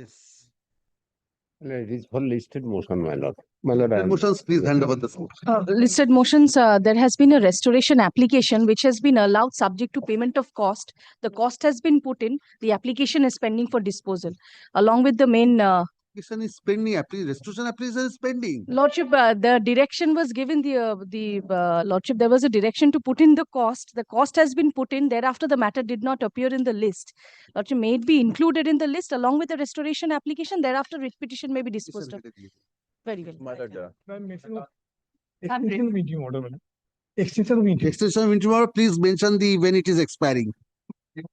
Yes. It is for listed motion, my lord. My lord, Listed motions, please hand over the floor. Listed motions, there has been a restoration application which has been allowed subject to payment of cost. The cost has been put in. The application is pending for disposal. Along with the main Application is pending. Restitution application is pending. Lordship, the direction was given, Lordship, there was a direction to put in the cost. The cost has been put in. Thereafter, the matter did not appear in the list. Lordship, may it be included in the list along with the restoration application. Thereafter, writ petition may be disposed of. Very well. Extension of interim order. Extension of interim Extension of interim order, please mention the when it is expiring.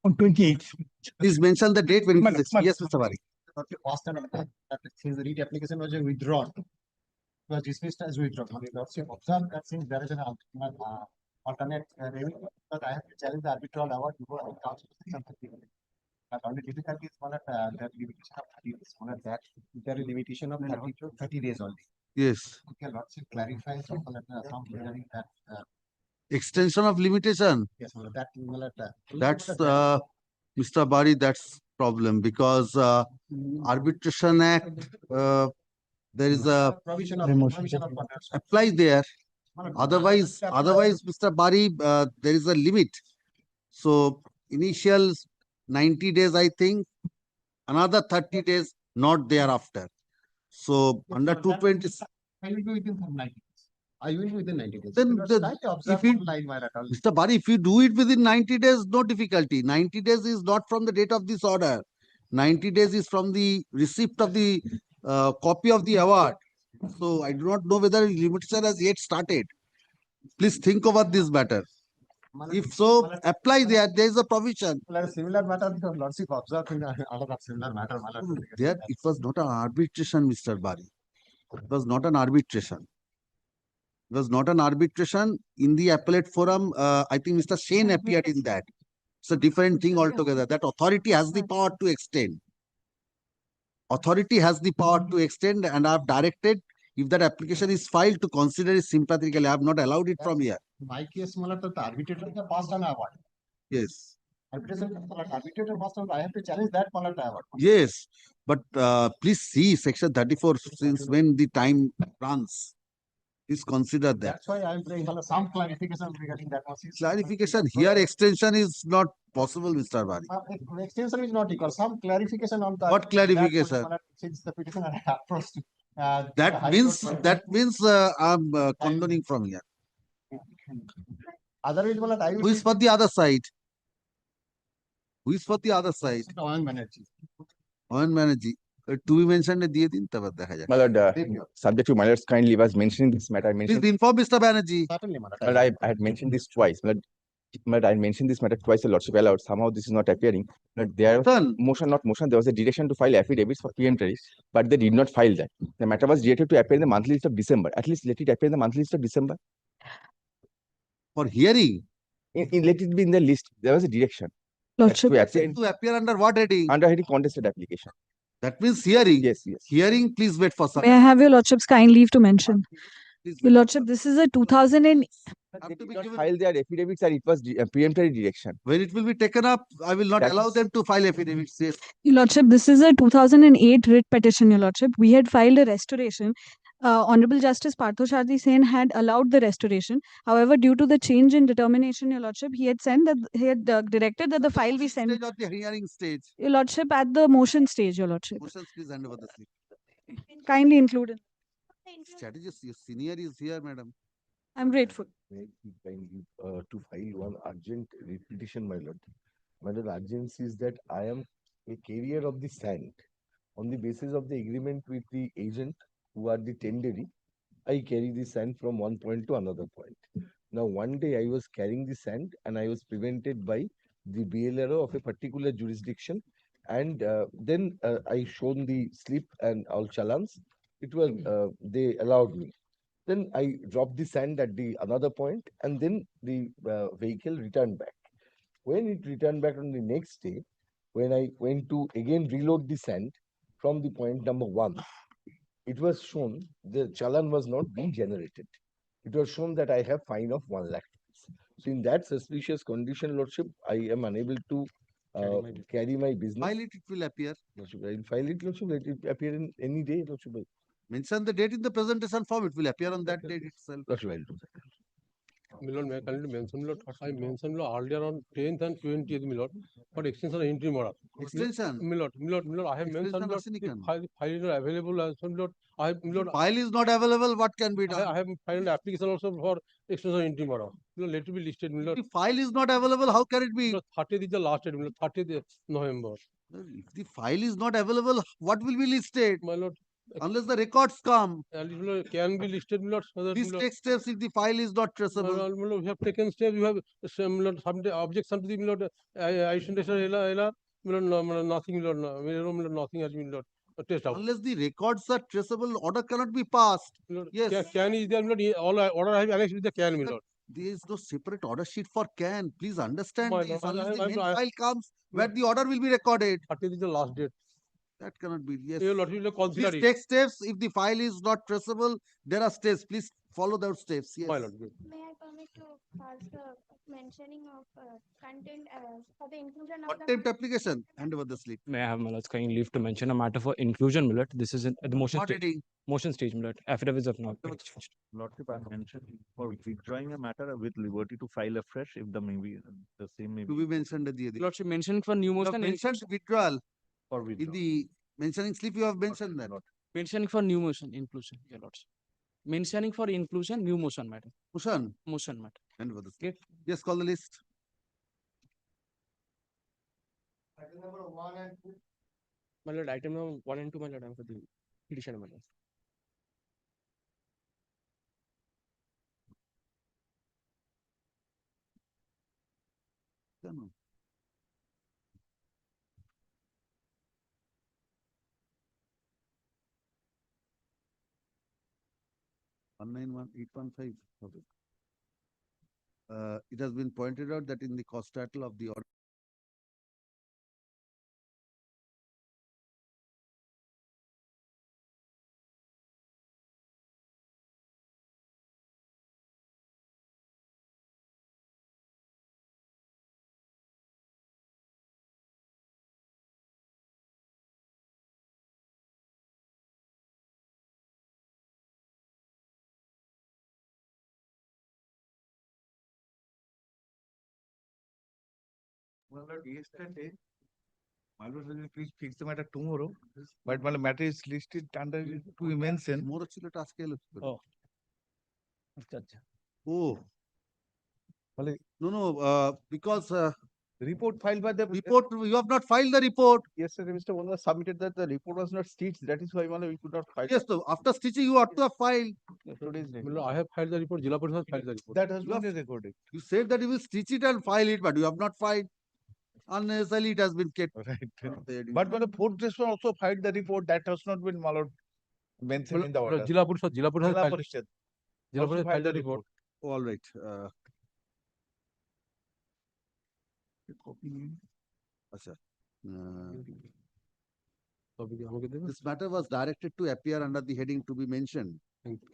on 28th. Please mention the date when it is expiring. Yes, Mr. Bari. Since the REIT application was withdrawn, was dismissed as withdrawn. Lordship observed that since there is an alternate revenue, but I have to challenge the arbitral award before the council. But only difficulty is one at that limitation of 30 days. One at that there is limitation of 30 days only. Yes. Okay, Lordship clarifies some regarding that. Extension of limitation. Yes, that That's Mr. Bari, that's problem because Arbitration Act, there is a provision of contracts. apply there. Otherwise, Mr. Bari, there is a limit. So initial 90 days, I think, another 30 days, not thereafter. So under 220. I will be within 90 days. I will be within 90 days. Then if you, Mr. Bari, if you do it within 90 days, no difficulty. 90 days is not from the date of this order. 90 days is from the receipt of the copy of the award. So I do not know whether limitation has yet started. Please think over this matter. If so, apply there. There is a provision. Similar matter because Lordship observed in another similar matter. There, it was not an arbitration, Mr. Bari. It was not an arbitration. It was not an arbitration in the appellate forum. I think Mr. Shane appeared in that. It's a different thing altogether. That authority has the power to extend. Authority has the power to extend, and I have directed if that application is filed to consider it sympathetically. I have not allowed it from here. My case, the arbitrator passed an award. Yes. Arbitrator passed an, I have to challenge that award. Yes, but please see section 34 since when the time runs. Please consider that. That's why I am bringing some clarification regarding that. Clarification here, extension is not possible, Mr. Bari. Extension is not equal. Some clarification on that. What clarification? Since the petitioner approached. That means I'm condoning from here. Otherwise, who is for the other side? Who is for the other side? Owen Banerjee. Owen Banerjee. To be mentioned, my lord, subject to my lord's kindly was mentioning this matter. I mentioned. Please inform Mr. Banerjee. Certainly, But I had mentioned this twice. But I mentioned this matter twice. The lordship allowed. Somehow this is not appearing. But there not motion. There was a direction to file affidavits for preemptories, but they did not file that. The matter was directed to appear in the monthly list of December. At least let it appear in the monthly list of December. For hearing. Let it be in the list. There was a direction. Lordship. To appear under what heading? Under heading contested application. That means hearing. Yes. Hearing, please wait for some. May I have your Lordship's kind leave to mention? Your Lordship, this is a 2008. They did not file their affidavits and it was a preemptory direction. When it will be taken up, I will not allow them to file affidavits. Yes. Your Lordship, this is a 2008 writ petition, Your Lordship. We had filed a restoration. Honorable Justice Partho Shardi Sen had allowed the restoration. However, due to the change in determination, Your Lordship, he had directed that the file be sent. Stage or the hearing stage? Your Lordship, at the motion stage, Your Lordship. Motions, please hand over the slip. Kindly included. Strategist, your senior is here, madam. I'm grateful. To file one urgent petition, my lord. My lord, urgency is that I am a carrier of the sand. On the basis of the agreement with the agent, who are the tenderee, I carry the sand from one point to another point. Now, one day I was carrying the sand and I was prevented by the BLRO of a particular jurisdiction. And then I shown the slip and all challans. It was, they allowed me. Then I dropped the sand at the another point and then the vehicle returned back. When it returned back on the next day, when I went to again reload the sand from the point number 1, it was shown the challan was not being generated. It was shown that I have fine of 1 lakh. So in that suspicious condition, Lordship, I am unable to carry my business. File it, it will appear. Lordship, I will file it, Lordship, let it appear in any day, Lordship. Mention the date in the presentation form, it will appear on that date itself. Lordship, I will do that. Milord, may I kindly mention, Milord, I mentioned Milord, earlier on 10th and 20th, Milord, for extension of interim order. Extension. Milord, I have mentioned, Extension Milord, আসেনি the কেন? file is not available, and so, Milord, I have, Milord, File is not available, what can be done? I have filed an application also for extension of interim order. Milord, let it be listed, Milord. If the file is not available, how can it be? Milord, 30th is the last date, Milord, 30th November. If the file is not available, what will be listed? My Lord, Unless the records come. and Milord, can be listed, Milord, so that, Please Milord, take steps if the file is not traceable. Milord, we have taken steps, we have Milord, some objection to the Milord, isolation, Milord, nothing, Milord, Milord, nothing has been, Milord, test out. Unless the records are traceable, order cannot be passed. Milord, Yes. Can is there, Milord, all order I have annexed with the can, Milord. There is no separate order sheet for CAN. Please understand My this. lord, Unless the main I- file comes where the order will be recorded. 30th is the last date. That cannot be. Yes. Your Lordship will consider Please it. take steps. If the file is not traceable, there are steps. Please follow those steps. Yes. My Lord, good. May I permit to ask mentioning of content for the inclusion of the Contempt application. Hand over the slip. May I have my lord's kind leave to mention a matter for inclusion, Milord. This is at the motion Not stage. reading. Motion stage, Milord. Affidavits of not been Affidavits. exchanged. Lordship, I mentioned for withdrawing a matter with liberty to file afresh if the maybe the same may To be be mentioned at the Lordship mentioned for new You have motion. mentioned withdrawal. for In withdrawal. the mentioning slip, you have mentioned that. Mentioning for new motion, inclusion, your lordship. Mentioning for inclusion, new motion, madam. Mushan. Motion, madam. Hand over the slip. Okay. Yes, call the list. Item number 1 and 2. My lord, item number 1 and 2, my lord, I'm for the petition, my lord. No. One nine one 815. Okay. It has been pointed out that in the cost title of the order Well, Lord, yesterday, my lord, will you please fix the matter tomorrow, but my matter is listed under to be mentioned. more ছিল এটা আজকে এলো কি করে? Oh. আচ্ছা, আচ্ছা। Oh. Well, No, because report filed by the report, you have not filed the report. Yesterday, Mr. One was submitted that the report was not stitched. That is why we could not file. Yes, so after stitching, you ought to have filed. Today's date. Milord, I have filed the report, Jila Parishad filed the report. That has You have- been recorded. You said that you will stitch it and file it, but you have not filed. Unnecessarily, it has been kept. Right. there. But when the fourth person also filed the report, that has not been, my lord, mentioned in the order. Jila Parishad Jila filed, Parishad Jila also Parishad filed filed the report. All right. Acha. তবে কি আমাকে দেবে? This matter was directed to appear under the heading to be mentioned. Thank you.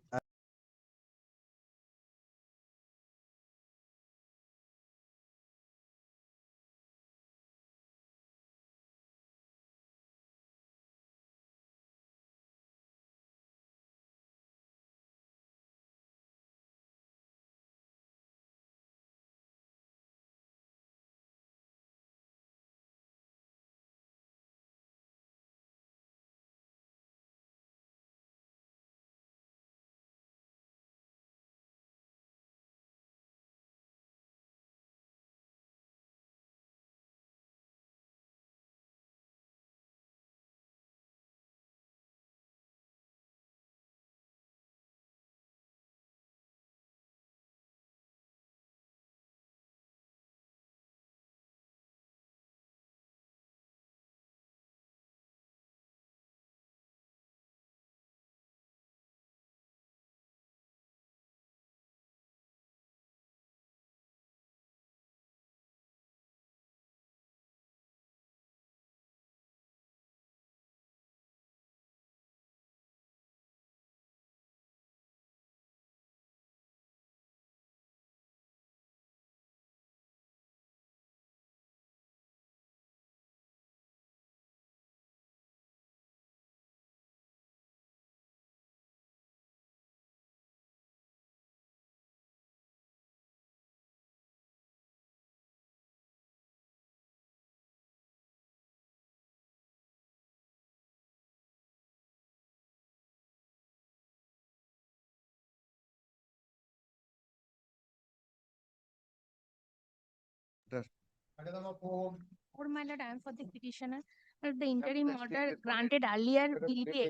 For my lord, I am for the petitioner. The interim order granted earlier will be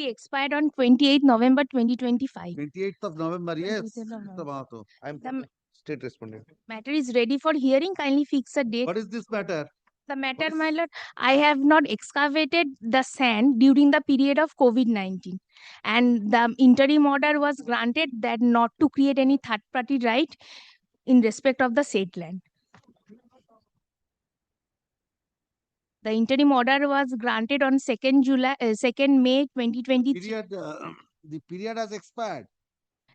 expired on 28 November 2025. 28th of November, yes, 28th of Mr. Mahato. I'm The state respondent. matter is ready for hearing. Kindly fix a date. What is this matter? The matter, What is- my lord, I have not excavated the sand during the period of COVID-19. And the interim order was granted that not to create any third party right in respect of the said land. The interim order was granted on 2nd May 2023. The period has expired.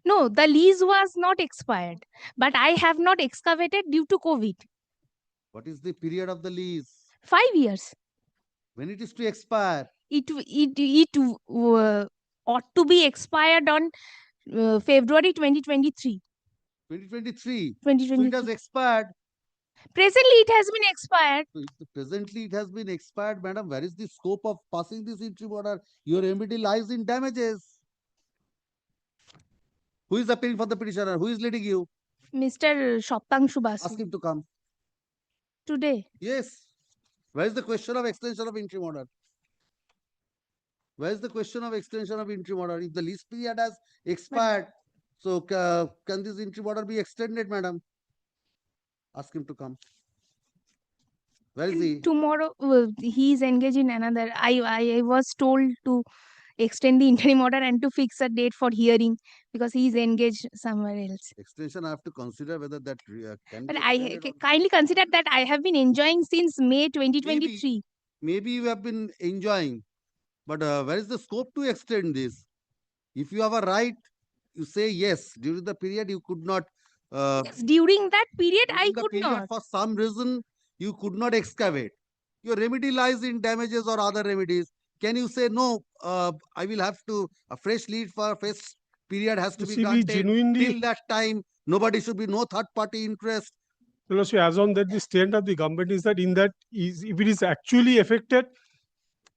No, the lease was not expired, but I have not excavated due to COVID. What is the period of the lease? 5 years. When it is to expire? It ought to be expired on February 2023. 2023. So it 2023. has expired. Presently, it has been expired. So if presently it has been expired, madam. Where is the scope of passing this interim order? Your remedy lies in damages. Who is appealing for the petitioner? Who is leading you? Mr. Shoptangshu Ask Basu. him to come. Today. Yes. Where is the question of extension of interim order? Where is the question of extension of interim order? If the lease period has expired, so can this interim order be extended, madam? Ask him to come. Where is he? Tomorrow, he is engaged in another. I was told to extend the interim order and to fix a date for hearing because he is engaged somewhere else. Extension, I have to consider whether that can But be I extended or kindly consider that I have been enjoying since May 2023. maybe you have been enjoying, but where is the scope to extend this? If you have a right, you say yes. During the period, you could not. Yes, during that period, I during the could period, not. for some reason, you could not excavate. Your remedy lies in damages or other remedies. Can you say no? I will have to a fresh lead for a fresh period has to be CB granted. genuinely, Till that time, nobody should be no third party interest. so as on that the stand of the government is that in that is if it is actually affected,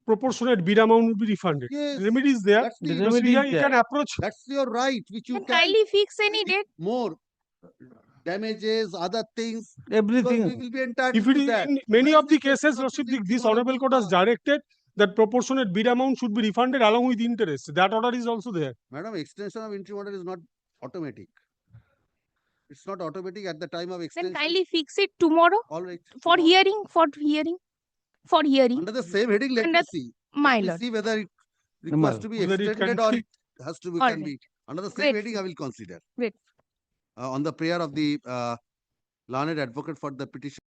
proportionate bid amount will be refunded. Yes, Remedy is there. that's The the remedy Yeah, is you can there. approach. That's your right, which you Then can. kindly fix any date. More damages, other things. Everything. We will be entitled If it to is that. in many Where of is the question cases, of Lordship, this this interim order honorable being court has passed? directed that proportionate bid amount should be refunded along with interest. That order is also there. Madam, extension of interim order is not automatic. It's not automatic at the time of Then extension. kindly fix it tomorrow All right. for tomorrow. hearing. For hearing. Under the same heading, let Under me see. my Let me lord. see whether it requires to be Whether it can extended or be- it has to be All can right. be. Under the same Great. heading, I will consider. Great. On the prayer of the learned advocate for the petition.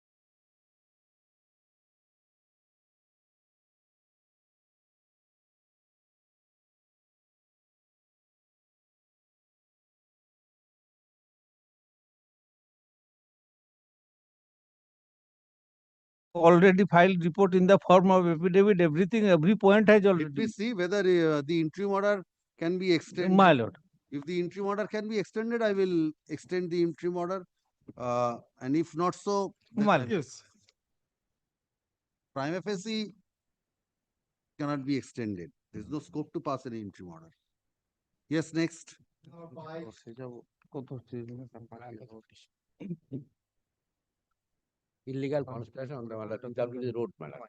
Already filed report in the form of affidavit, everything, every point has Let me already. see whether the interim order can be extended. My lord. If the interim order can be extended, I will extend the interim order. And if not so, then My I lord. will- Yes. prima facie cannot be extended. There is no scope to pass any interim order. Yes, next. Illegal construction on the PWD road, madam.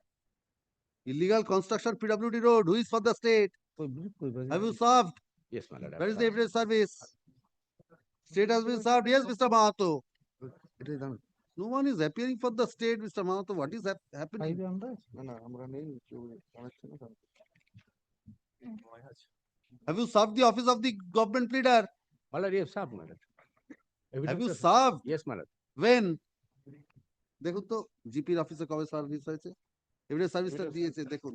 Illegal construction PWD road. Who is for the state? Have you served? Yes, madam. Where is the evidence service? State has been served. Yes, Mr. Mahato. No one is appearing for the state, Mr. Mahato. What is happening? Have you served the office of the government pleader? Madam, yes, served, madam. Have you served? Yes, madam. When? দেখুন তো জিপির অফিসে কবে service হয়েছে evidence সার্ভিসটা দিয়েছে দেখুন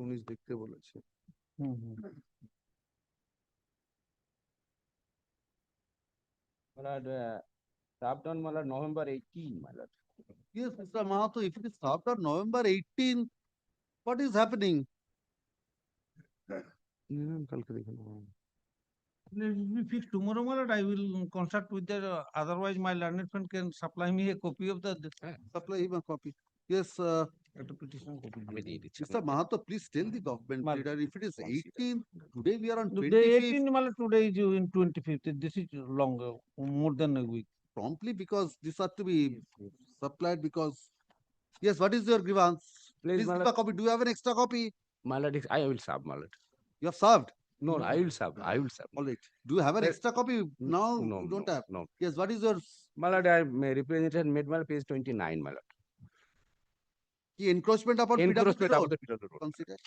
উনিশ দেখতে বলেছে Served on November 18, madam. Yes, Mr. Mahato, if it is served on November 18, what is happening? কালকে দেখে নেবো। If it's tomorrow, my lord, I will contact with the, otherwise my learned friend can supply me a copy of the. Supply him a copy. Yes, আমি দিয়ে দিচ্ছি Mr. Mahato, please tell the government Mal- leader, if it is 18th, today we are on Today 25th, 18 mal today is in 25th. This is longer, more than a week. promptly, because this are to be supplied because, yes, what is your grievance? Please, Please my give lord. a copy. Do you have an extra copy? My lord, I will serve, my lord. You have served. No, no, I will serve. I will serve. All right. Do you have an Well, extra copy now? No, You don't no, have. no. Yes, what is your My lord, I represented made my page 29, my lord. key encroachment upon PWD Encroachment road? of the Peter Road. Consider.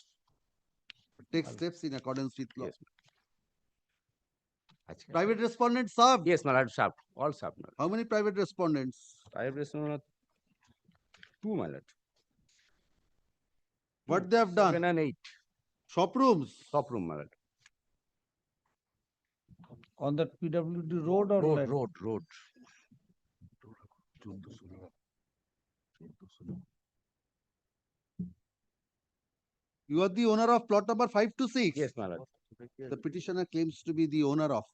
Take steps in accordance with law. Yes. Achha. Private respondent served. Yes, my lord, served. All served, my lord. How many private respondents? I have received 2, my lord. What they have done? 7 and 8. Shop rooms. Top room, my lord. On that PWD road or Road, like- road. You are the owner of plot number 5 to 6. Yes, my lord. The petitioner claims to be the owner of.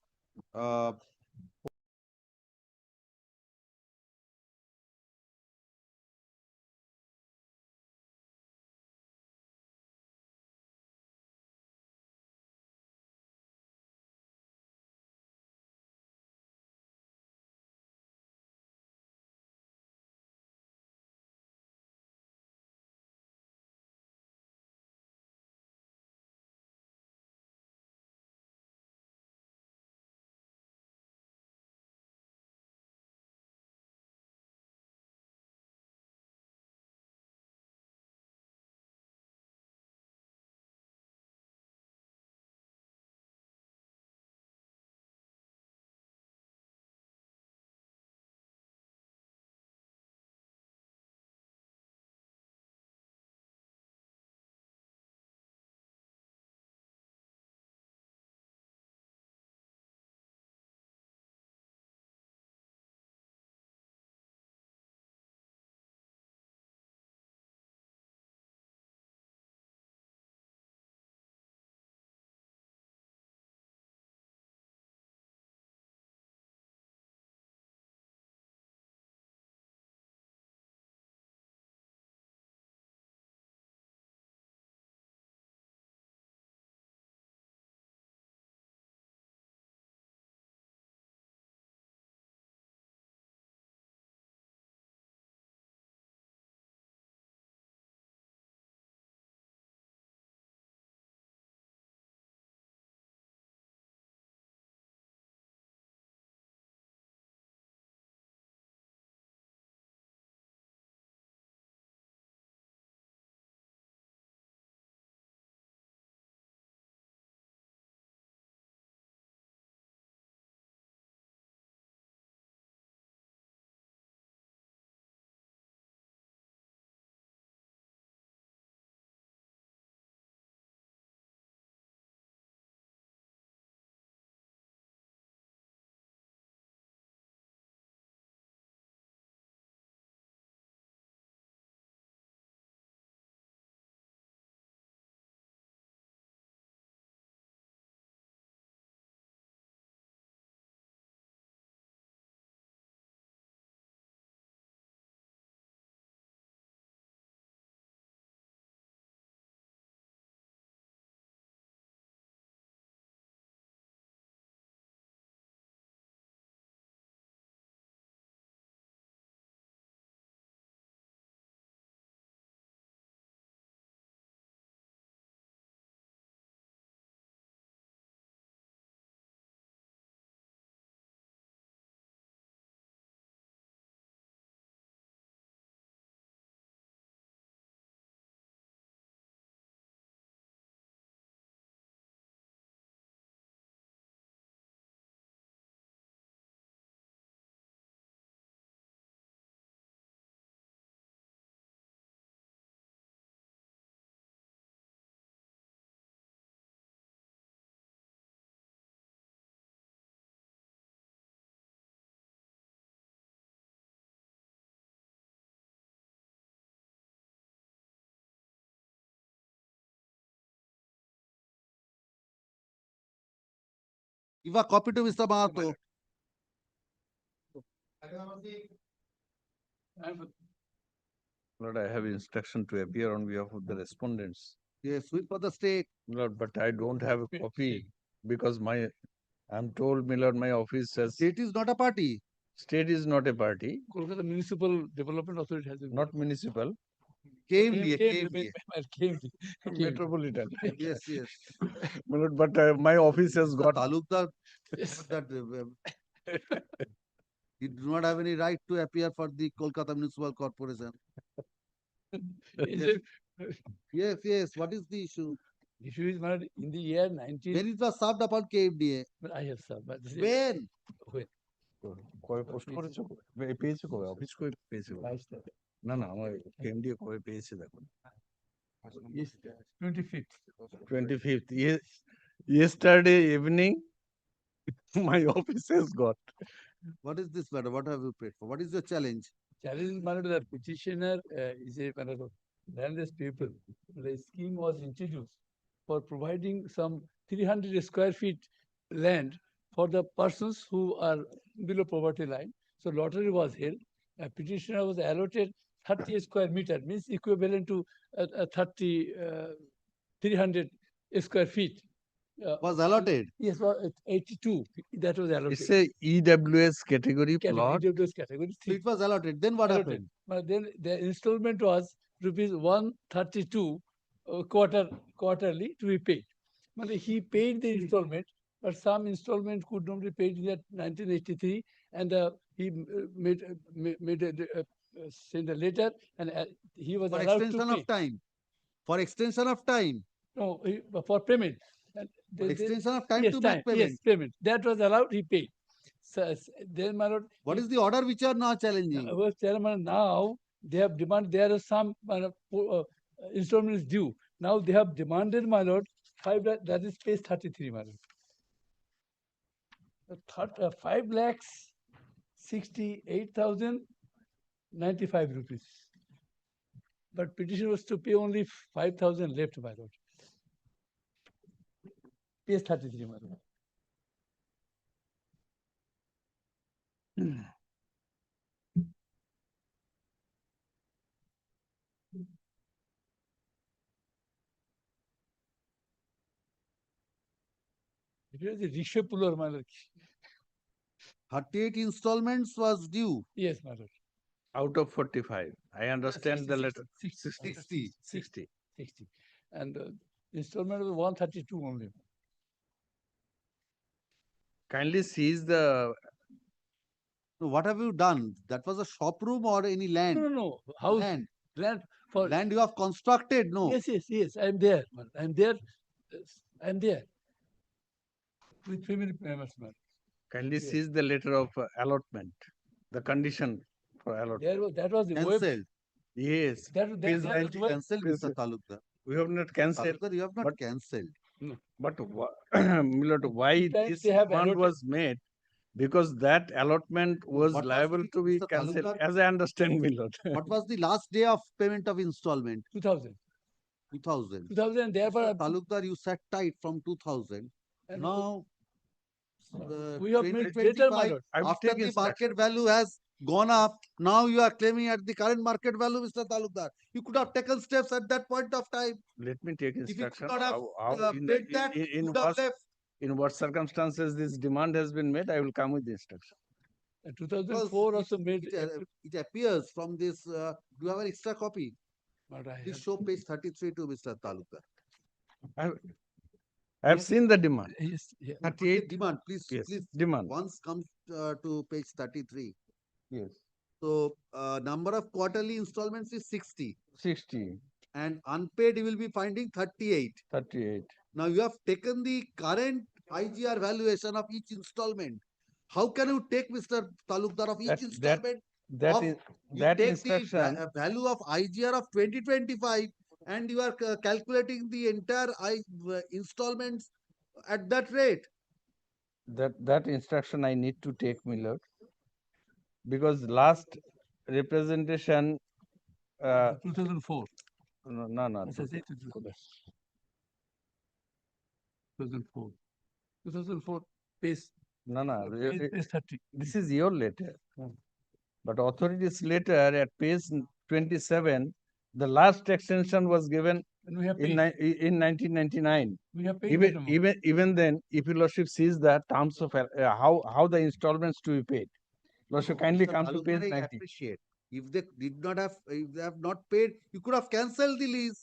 Give a copy to Mr. Mahato. Lord, I have instruction to appear on behalf of the respondents. Yes, sweep for the state. Lord, but I don't have a copy because I'm told, my Lord, my office says State is not a party. state is not a party, Kolkata Municipal Development Authority has. not municipal, KMDA. metropolitan. Yes, yes. My Lord, but my office has The got Talukdar, that he do not have any right to appear for the Kolkata Municipal Corporation. Yes, yes. What is the issue? Issue is, my Lord, in the year 19. When it was served upon KMDA? But I have served. But this is When? when? কবে post করেছো পেয়েছো কবে office কবে পেয়েছো না না আমার KMD কবে পেয়েছে দেখুন Yes, 25th. 25th yesterday evening my office has got. What is this matter? What have you paid for? What is your challenge? Challenge is, my Lord, the petitioner is a kind of landless people. The scheme was introduced for providing some 300 square feet land for the persons who are below poverty line. So lottery was held. A petitioner was allotted 30 square meter, means equivalent to 300 square feet. Was allotted? Yes, well, 82. That was allotted. It's a EWS category plot. EWS category. So it was allotted. Then what Allotted. happened? But then the installment was rupees 132 quarterly to be paid. But he paid the installment, but some installment could not be paid in that 1983, and he sent a letter, and he was For allowed extension to pay. of time. For extension of time. No, for payment. And For extension of time yes, to make payment. Yes, payment. That was allowed. He paid. So then, my Lord, What is the order which you are now challenging? Chairman, now they have demanded, there are some installments due. Now they have demanded, my Lord, 5 lakh, that is page 33, my Lord. 5 lakhs 68,095 rupees. But petition was to pay only 5,000 left, my Lord. Page 33, my Lord. It was a rickshaw puller, my Lord. 38 installments was due. Yes, my Lord. Out of 45. I understand the letter. 60. And installment was 132 only. Kindly seize the. So what have you done? That was a shop room or any land? No. House. Land for. Land you have constructed, no? Yes. I am there. I am there. With family members, man. Kindly seize the letter of allotment. The condition for allotment. That was the Cancelled. Yes. Cancelled, Mr. Talukdar. We have not cancelled. Talukdar, you have not cancelled. No, but Milord, why this demand was made? Because that allotment was liable to be cancelled, as I understand, Milord. What was the last day of payment of installment? 2000. 2000. Therefore, Talukdar, you sat tight from 2000. And now, we have made better, my Lord. After the market value has gone up, now you are claiming at the current market value, Mr. Talukdar. You could have taken steps at that point of time. Let me take instruction. If you could not have paid that, you would have left. In what circumstances this demand has been made, I will come with the instruction. 2004 also made. It appears from this. Do you have an extra copy? Please show page 33 to Mr. Talukdar. I have seen the demand. Yes. 38 demand, please. Yes, please. demand. Once comes to page 33. Yes. So number of quarterly installments is 60. 60. And unpaid you will be finding 38. 38. Now you have taken the current IGR valuation of each installment. How can you take, Mr. Talukdar, of each installment? That instruction. The value of IGR of 2025 and you are calculating the entire installments at that rate. That instruction I need to take, Milord, because last representation. 2004. No. 2004. 2004 page. No. Page 30. This is your letter. But authority's letter at page 27, the last extension was given And we have in paid. in 1999. We have paid that amount. Even then, if your lordship sees the terms of how the installments to be paid, lordship kindly Mr. come to page Talukdar, I 90. appreciate. If they did not have, if they have not paid, you could have cancelled the lease.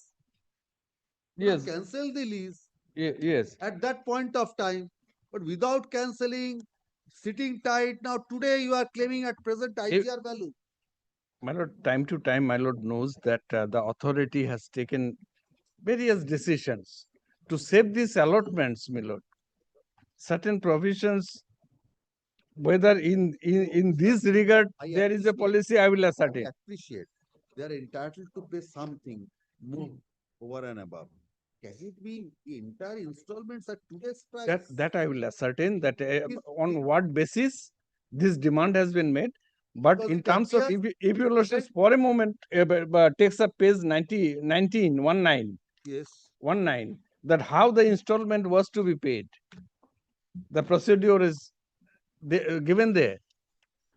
You could have Yes, cancelled the lease yes. at that point of time, but without cancelling, sitting tight. Now today you are claiming at present IGR value. My lord, time to time, my lord knows that the authority has taken various decisions to save these allotments, my lord. Certain provisions, whether in this regard I there is a appreciate. policy, I will ascertain. I appreciate. They are entitled to pay something more over and above. Can it be the entire installments at today's price? That I will ascertain that If- on what basis this demand has been made. But Because in it terms of, appears if your lordship for a moment takes up page 19, 19, Yes. 19, that how the installment was to be paid. The procedure is given there.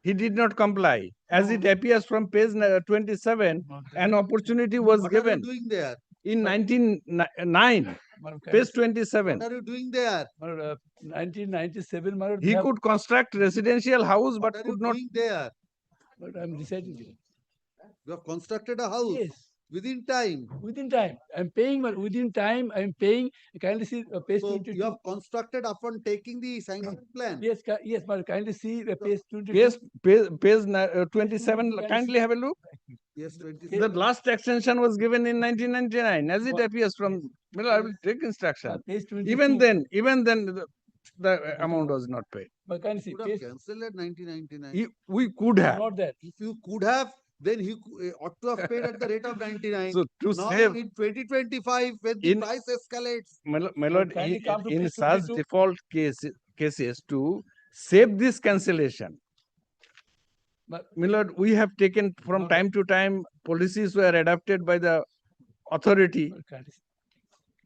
He did not comply. As it appears from page 27, an opportunity was What are you given doing there? in 1909, page 27. What are you doing there? 1997, my lord, He could construct residential house, What but are you could not. doing there? But I'm reciting it. You have constructed a house Yes, within time. within time. I'm paying, but within time, I'm paying. Kindly see page So 22. you have constructed upon taking the sanction plan. Yes, yes, but kindly see page 22. Page 27, kindly have a look. Yes, 20. The last extension was given in 1999, as it appears from, well, I will take instruction. Page 22. Even then, the amount was not paid. But kindly see You could page. have cancelled at 1999. We could have. Not that. If you could have, then he ought to have paid at the rate of 99. So to Now save, in 2025, when the In- price escalates, my lord, kindly come to in page such 22. default cases to save this cancellation, But my lord, we have taken from Okay. time to time policies were adopted by the authority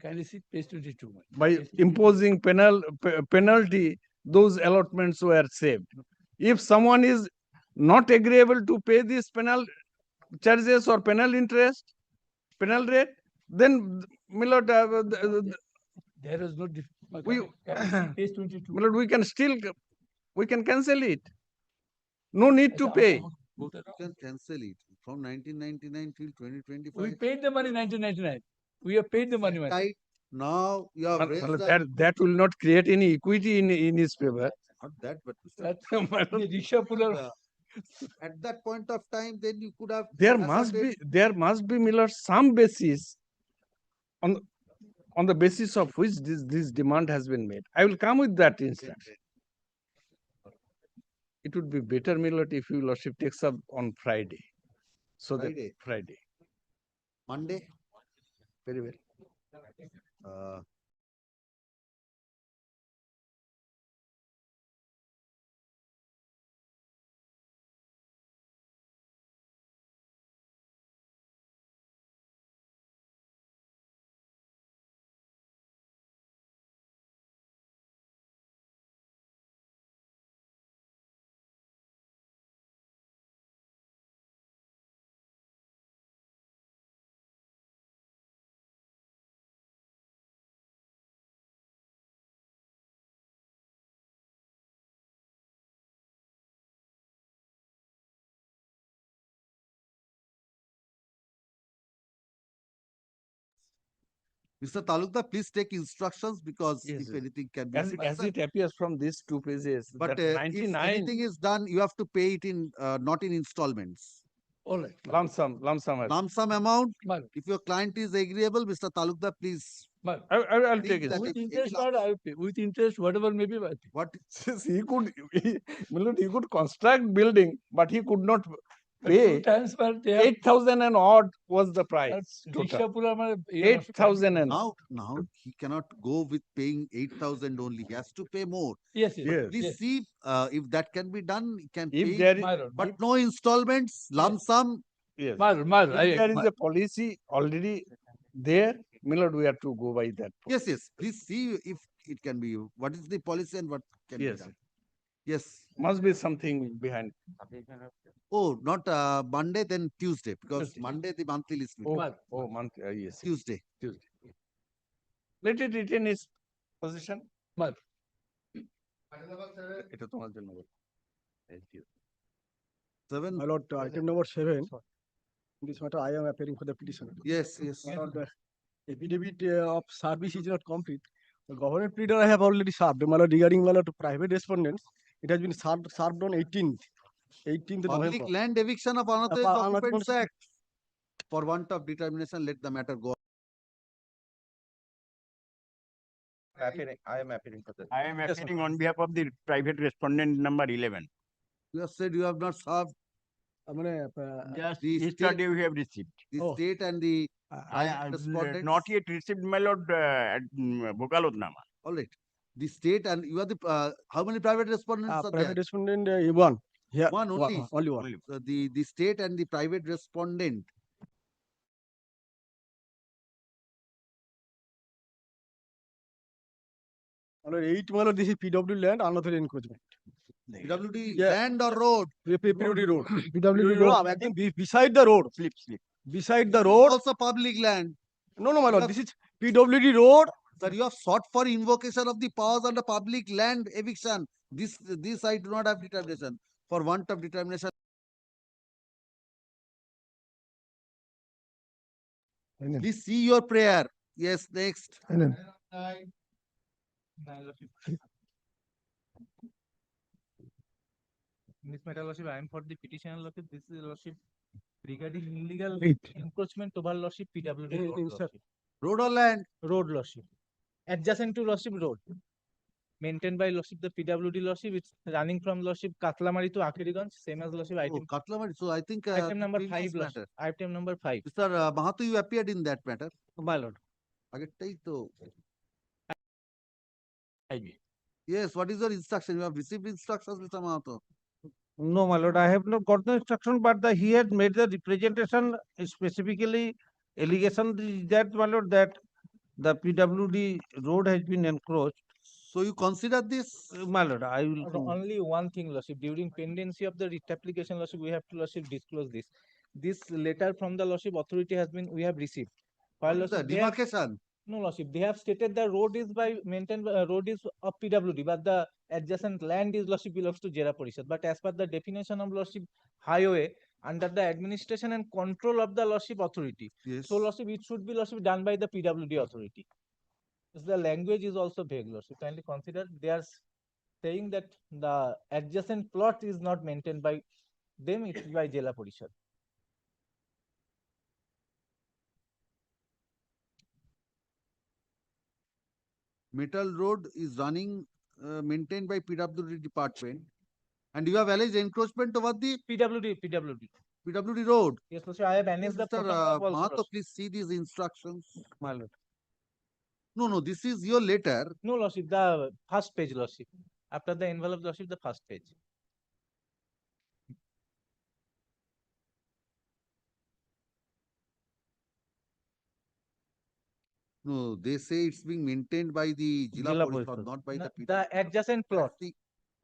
kindly see page 22. by imposing penalty. Those allotments were saved. If someone is not agreeable to pay these penal charges or penal interest, penal rate, then my lord, There is no we, kindly see page 22. my lord, we can cancel it. No need to pay. you can cancel it from 1999 till 2025. We paid the money in 1999. We have paid the money. my lord. Tight. Now you have raised That will not create any equity in his favor. not that, but That My lord, the Risha Puller. at that point of time, then you could have. there must be, my lord, some basis on the basis of which this demand has been made. I will come with that instruction. It would be better, my lord, if your lordship takes up on Friday. So Friday? that Friday. Monday. Very well. Mr. Talukdar, please take instructions because Yes, if yes. anything can be As it appears from these 2 pages, but that if 99 anything is done, you have to pay it in not in installments. All right. lump sum. Lump sum amount. Mal. If your client is agreeable, Mr. Talukdar, please. Mal. I'll think take it. that With if interest, any not I will pay. With interest, whatever may be, I will pay. What My lord, he could construct building, but he could not But pay. 2 times per they have 8,000 and odd was the price. Total. Risha Puller. 8,000 and now he cannot go with paying 8,000 only. He has to pay more. Yes, Yes. Please yes. see if that can be done. He can If pay, there is, My lord. but no installments, lump sum. yes. My lord, my lord. If there is a policy already there, my lord, we have to go by that. Yes, yes. Please see if it can be. What is the policy and what can Yes. be done. Yes. Must be something behind. Oh, not Monday, then Tuesday, because Tuesday. Monday the monthly list meeting. Month, yes. Tuesday. Let it retain its position. But এটা তোমার জন্য বলছি। Thank you. 7. My lord, item number 7. In this matter, I am appearing for the petition. Yes, yes. My lord, the affidavit of service is not complete. The government pleader I have already served. My lord, regarding my lord, to private respondents, it has been served on 18th Public November. land eviction of unauthorized unauthorized occupants act. For want of determination, let the matter go. I am appearing for that. I am appearing on behalf of the private respondent number 11. You have said you have not served Just the yesterday state, we have received. the Oh. state and the I have respondents. not yet received, my lord, Bokalotnama. All right. The state and you are the how many private respondents are Private there? respondent, one. Here, One only. Only one. So the state and the private respondent. My lord, 8, my lord, this is PW land, unauthorized encroachment. PWD Yeah. land or road? PWD road. PWD road. I think beside the road. Slip. Beside the road. Also public land. No, my lord, Because- this is PWD road. Sir, you have sought for invocation of the powers under public land eviction. This I do not have determination. For want of determination. Please see your prayer. Yes, next. Miss Madam Lordship, I am for the petition lordship. This is lordship regarding illegal encroachment over lordship PWD road lordship. Road or land? Road lordship. Adjacent to lordship road. Maintained by lordship the PWD lordship. It's running from lordship Katlamari to Akiriganj, same as lordship Oh, item. Katlamari. So I think Item number previous 5 lordship. matter. Item number 5. Mr. Mahato, you appeared in that matter. My lord. আগেরটাই তো। IV. Yes, what is your instruction? You have received instructions, Mr. Mahato. No, my lord, I have not got the instruction, but he had made the representation specifically allegation that, my lord, that the PWD road has been encroached. So you consider this? My lord, I will. Only one thing, lordship. During pendency of the writ application, lordship, we have to lordship disclose this. This letter from the lordship authority has been we have received. While What is the lordship, they have- demarcation? No, lordship. They have stated the road is by maintained road is of PWD, but the adjacent land is lordship belongs to Jera Parishad. But as per the definition of lordship highway under the administration and control of the lordship authority. Yes. So lordship it should be lordship done by the PWD authority. The language is also vague, lordship. Kindly consider they are saying that the adjacent plot is not maintained by them, it is by Jela Parishad. Metal Road is running, maintained by PWD department. And you have alleged encroachment over the PWD road. Yes, lordship, I have annexed the Mr. photograph also, Mahato, lordship. please see these instructions. My lord. No, this is your letter. No, lordship, the first page, lordship. After the envelope, lordship, the first page. No, they say it's being maintained by the Jila Jila Parishad, Parishad. not by No, the the adjacent plot. The-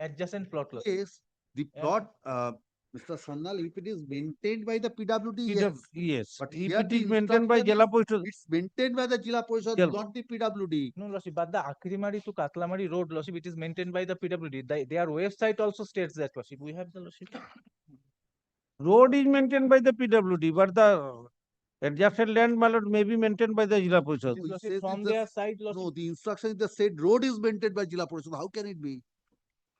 Adjacent plot, lordship. Yes, the Yeah. plot, Mr. Sannal, if it is maintained by the PWD, yes. Yes, But if here it the is maintained by instruction Jela is- Parishad. It's maintained by the Jila Parishad, Jila- not the PWD. No, lordship, but the Akrimari to Katlamari road, lordship, it is maintained by the PWD. Their website also states that, lordship. We have the lordship. Road is maintained by the PWD, but the adjacent land, my lord, may be maintained by the Jila Parishad. This, it lordship, says from it's the their side, lordship. No, the instruction is the said road is maintained by Jila Parishad. How can it be?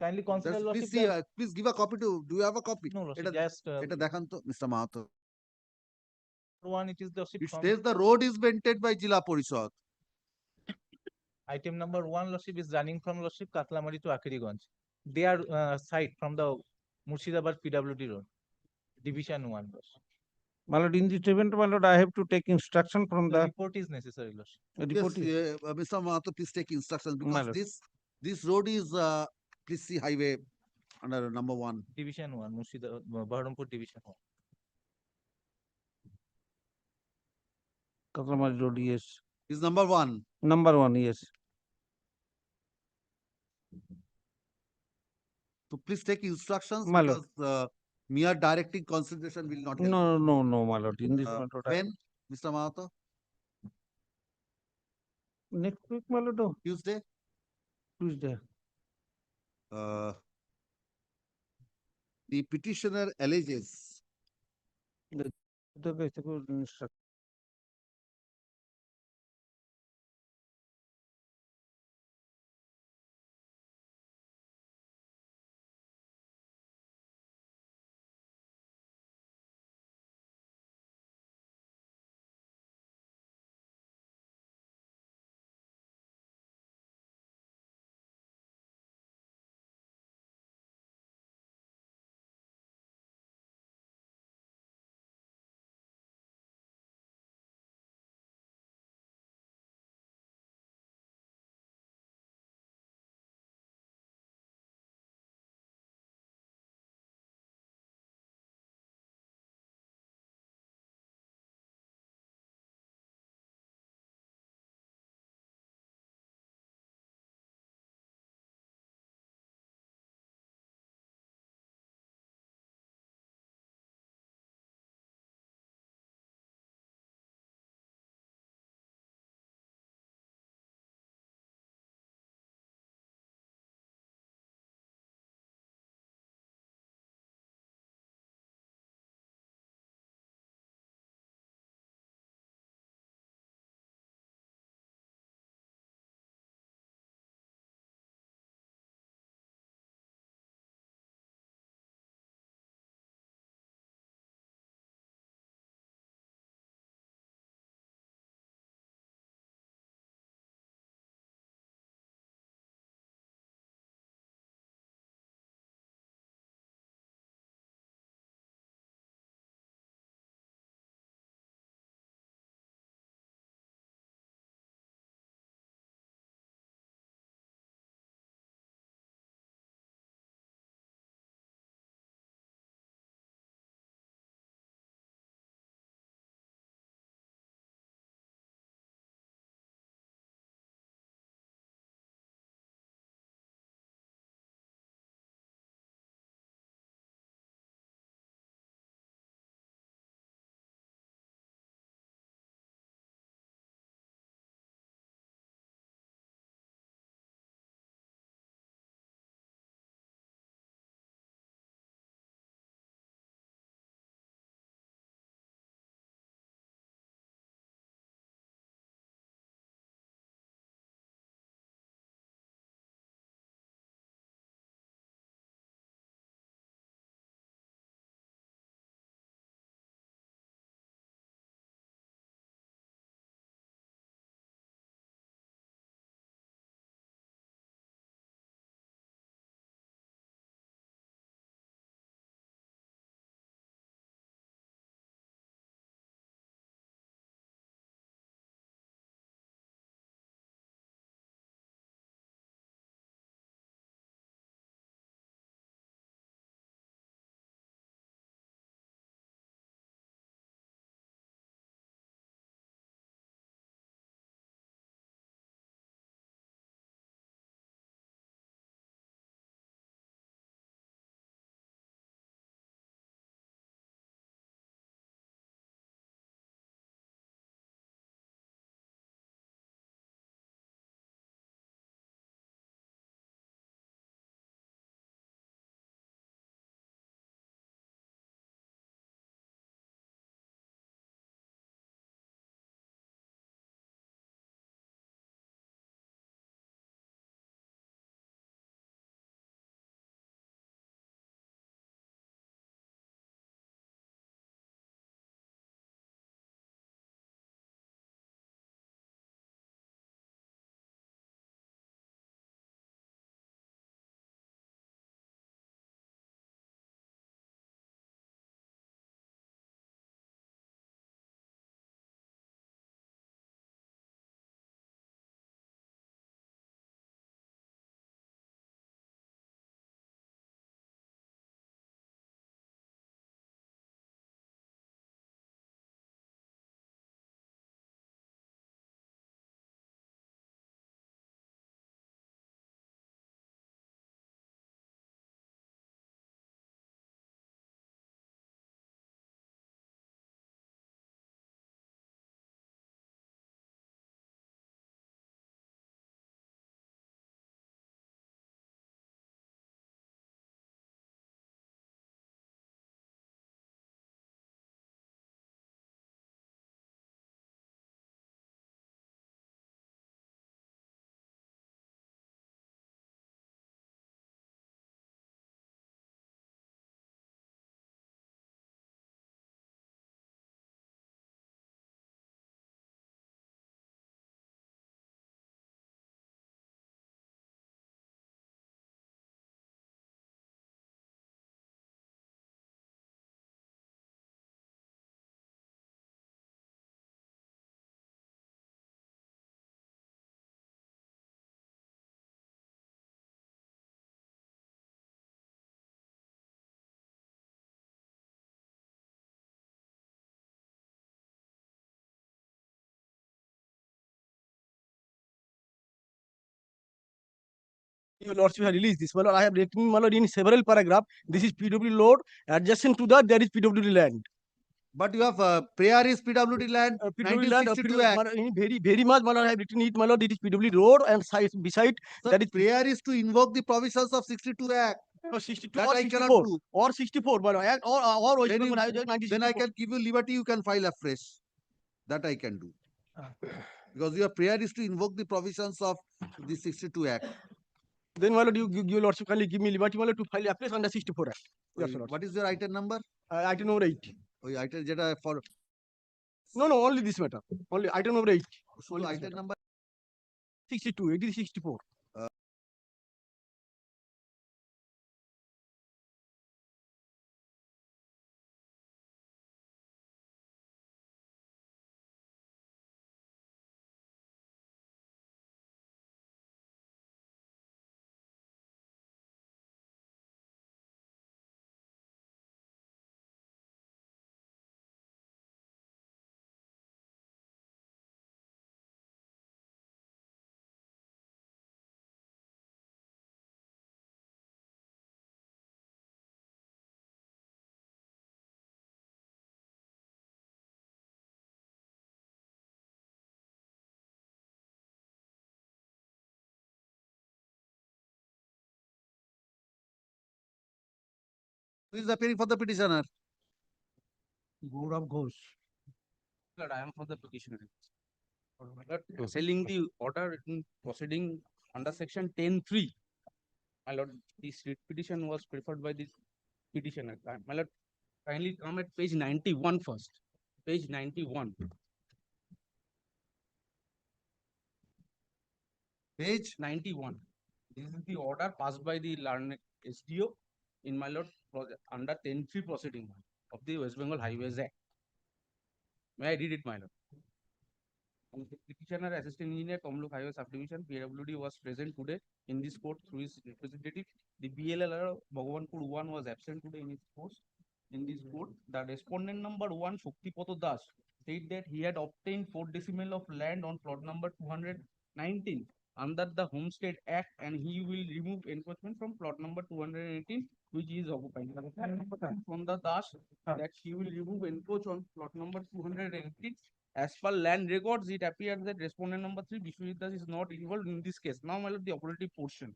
Kindly consider, Please lordship, see, that- please give a copy to, do you have a copy? No, lordship, এটা just এটা দেখান তো, Mr. Mahato. one, it is lordship It from says the road is maintained by Jila Parishad. item number 1, lordship, is running from lordship Katlamari to Akiriganj. Their site from the Murshidabad PWD road, division 1, lordship. My lord, in this event, my lord, I have to take instruction from The the report is necessary, lordship. report. Yes, Mr. Mahato, please take instructions because lord. this road is, please see highway under number 1. Division 1, Baharampur division 1. Katlamari Road, yes. Is number 1. Number 1, yes. So please take instructions My lord. because mere directing consideration will not help. No, my lord. In this Uh, matter, when, Mr. Mahato? next week, my lord, oh, Tuesday? Tuesday. The petitioner alleges The basic instruction. your lordship have released this, my lord, I have written, my lord, in several paragraph, this is PWD road, adjacent to that, there is PWD land. But you have prayer is PWD land, PWD land, 1962 Act. my lord, in very much, my lord, I have written it, my lord, it is PWD road, and beside, Sir, that is prayer is to invoke the provisions of 62 Act. 62 That or I cannot 64, do. or 64, my lord, or West Then, Bengal Highway Act then I 1964. can give you liberty, you can file afresh. That I can do. Because your prayer is to invoke the provisions of the 62 Act. Then, my lord, your lordship kindly give me liberty, my lord, to file a place under 64 Act. Yes, Lord. What is your item number? Item number 8. Oh, item jeta for. No, only this matter. Only item number 8. So Only this item matter. number 62, it is 64. who is appearing for the petitioner? Gaurav Ghosh. Lord, I am for the petitioner. Lord, selling the order in proceeding under section 10(3). My lord, this writ petition was preferred by the petitioner. My lord, kindly come at page 91 first. Page 91. Page 91. This is the order passed by the learned SDO in my lord under 10(3) proceeding of the West Bengal Highways Act. May I read it, my lord? And the petitioner, assistant engineer, Kamluk Highway Subdivision, PWD, was present today in this court through his representative. The BLLR Bhagwanpur 1 was absent today in his post. In this court, the respondent number 1, Shaktipato Das, said that he had obtained 4 decimal of land on plot number 219 under the Homestead Act, and he will remove encroachment from plot number 218, which he is occupying. From the Das, that he will remove encroach on plot number 218. As per land records, it appears that respondent number 3, Vishwajit Das, is not involved in this case. Now, my lord, the operative portion.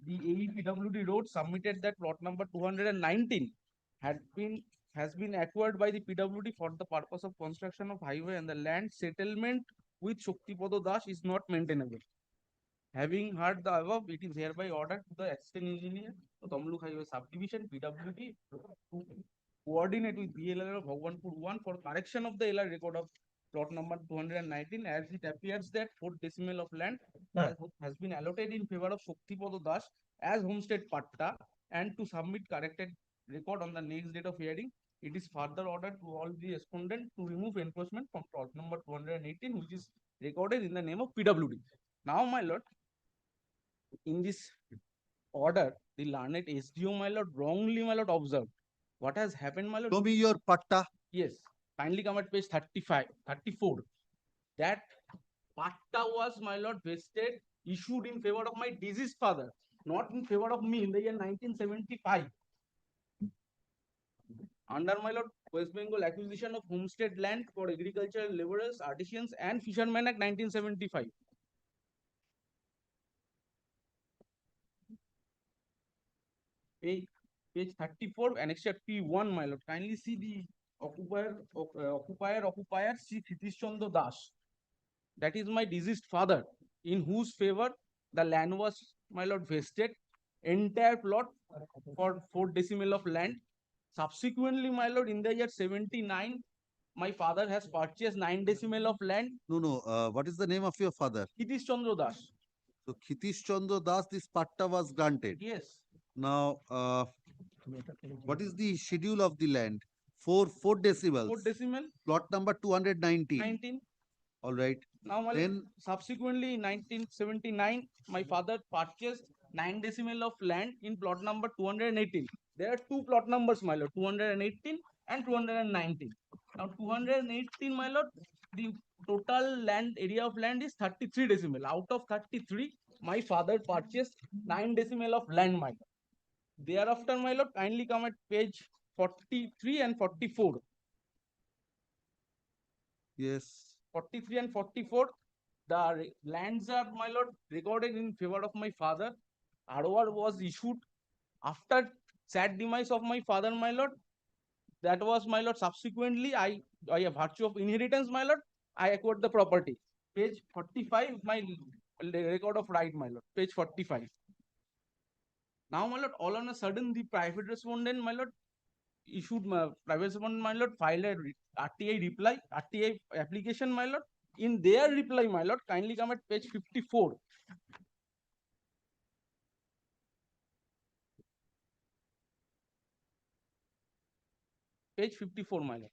The AEPWD road submitted that plot number 219 has been acquired by the PWD for the purpose of construction of highway, and the land settlement with Shaktipada Das is not maintainable. Having heard the above, it is hereby ordered to the assistant engineer of Tamluk Highway Subdivision, PWD, to coordinate with BLR Bhagwanpur 1 for correction of the LR record of plot number 219, as it appears that 4 decimal of land has been allotted in favor of Shaktipada Das as homestead patta, and to submit corrected record on the next date of hearing. It is further ordered to all the respondents to remove encroachment from plot number 218, which is recorded in the name of PWD. Now, my lord, in this order, the learned SDO, my lord, wrongly, my lord, observed. What has happened, my lord? Show me your patta. Yes. Kindly come at page 34. That patta was, my lord, vested, issued in favor of my deceased father, not in favor of me in the year 1975. Under, my lord, West Bengal acquisition of homestead land for agricultural laborers, artisans, and fishermen Act 1975. Page 34, annexure P1, my lord. Kindly see the occupier, Sri Kritish Chandra Das. That is my deceased father, in whose favor the land was, my lord, vested. Entire plot for 4 decimal of land. Subsequently, my lord, in the year 79, my father has purchased 9 decimal of land. No. What is the name of your father? Kritish Chandra Das. So Kritish Chandra Das, this patta was granted. Yes. Now, what is the schedule of the land? 4 decimals. 4 decimal. Plot number 219. 19. All right. Now, my Then subsequently in 1979, my father purchased 9 decimal of land in plot number 218. There are 2 plot numbers, my lord, 218 and 219. Now, 218, my lord, the total land area of land is 33 decimal. Out of 33, my father purchased 9 decimal of land, my lord. Thereafter, my lord, kindly come at page 43 and 44. Yes. 43 and 44, the lands are, my lord, recorded in favor of my father. ROR was issued after sad demise of my father, my lord. That was, my lord, subsequently, by a virtue of inheritance, my lord, I acquired the property. Page 45, my record of right, my lord. Page 45. Now, my lord, all on a sudden, the private respondent, my lord, issued private respondent, my lord, filed a RTI reply, RTI application, my lord. In their reply, my lord, kindly come at page 54. Page 54, my lord.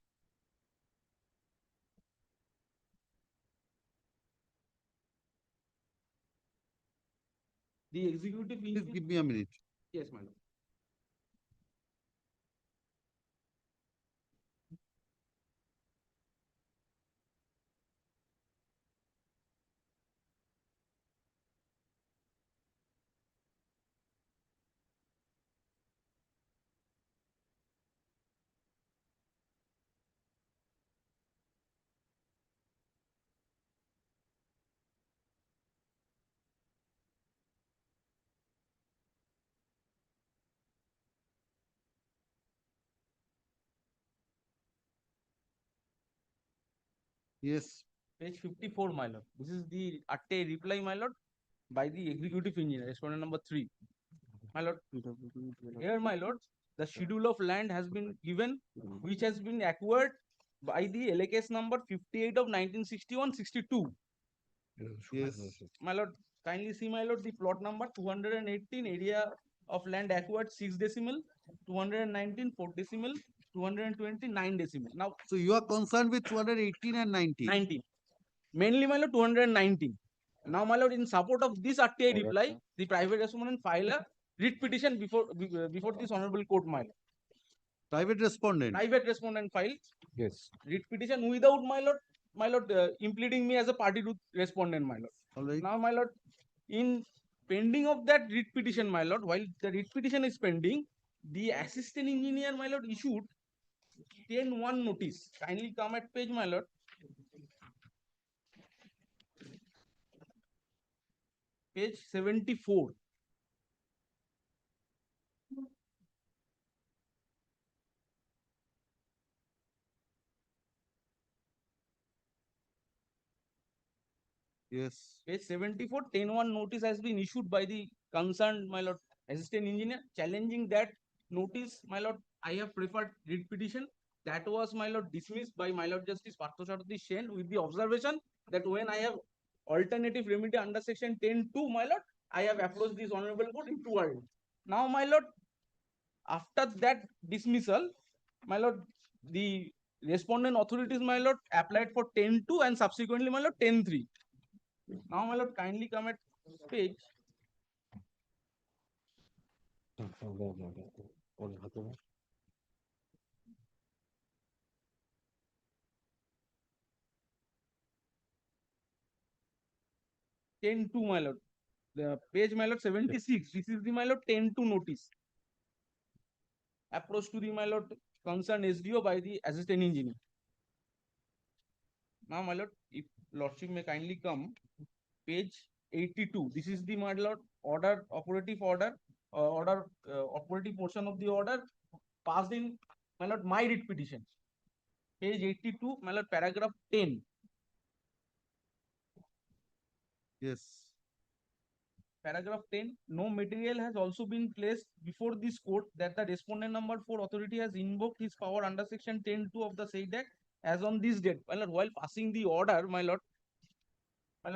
The executive. Please give me a minute. Yes, my lord. Yes. Page 54, my lord. This is the RTI reply, my lord, by the executive engineer, respondent number 3. My lord, here, my lord, the schedule of land has been given, which has been acquired by the LKS number 58 of 1961-62. Yes. My lord, kindly see, my lord, the plot number 218, area of land acquired 6 decimal, 219 4 decimal, 229 decimal. Now, So you are concerned with 218 and 19. 19. Mainly, my lord, 219. Now, my lord, in support of this RTI reply, the private respondent filed a writ petition before this honorable court, my lord. Private respondent. Private respondent filed Yes. writ petition without, my lord, impleading me as a party to respondent, my lord. All right. Now, my lord, in pending of that writ petition, my lord, while the writ petition is pending, the assistant engineer, my lord, issued 10-1 notice. Kindly come at page, my lord. Page 74. Yes. Page 74, 10-1 notice has been issued by the concerned, my lord, assistant engineer, challenging that notice, my lord. I have preferred writ petition. That was, my lord, dismissed by my lord Justice Parthasarathi Sen with the observation that when I have alternative remedy under section 10(2), my lord, I have approached this honorable court in 2 words. Now, my lord, after that dismissal, my lord, the respondent authorities, my lord, applied for 10(2) and subsequently, my lord, 10(3). Now, my lord, kindly come at page 10(2), my lord. The page, my lord, 76. This is the, my lord, 10(2) notice. Approach to the, my lord, concerned SDO by the assistant engineer. Now, my lord, if lordship may kindly come, page 82. This is the, my lord, order, operative order, operative portion of the order passed in, my lord, my writ petition. Page 82, my lord, paragraph 10. Yes. Paragraph 10, no material has also been placed before this court that the respondent number 4 authority has invoked his power under section 10(2) of the said act as on this date. My lord, while passing the order, my lord,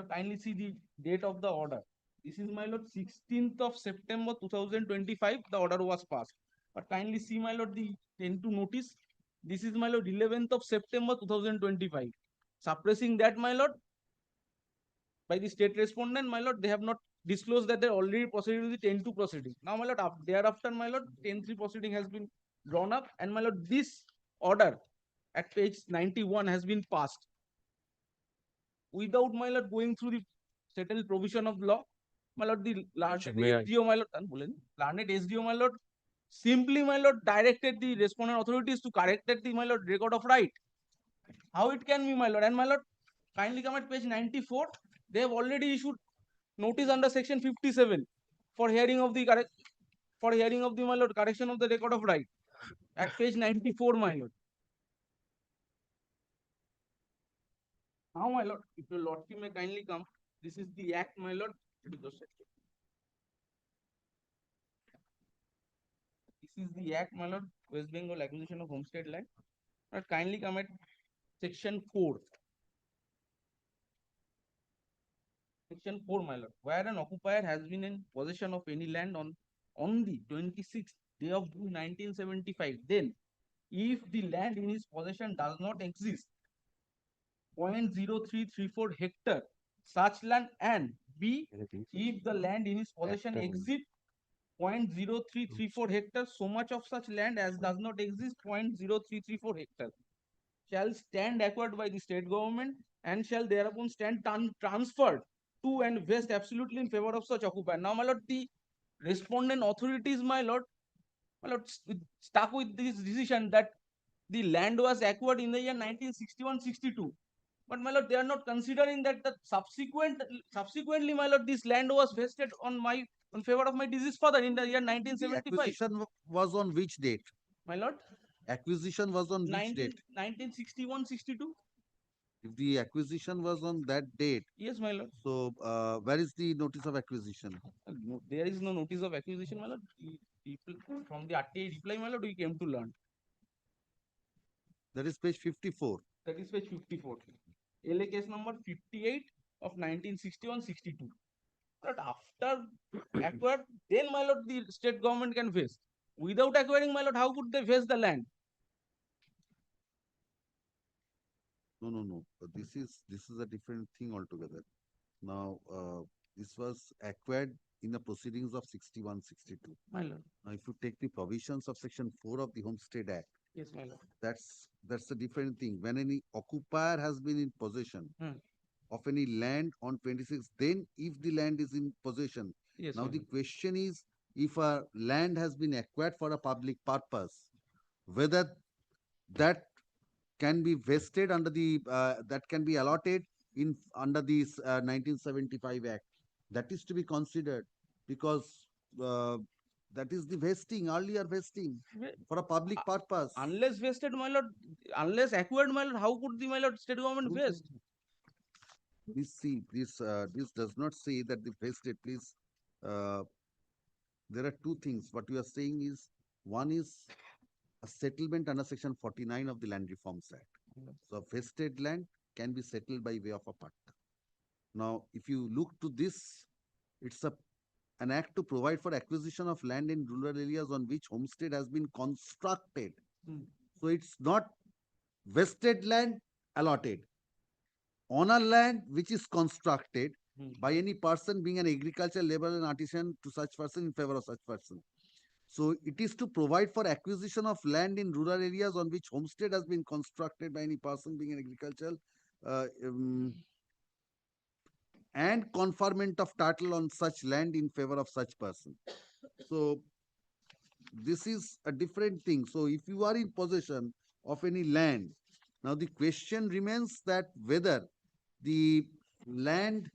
kindly see the date of the order. This is, my lord, 16th of September 2025, the order was passed. But kindly see, my lord, the 10(2) notice. This is, my lord, 11th of September 2025. Suppressing that, my lord, by the state respondent, my lord, they have not disclosed that they already proceeded with the 10(2) proceeding. Now, my lord, thereafter, my lord, 10(3) proceeding has been drawn up, and, my lord, this order at page 91 has been passed without, my lord, going through the settled provision of law. my lord, the learned May I? SDO, my lord, learned SDO, my lord, simply, my lord, directed the respondent authorities to correct the, my lord, record of right. How it can be, my lord? And my lord, kindly come at page 94. They have already issued notice under section 57 for hearing of the my lord, correction of the record of right at page 94, my lord. Now, my lord, if your lordship may kindly come, this is the act, my lord. This is the act, my lord, West Bengal acquisition of homestead land. But kindly come at section 4. Section 4, my lord, where an occupier has been in possession of any land on the 26th day of June 1975, then if the land in his possession does not exist 0.0334 hectare such land, and B, if the land in his possession exceeds 0.0334 hectare, so much of such land as does not exist 0.0334 hectare shall stand acquired by the state government and shall thereupon stand transferred to and vest absolutely in favor of such occupier. Now, my lord, the respondent authorities, my lord, stuck with this decision that the land was acquired in the year 1961-62. But, my lord, they are not considering that the subsequently, my lord, this land was vested in favor of my deceased father in the year 1975. Acquisition was on which date? My lord, Acquisition was on which date? 1961-62. If the acquisition was on that date, Yes, my lord. so where is the notice of acquisition? There is no notice of acquisition, my lord. People from the RTA reply, my lord, we came to learn. That is page 54. That is page 54. LA case number 58 of 1961-62. But after acquired, then, my lord, the state government can vest. Without acquiring, my lord, how could they vest the land? No. This is a different thing altogether. Now, this was acquired in the proceedings of 61-62. My lord. Now, if you take the provisions of section 4 of the Homestead Act, Yes, my lord. that's a different thing. When any occupier has been in possession of any land on 26, then if the land is in possession. Yes, now my the lord. question is, if a land has been acquired for a public purpose, whether that can be vested under the that can be allotted in under this 1975 Act. That is to be considered, because that is the vesting, earlier vesting for a public purpose. Unless vested, my lord, unless acquired, my lord, how could the, my lord, state government vest? This does not say that the vested. Please, there are two things. What you are saying is, one is a settlement under section 49 of the Land Reforms Act. So vested land can be settled by way of a patta. Now, if you look to this, it's an act to provide for acquisition of land in rural areas on which homestead has been constructed. So it's not vested land allotted. On a land which is constructed by any person being an agricultural laborer and artisan to such person in favor of such person. So it is to provide for acquisition of land in rural areas on which homestead has been constructed by any person being an agricultural and conferment of title on such land in favor of such person. So this is a different thing. So if you are in possession of any land, now the question remains that whether the land,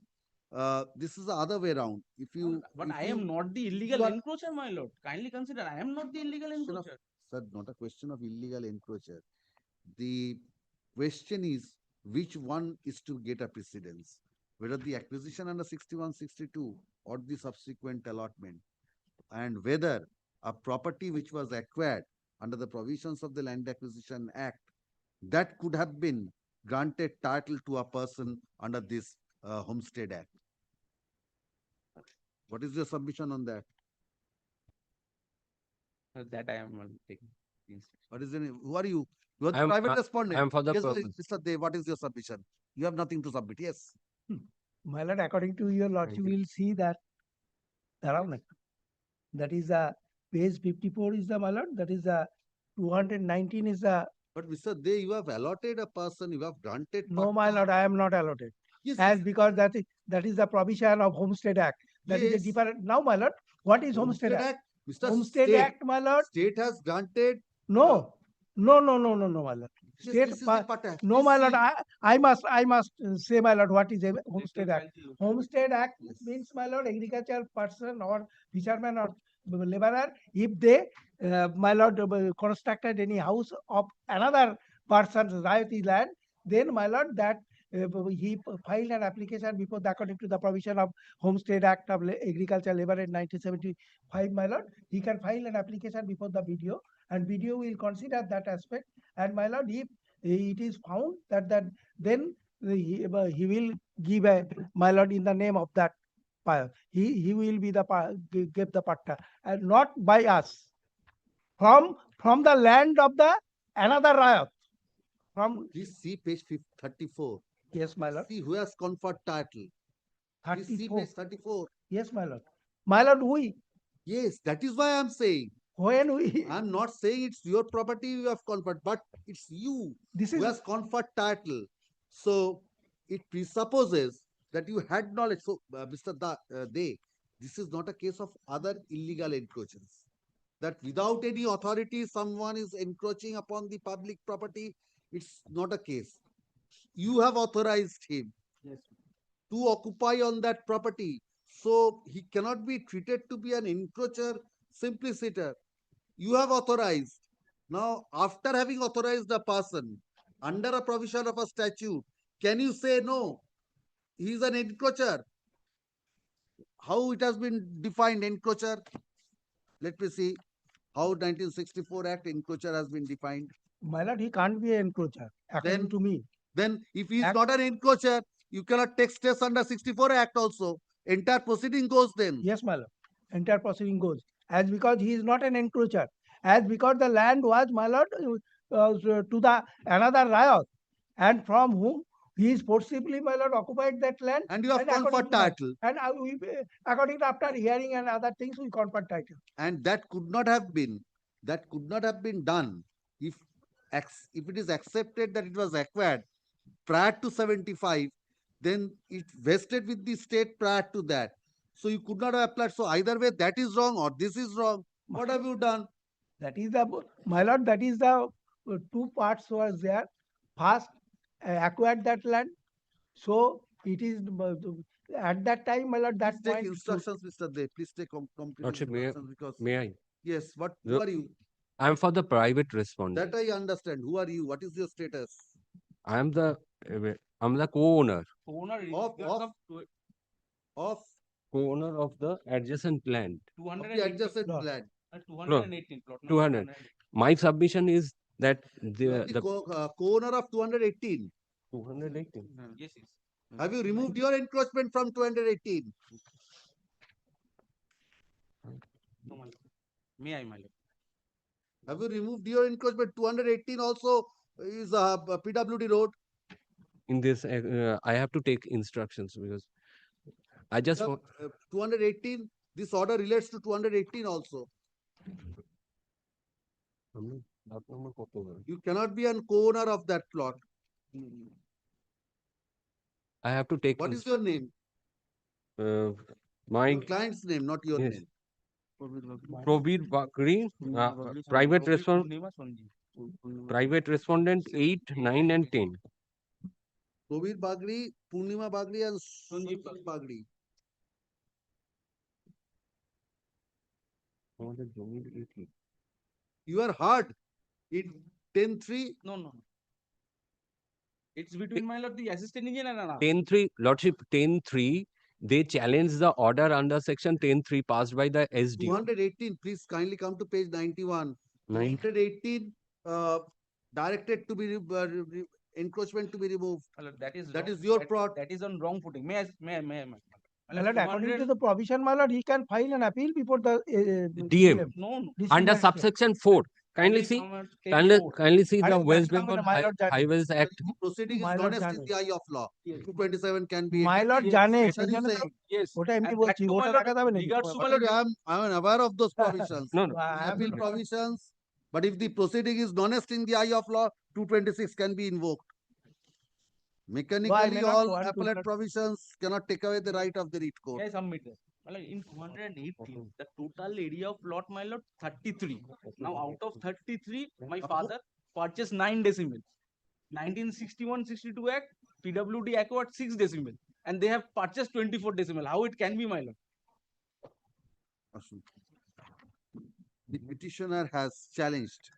this is the other way around. But I am not the illegal encroacher, my lord. Kindly consider, I am not the illegal encroacher. Sir, not a question of illegal encroacher. The question is which one is to get a precedence, whether the acquisition under 61-62 or the subsequent allotment, and whether a property which was acquired under the provisions of the Land Acquisition Act, that could have been granted title to a person under this Homestead Act. What is your submission on that? That I am not taking. What is the name? Who are you? You are the private respondent. I am for the yes, purpose. Mr. Dev, what is your submission? You have nothing to submit. Yes. My lord, according to your lordship, you will see that around it. That is page 54 is the, my lord. That is 219 is the. But Mr. Dev, you have allotted a person. You have granted. No, my lord, I am not allotted. Yes. As because that is the provision of Homestead Act. That is a Yes. different. Now, my lord, what is Homestead Act? Mr. Homestead State, Act, my lord. State has granted. No, no, no, no, no, no, my lord. Yes, State, this is the part act. no, Please my lord. see. I must say, my lord, what is a Homestead Act? Homestead Act means, my lord, agricultural person or fisherman or laborer, if they, my lord, constructed any house of another person's royalty land, then, my lord, that he filed an application before the, according to the provision of Homestead Act of Agricultural Labor in 1975, my lord, he can file an application before the BDO, and BDO will consider that aspect. And, my lord, if it is found that then he will give a, my lord, in the name of that, he will be the give the patta, and not by us, from the land of the another riot. From Please see page 34. Yes, my lord. See who has conferred title. Please see 34. page 34. Yes, my lord. My lord, we. Yes, that is why I'm saying. When we. I'm not saying it's your property you have conferred, but it's you who has conferred title. So it presupposes that you had knowledge. So, Mr. This is not a case of other illegal encroachments. That without any authority, someone is encroaching upon the public property. It's not a case. You have authorized him to occupy on that property. So he cannot be treated to be an encroacher, simpliciter. You have authorized. Now, after having authorized a person under a provision of a statute, can you say no? He is an encroacher. How it has been defined, encroacher? Let me see how 1964 Act encroacher has been defined. My lord, he can't be an encroacher, according to me. Then, if he is not an encroacher, you cannot take steps under 64 Act also. Entire proceeding goes then. Yes, my lord. Entire proceeding goes. As because he is not an encroacher. As because the land was, my lord, to the another riot. And from whom he is forcibly, my lord, occupied that land. And you have according conferred to that- title. And according to after hearing and other things, we conferred title. And that could not have been done if it is accepted that it was acquired prior to 75, then it vested with the state prior to that. So you could not have applied. So either way, that is wrong or this is wrong. What have you done? That is the, my lord, that is the two parts was there. First, acquired that land. So it is at that time, my lord, that Please take point. instructions, Mr. Dey. Please take complete Lordship, instructions because. may I? Yes. Who The- are you? I am for the private respondent. That I understand. Who are you? What is your status? I am the co-owner. Owner Of Co-owner of the adjacent land. of the adjacent land. 218 plot. 200. My submission is that You are the co-owner of 218. 218. Yes, yes. Have you removed your encroachment from 218? No, my lord. May I, my lord? Have you removed your encroachment? 218 also is a PWD road. In this, I have to take instructions because I just want. 218. This order relates to 218 also. You cannot be an co-owner of that plot. I have to take. What is your name? My Your client's name, not your Yes. name. Probir Bakri, private respondent 8, 9, and 10. Probir Bagri, Purnima Bagri, and Sanjeev Bagri. You are heard in 10-3. No. It's between my lord, the assistant engineer and an 10-3, Lordship, 10-3, they challenge the order under section 10-3 passed by the SDO. 218, please kindly come to page 91. 218 directed to be encroachment to be removed. That is That wrong. is your plot. That is on wrong footing. May I? My lord, according to the provision, my lord, he can file an appeal before the DM. No. Under Disciplinary subsection 4. Kindly see, kindly see the Madam, West madam, Bengal my lord, Highways Act. Proceeding is My lord, honest in the eye of law. 227 can be. My lord, জানে, What are সেই you জন্য তো saying? Yes. ওটা এমনি And বলছি, that too, ওটা my lord, রাখা যাবে নাকি? regards to my But lord, I'm aware of those provisions. No, no. Appeal provisions. But if the proceeding is honest in the eye of law, 226 can be invoked. Mechanically, may not all want to appellate interrupt. provisions cannot take away the right of the writ court. May I submit that? Well, in 218, the total area of lot, my lord, 33. Now, out of 33, my father purchased 9 decimal. 1961-62 Act, PWD acquired 6 decimal. And they have purchased 24 decimal. How it can be, my lord? Ashok. The petitioner has challenged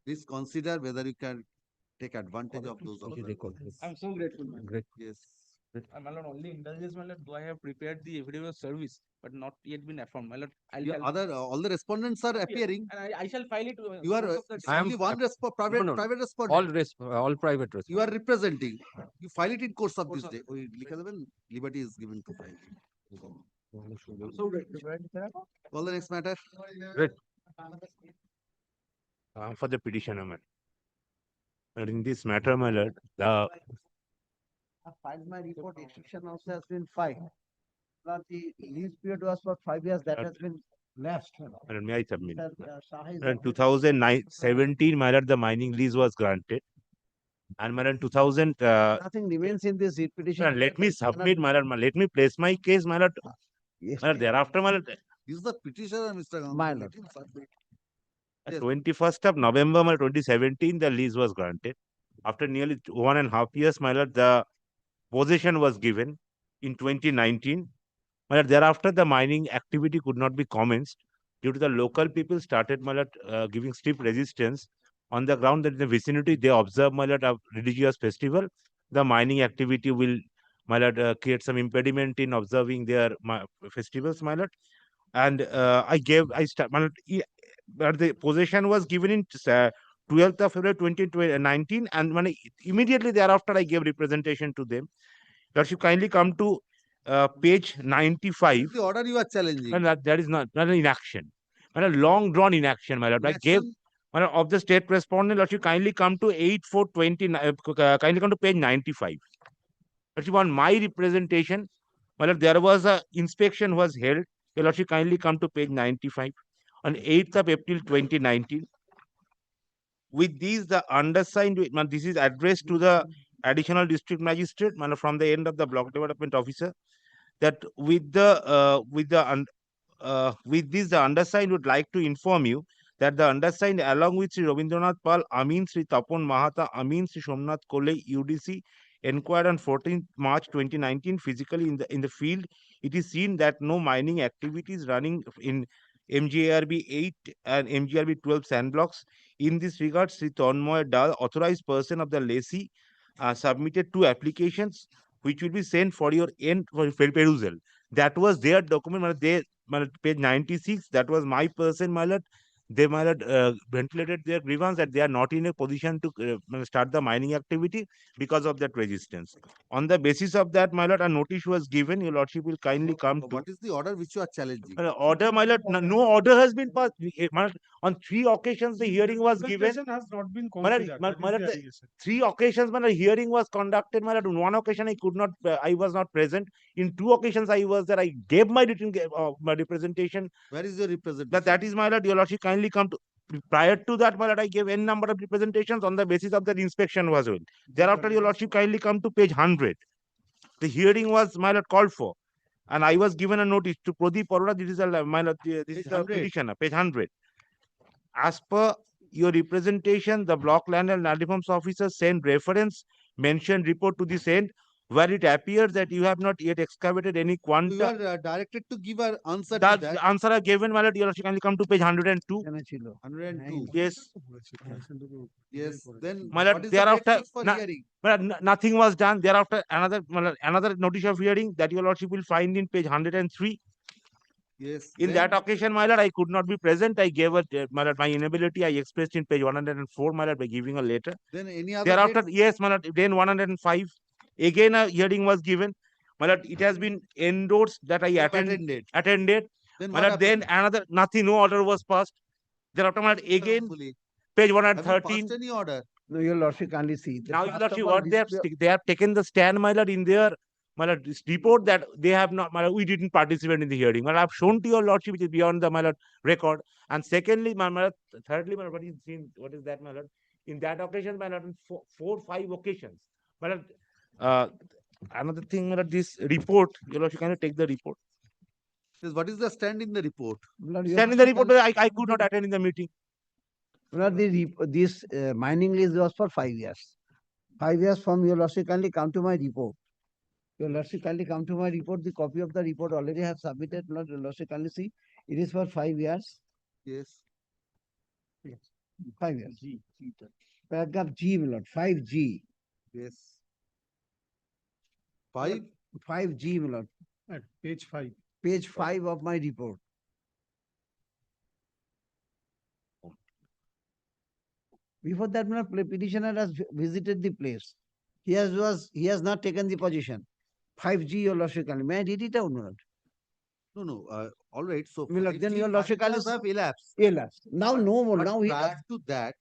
Please consider whether you can take advantage of those opportunities. I'm so grateful. Great. Yes. My lord, only indulgence, my lord, though I have prepared the affidavit of service, but not yet been affirmed. My lord, Yeah, all the respondents are appearing. and I shall file it. You are I am only one private no. private respondent. All private You are respondents. representing. You file it in course of this day. Liberty is given to file. So grateful. Call the next matter. Great. For the petitioner, my lord. And in this matter, my lord, the I filed my report, extension also has been filed. Now the lease period was for 5 years, that has been lapsed. Madam, may I submit? Sir, Shah is In 2017, my lord, the mining lease was granted. And my lord, 2000. Nothing remains in this petition. Let me submit, my lord. Let me place my case, my lord. Yes, My lord, thereafter, my lord, This is the petitioner, Mr. Gandhi. My Let lord. him submit. 21st of November, my 2017, the lease was granted. After nearly 1.5 years, my lord, the possession was given in 2019. My lord, thereafter, the mining activity could not be commenced due to the local people started, my lord, giving stiff resistance on the ground that in the vicinity they observe, my lord, a religious festival. The mining activity will, my lord, create some impediment in observing their festivals, my lord. And but the possession was given in 12th of February 2019, and immediately thereafter I gave representation to them. Lordship, kindly come to page 95. The order you are challenging. And that is not an inaction. And a long drawn inaction, my lord. I gave of the state respondent. Lordship, kindly come to 8429. Kindly come to page 95. Lordship, on my representation, my lord, there was a inspection was held. Your Lordship, kindly come to page 95 on 8th of April 2019. With these, the undersigned, this is addressed to the additional district magistrate, from the end of the block development officer, that with this, the undersigned would like to inform you that the undersigned, along with Sri Rabindranath Pal, Amin Sri Tapon Mahata, Amin Sri Somnath Kole, UDC, inquired on 14th March 2019 physically in the field. It is seen that no mining activities running in MGRB 8 and MGRB 12 sand blocks. In this regard, Sri Tanmoy Dal, authorized person of the lessee, submitted 2 applications which will be sent for your end for perusal. That was their document, page 96. That was my person, my lord. They, my lord, ventilated their grievance that they are not in a position to start the mining activity because of that resistance. On the basis of that, my lord, a notice was given. Your lordship will kindly come to. What is the order which you are challenging? Order, my lord. No order has been passed. My lord, on 3 occasions, the hearing was given. Has not been My lord, considered. my That is lord, the the allegation. 3 occasions, my lord, hearing was conducted. My lord, on 1 occasion, I could not. I was not present. In 2 occasions, I was there. I gave my written my representation. Where is your representation? That is, my lord. Your lordship, kindly come to. Prior to that, my lord, I gave n number of representations on the basis of that inspection was held. Thereafter, your lordship, kindly come to page 100. The hearing was, my lord, called for, and I was given a notice to Pradeep Arora. This is my lord. This is the petitioner, page 100. As per your representation, the block land and land reforms officer sent reference mentioned report to this end, where it appears that you have not yet excavated any quanta. You are directed to give an answer to That that. answer are given, my lord. You can come to page 102. 102. Yes. Yes. Then My lord, what is thereafter, the date fixed for hearing? my lord, nothing was done. Thereafter, another notice of hearing that your lordship will find in page 103. Yes. In that occasion, my lord, I could not be present. I gave my lord, my inability. I expressed in page 104, my lord, by giving a letter. Then any other Thereafter, dates? yes, my lord, then 105. Again, a hearing was given. My lord, it has been endorsed that I attended. Then My what lord, then another, nothing, no order was passed. Thereafter, my lord, again, page Have you 113. passed any order? No, your lordship kindly see. Now, your lordship, what they have taken the stand, my lord, in their this report that they have not, my lord, we didn't participate in the hearing. My lord, I've shown to your lordship, which is beyond the, my lord, record. And secondly, my lord, thirdly, my lord, what is that, my lord? In that occasion, my lord, four, 5 occasions. My lord, another thing, my lord, this report, your lordship, can you take the report? Yes, what is the stand in the report? Stand in the report, I could not attend in the meeting. Lord, this mining lease was for 5 years. 5 years from your lordship kindly come to my report. Your lordship kindly come to my report. The copy of the report already have submitted. Lord, your lordship kindly see. It is for 5 years. Yes. 5 years. Paragraph G, my lord, 5G. Yes. 5. 5G, my lord. At page 5. Page 5 of my report. Before that, my lord, petitioner has visited the place. He has not taken the position. 5G, your lordship, may I read it out, my lord? No. All right. So My lord, then 5G, your lordship 5 years have elapsed. elapsed. Now But- no more. but Now he prior to that,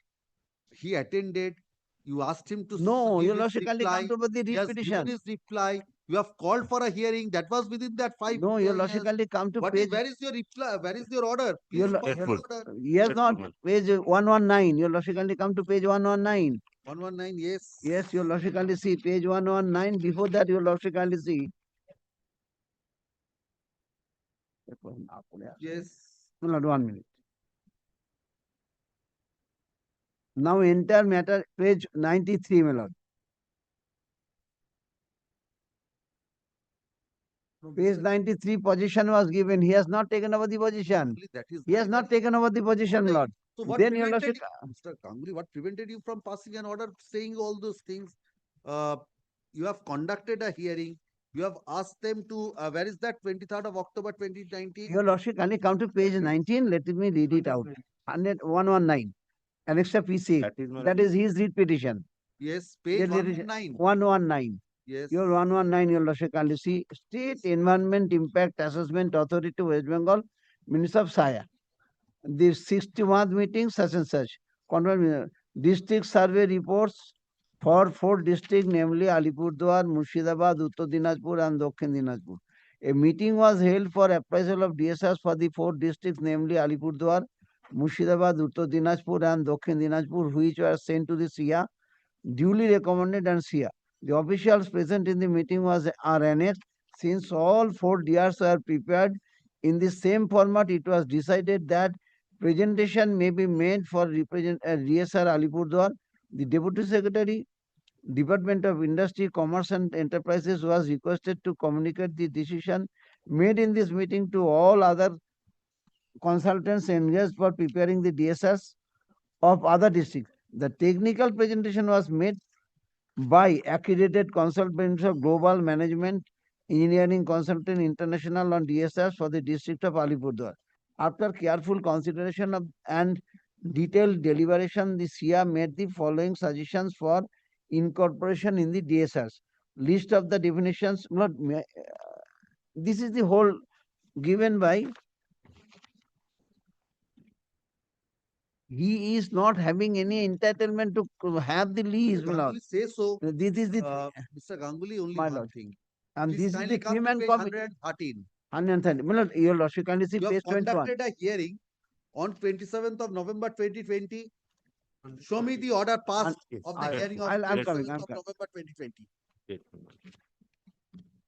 he attended. You asked him to No, give your his lordship can't reply. come to the He has petition. given his reply. You have called for a hearing. That was within that 5 No, your lordship years. can't come to Where is your reply? Where is your order? Please Your, pass your, the order. yes, not page 119. Your lordship can't come to page 119. 119, yes. Yes, your lordship can't see page 119. Before that, your lordship can't see. Yes. My lord, 1 minute. Now enter matter page 93, my lord. Page 93 position was given. He has not taken over the position. That is He has not taken over the position, my lord. So what Then your prevented lordship, you, Mr. Ganguly, what prevented you from passing an order saying all those things? You have conducted a hearing. You have asked them to, where is that 23rd of October 2019? your lordship, can you come to page 19? Let me read it out. 119. Annexure PC. That is his read petition. Yes, page There is 119. 119. Yes. Your 119, your lordship, can you see State Environment Impact Assessment Authority, West Bengal, Minister of Saya. The 61st meeting, such and such. District survey reports for 4 districts, namely Alipurduar, Murshidabad, Uttar Dinajpur, and Dakshin Dinajpur. A meeting was held for appraisal of DSRs for the 4 districts, namely Alipurduar, Murshidabad, Uttar Dinajpur, and Dakshin Dinajpur, which were sent to the SIA, duly recommended and SIA. The officials present in the meeting are annexed. Since all 4 DRs are prepared in the same format, it was decided that presentation may be made for DSR Alipurduar. The Deputy Secretary, Department of Industry, Commerce and Enterprises was requested to communicate the decision made in this meeting to all other consultants engaged for preparing the DSRs of other districts. The technical presentation was made by accredited consultants of Global Management Engineering Consultant International on DSRs for the district of Alipurduar. After careful consideration of and detailed deliberation, the SIA made the following suggestions for incorporation in the DSRs. List of the definitions. This is the whole given by. He is not having any entitlement to have the lease. my lord. Ganguly say so. This is the Mr. Ganguly, only my one lord. thing. And Please this is kindly the come claim to and page copy. 113. 130. My lord, your lordship, can you see You page have 21? conducted a hearing on 27th of November 2020. Show me the order passed of the hearing of I'm 27th coming. of November 2020.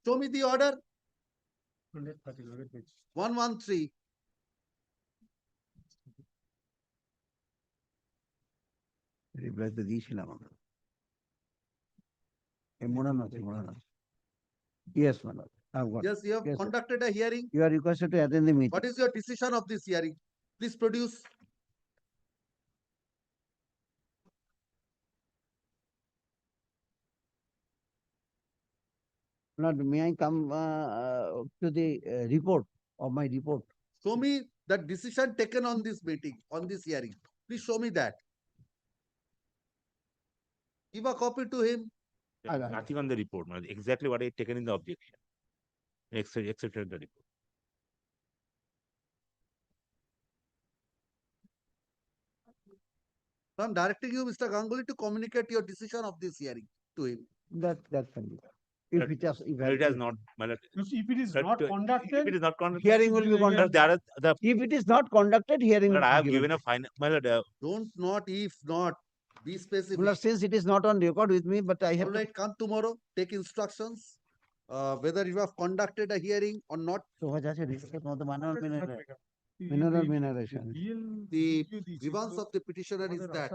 Show me the order. 113. Reply to দিয়েছিলাম আমরা। এ মনে আছে, মনে আছে। Yes, my lord. I've got Yes, you have Yes, sir. conducted a hearing. You are requested to attend the meeting. What is your decision of this hearing? Please produce. Lord, may I come to the report of my report? Show me the decision taken on this meeting, on this hearing. Please show me that. Give a copy to him. Nothing on the report, exactly what I taken in the objection. Accepted the report. So I'm directing you, Mr. Ganguly, to communicate your decision of this hearing to him. That can be. If it has, It has not. If it is not If conducted, it is not conducted, Hearing will be conducted. If it is not conducted, hearing will I be have given a final. Don't not, if not, be specific. Lord, since it is not on record with me, but I have All right, come tomorrow, take instructions. Whether you have conducted a hearing or not. mineration. The grievance of the petitioner is that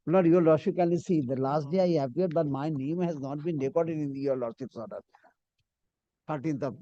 Lord, your lordship can see the last day I appeared, but my name has not been recorded in your lordship's order. 13th of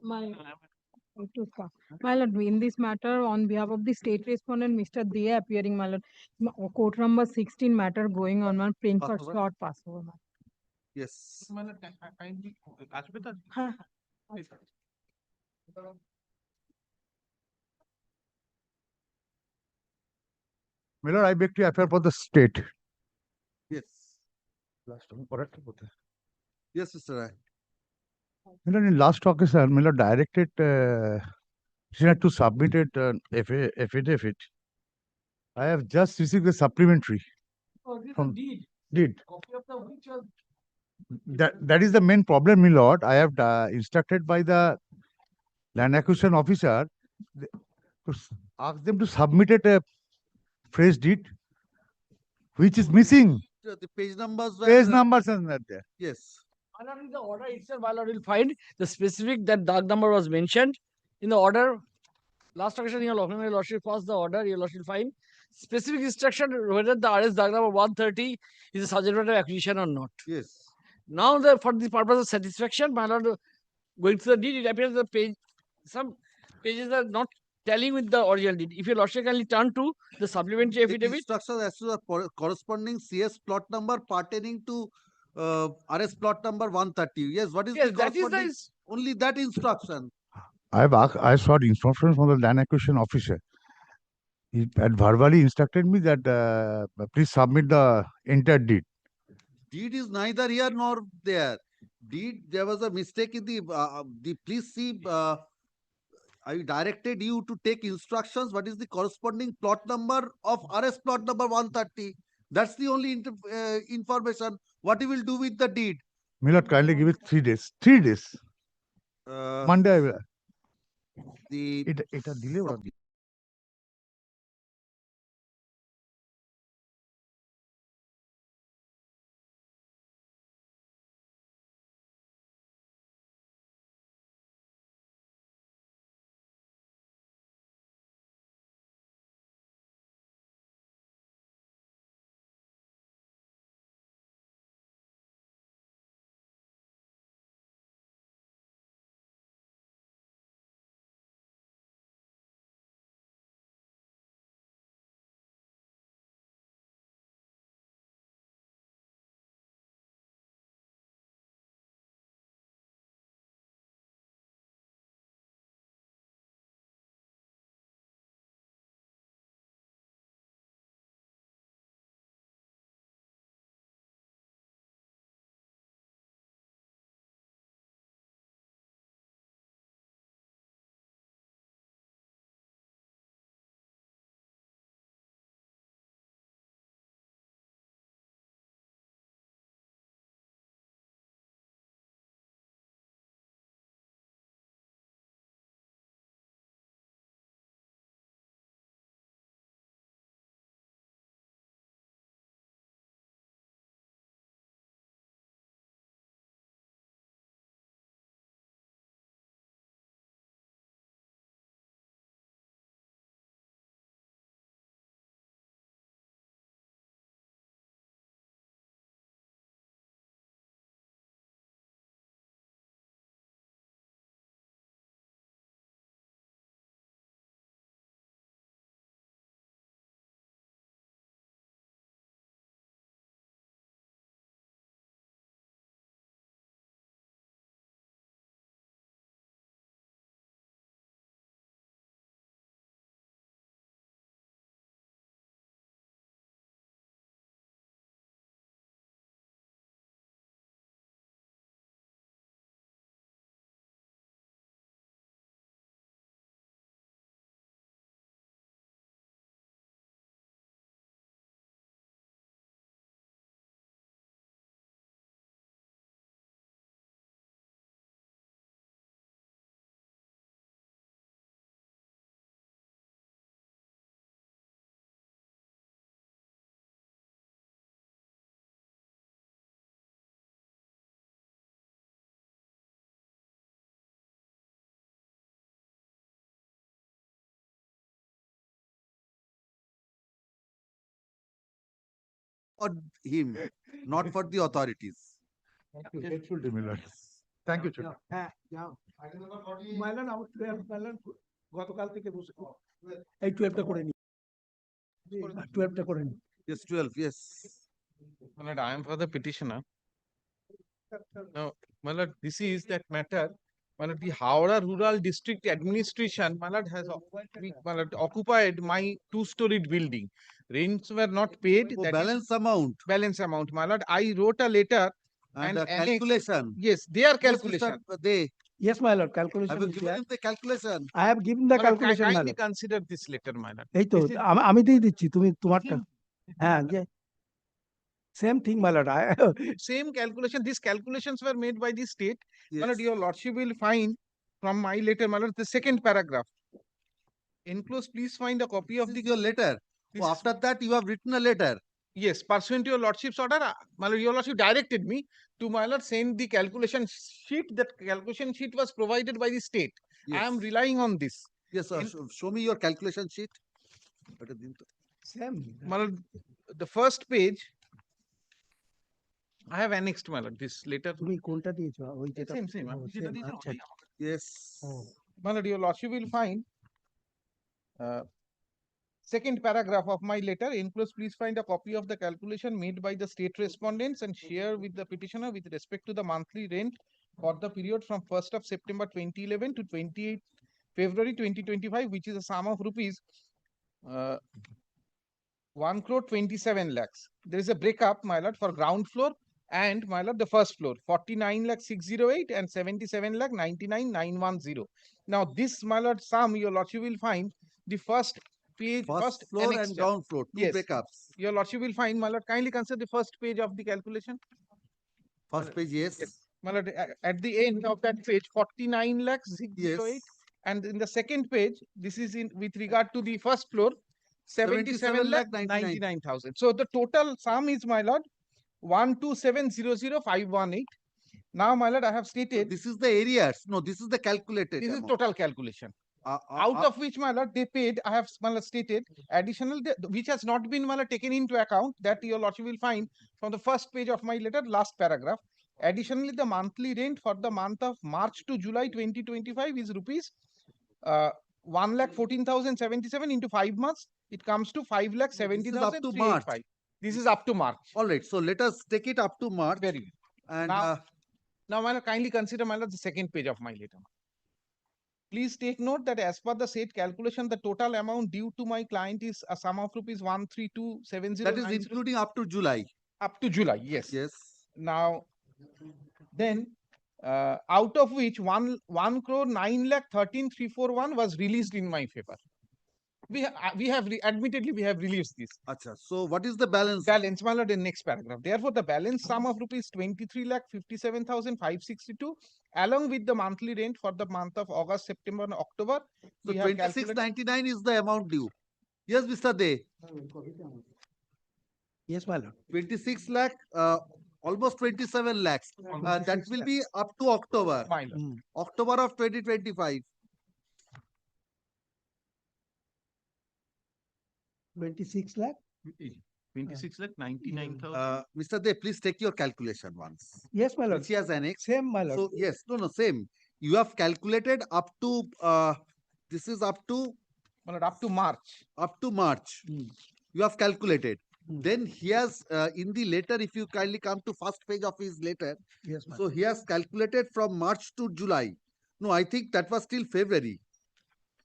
My, to start. My lord, in this matter, on behalf of the state respondent, Mr. Dia appearing, my lord, court number 16 matter going on, my praying for Passover? short Passover. my Yes. Huh. My lord, I beg to appear for the state. Yes. Last one, correct? Yes, Mr. Rai. My lord, in last occasion, my lord directed to submit affidavit. I have just received the supplementary. Oh, this is From- a deed. Deed. Copy of the which was That is the main problem, my lord. I have instructed by the land acquisition officer to ask them to submit a fresh deed, which is missing. The page numbers were. Page numbers are not there. Yes. My lord, in the order itself, my lord will find the specific that dark number was mentioned in the order. Last occasion, your lordship passed the order, your lordship will find specific instruction whether the RS dark number 130 is a subject matter acquisition or not. Yes. Now, for the purpose of satisfaction, my lord, going through the deed, it appears the page, some pages are not tallying with the original deed. If your lordship kindly turn to the supplementary affidavit. Instructions as to the corresponding CS plot number pertaining to RS plot number 130. Yes, what is Yes, the that is corresponding? Only that instruction. I sought instructions from the land acquisition officer. He had verbally instructed me that please submit the entire deed. Deed is neither here nor there. Deed, there was a mistake in the please see. I directed you to take instructions. What is the corresponding plot number of RS plot number 130? That's the only information. What you will do with the deed? Milord, kindly give it 3 days. 3 days. Monday I will. It a delay or For him, not for the authorities. Faithful to Milord. Thank you, Chair. হ্যাঁ যাও মাইলন আমার 12 মাইলন গতকাল থেকে বসে এই 12টা করে নি 12টা করে নি Yes, 12, yes. My lord, I am for the petitioner. Now, my lord, this is that matter. My lord, the Howrah Rural District Administration, my lord, has my lord, occupied my two-storied building. Rents were not paid. Oh, that is balance amount. balance amount, my lord. I wrote a letter And the annexed- calculation. Yes, their Yes, Mr. calculation. They, yes my lord calculation have you is given there. him the calculation? I have given the My lord, calculation my kindly lord. consider this letter, my lord. এই তো This is- আমি দিয়ে দিচ্ছি তুমি তোমারটা হ্যাঁ যে same thing my lord Same calculation, these calculations were made by the state. My lord, Yes. your lordship will find from my letter, my lord, the second paragraph. Enclosed, please find a copy of This the is your letter. This Oh, is- after that, you have written a letter. Yes, pursuant to your lordship's order, my lord, your lordship directed me to, my lord, send the calculation sheet. That calculation sheet was provided by the state. I am Yes. relying on this. Yes, sir. Show me your calculation sheet. Same My lord, the first page, I have annexed, my lord, this letter. তুমি কোনটা দিয়েছো ওই যেটা Same, same. ও, আপনি যেটা same, দিয়েছেন আচ্ছা ওটাই আমার। Yes. My lord, your lordship will find second paragraph of my letter. Enclosed, please find a copy of the calculation made by the state respondents and share with the petitioner with respect to the monthly rent for the period from 1st of September 2011 to 28th February 2025, which is a sum of rupees 1 crore 27 lakhs. There is a breakup, my lord, for ground floor and, my lord, the first floor, 49 lakh 608 and 77 lakh 99 910. Now this, my lord, sum your lordship will find the first page, First floor annex and tab. ground floor, two Yes. breakups. Your lordship will find, my lord, kindly consider the first page of the calculation. First page, yes. My lord, at the end of that page, 49 lakh 608. And in the second page, this is in with regard to the first floor, 77 lakh 99,000. So the total sum is, my lord, 127,00518. Now, my lord, I have stated This is the areas. No, this is the calculated this is amount. total calculation. Out of which, my lord, they paid, I have, my lord, stated additional, which has not been, my lord, taken into account, that your lordship will find from the first page of my letter, last paragraph. Additionally, the monthly rent for the month of March to July 2025 is rupees 1,14,077 into 5 months. It comes to 5,70,385. This is up to March. All right. So let us take it up to March. Very good. And Now, my lord, kindly consider, my lord, the second page of my letter. Please take note that as per the said calculation, the total amount due to my client is a sum of rupees 132,7090. that is including up to July. Up to July, yes. Yes. Now, then, out of which 1 crore 9 lakh 13,341 was released in my favor. Admittedly, we have released this. Acha. So what is the balance? Balance, my lord, in next paragraph. Therefore, the balance sum of rupees 23,57,562, along with the monthly rent for the month of August, September, and October. So we have calculated- 2699 is the amount due. Yes, Mr. Dey. yes my lord 26 lakh, almost 27 lakhs. That will be up to October. My lord. October of 2025. 26 lakh 26 lakh 99,000. Mr. Dey, please take your calculation once. yes my lord Which he has annexed. same my lord So yes, no, same. You have calculated up to this is up to My lord, up to March. Up to March. You have calculated. Then he has in the letter, if you kindly come to first page of his letter. yes my So he has calculated from March to July. No, I think that was till February.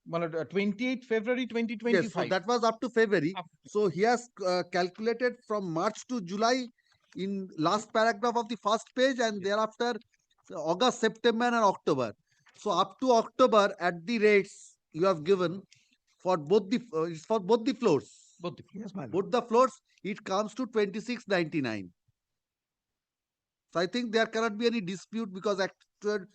My lord, 28 February 2025. Yes, so that was up to February. So he has calculated from March to July in last paragraph of the first page, and thereafter August, September, and October. So up to October at the rates you have given for both the floors. Both the yes my lord Both the floors, it comes to 2699. So I think there cannot be any dispute because to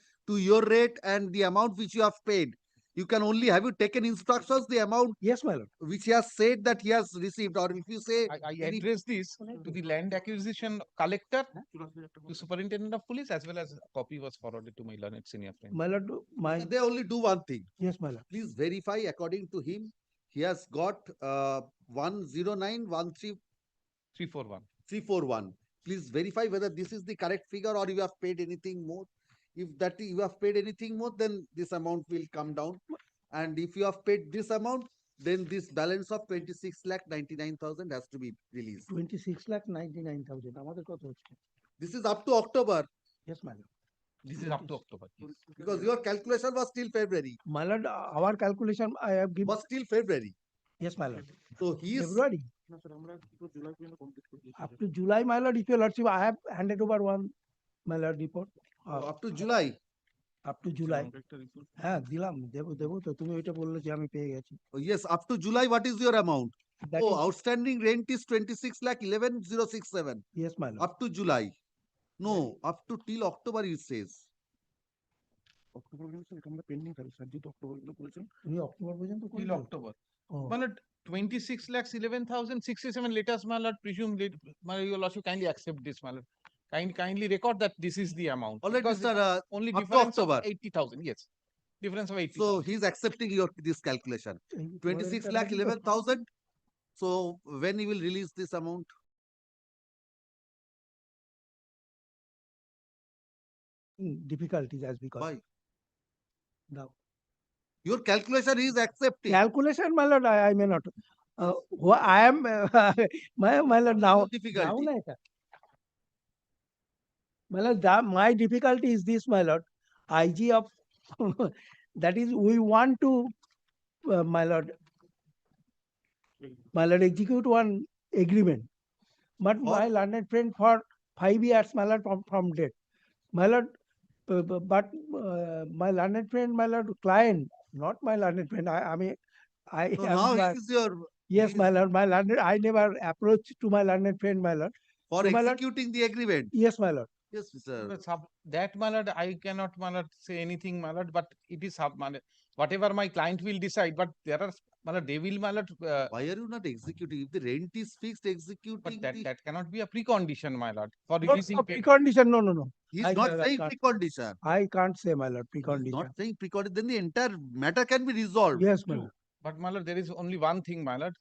your rate and the amount which you have paid, you can only have you taken instructions, the amount yes my lord which he has said that he has received, or if you say I address this to the land acquisition collector, to superintendent of police, as well as a copy was forwarded to my learned senior friend. my lord my they only do one thing. yes my lord Please verify according to him. He has got 109,13,341. 341. Please verify whether this is the correct figure or you have paid anything more. If that you have paid anything more, then this amount will come down. And if you have paid this amount, then this balance of 26,99,000 has to be released. 26,99,000 আমাদের কত হচ্ছে? This is up to October. Yes, my lord. This is up to October. Yes. Because your calculation was till February. My lord, our calculation I have given. Was till February. Yes, my lord. So he is February. Up to July, my lord, if your lordship, I have handed over one, my lord, report. Up to July. Up to July. হ্যাঁ দিলাম দেবো তো তুমি ওইটা বললে যে আমি পেয়ে গেছি। Oh, yes, up to July, what is your amount? That Oh, is- outstanding rent is 26,11,067. Yes, my lord. Up to July. No, up to till October it says. তুমি অক্টোবর পর্যন্ত Till করেছো? October. Oh. My lord, 26,11,067 let us, my lord, presume, my lord, your lordship kindly accept this, my lord. Kindly record that this is the amount. All right, because Mr. only up to difference of October. 80,000, yes. Difference of 80,000. So he's accepting your this calculation. 26,11,000. So when he will release this amount? Difficulties as because. Why? Now. Your calculation is accepting. Calculation, my lord, I may not. I am my lord now. Difficulty. Now, my lord, my difficulty is this, my lord. IG of that is we want to, my lord, execute one agreement. But my learned friend for 5 years, my lord, from date. My lord, but my learned friend, my lord, client, not my learned friend. I mean, I So am now my- he is your yes, my lord, my learned. I never approached to my learned friend, my lord. for So, my lord, executing the agreement. yes, my lord. Yes, Mr. That, my lord, I cannot, my lord, say anything, my lord, but it is my lord, whatever my client will decide. But there are, my lord, they will, my lord. Why are you not executing? If the rent is fixed, executing. But that cannot be a precondition, my lord, for Not releasing a precondition. No. He's I not can't- saying precondition. I can't say, my lord, He's precondition. not saying precondition. Then the entire matter can be resolved. Yes, my lord. But, my lord, there is only one thing, my lord.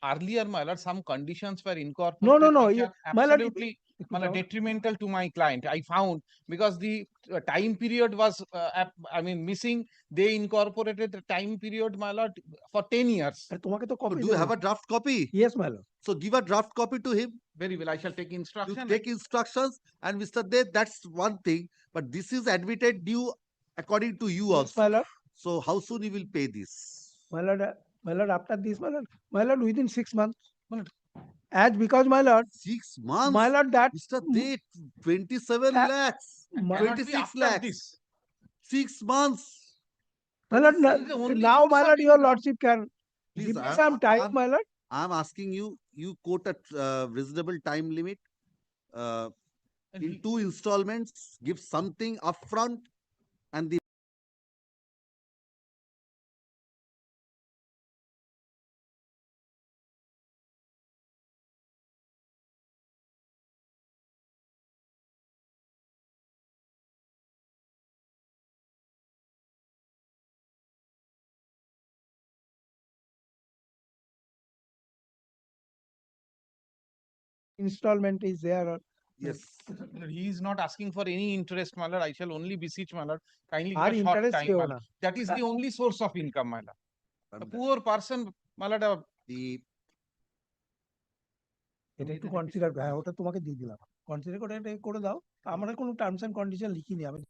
Earlier, my lord, some conditions were incorporated. No. Which you- are my lord, absolutely, my lord, detrimental to my client. I found because the time period was, missing. They incorporated the time period, my lord, for 10 years. তোমাকে তো So copy do you দেবো। have a draft copy? Yes, my lord. So give a draft copy to him. Very well, I shall take You instruction. take instructions, and Mr. Dev, that's one thing. But this is admitted due according to you Yes, also. my lord. So how soon you will pay this? My lord, after this, my lord, within 6 months. As because, my lord, 6 months. my lord, that Mr. Dev, 27 lakhs, Cannot be 26 after lakhs. this. 6 months. my lord, This is the only now, source my of lord, your income. lordship can Please, give me some time, my lord. I'm asking you, you quote a reasonable time limit in 2 installments, give something upfront, and the Installment is there. yes. He is not asking for any interest, my lord. I shall only beseech, my lord. Kindly Our give a short interest time, কেউ my না। lord. That is the only source of income, my lord. A poor person, my lord, The এটা একটু consider হ্যাঁ ওটা তোমাকে দিয়ে দিলাম consider করে এটা করে দাও আমরা কোনো টার্মস এন্ড কন্ডিশন লিখিনি আমি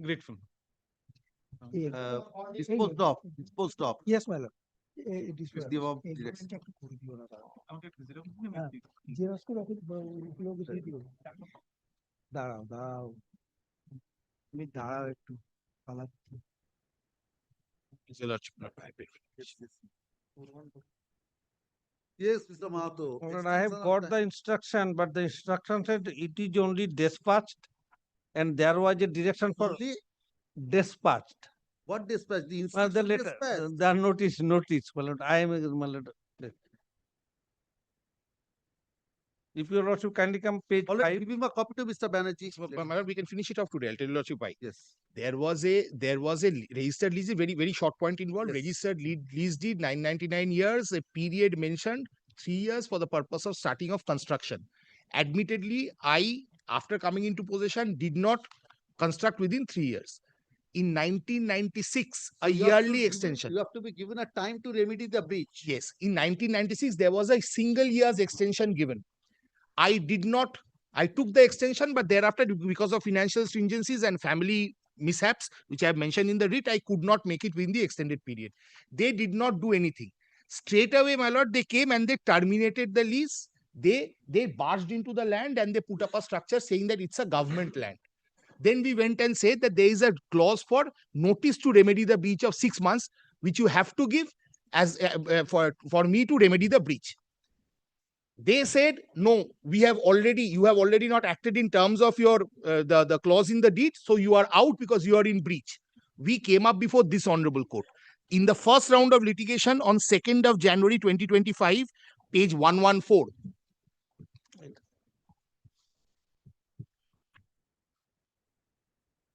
Grateful. Disposed of. Yes, my lord. It is With the above direction. Xerox করে রাখি, উপরে দিয়ে দিও। দাঁড়াও। তুমি দাঁড়াও একটু। পালাচ্ছি। Yes, Mr. Mahato. Lord, I have got the instruction, but the instruction said it is only dispatched, and there was a direction for dispatched. What dispatch? The Well, instruction the letter, dispatch. the notice, my lord. I am, my lord. If your lordship kindly come page Alright, 5. give him a copy to Mr. Banerjee. My lord, we can finish it off today. I'll tell you, Lordship why. Yes. There was a registered lease, a very short point involved. Yes. Registered lease deed, 999 years, a period mentioned 3 years for the purpose of starting of construction. Admittedly, I, after coming into possession, did not construct within 3 years. In 1996, a yearly extension. You have to be given a time to remedy the breach. Yes, in 1996, there was a single year's extension given. I took the extension, but thereafter, because of financial stringencies and family mishaps, which I have mentioned in the writ, I could not make it within the extended period. They did not do anything. Straight away, my lord, they came and they terminated the lease. They barged into the land and they put up a structure saying that it's a government land. Then we went and said that there is a clause for notice to remedy the breach of 6 months, which you have to give as for me to remedy the breach. They said, no, you have already not acted in terms of your the clause in the deed, so you are out because you are in breach. We came up before this honorable court. In the first round of litigation on 2nd of January 2025, page 114.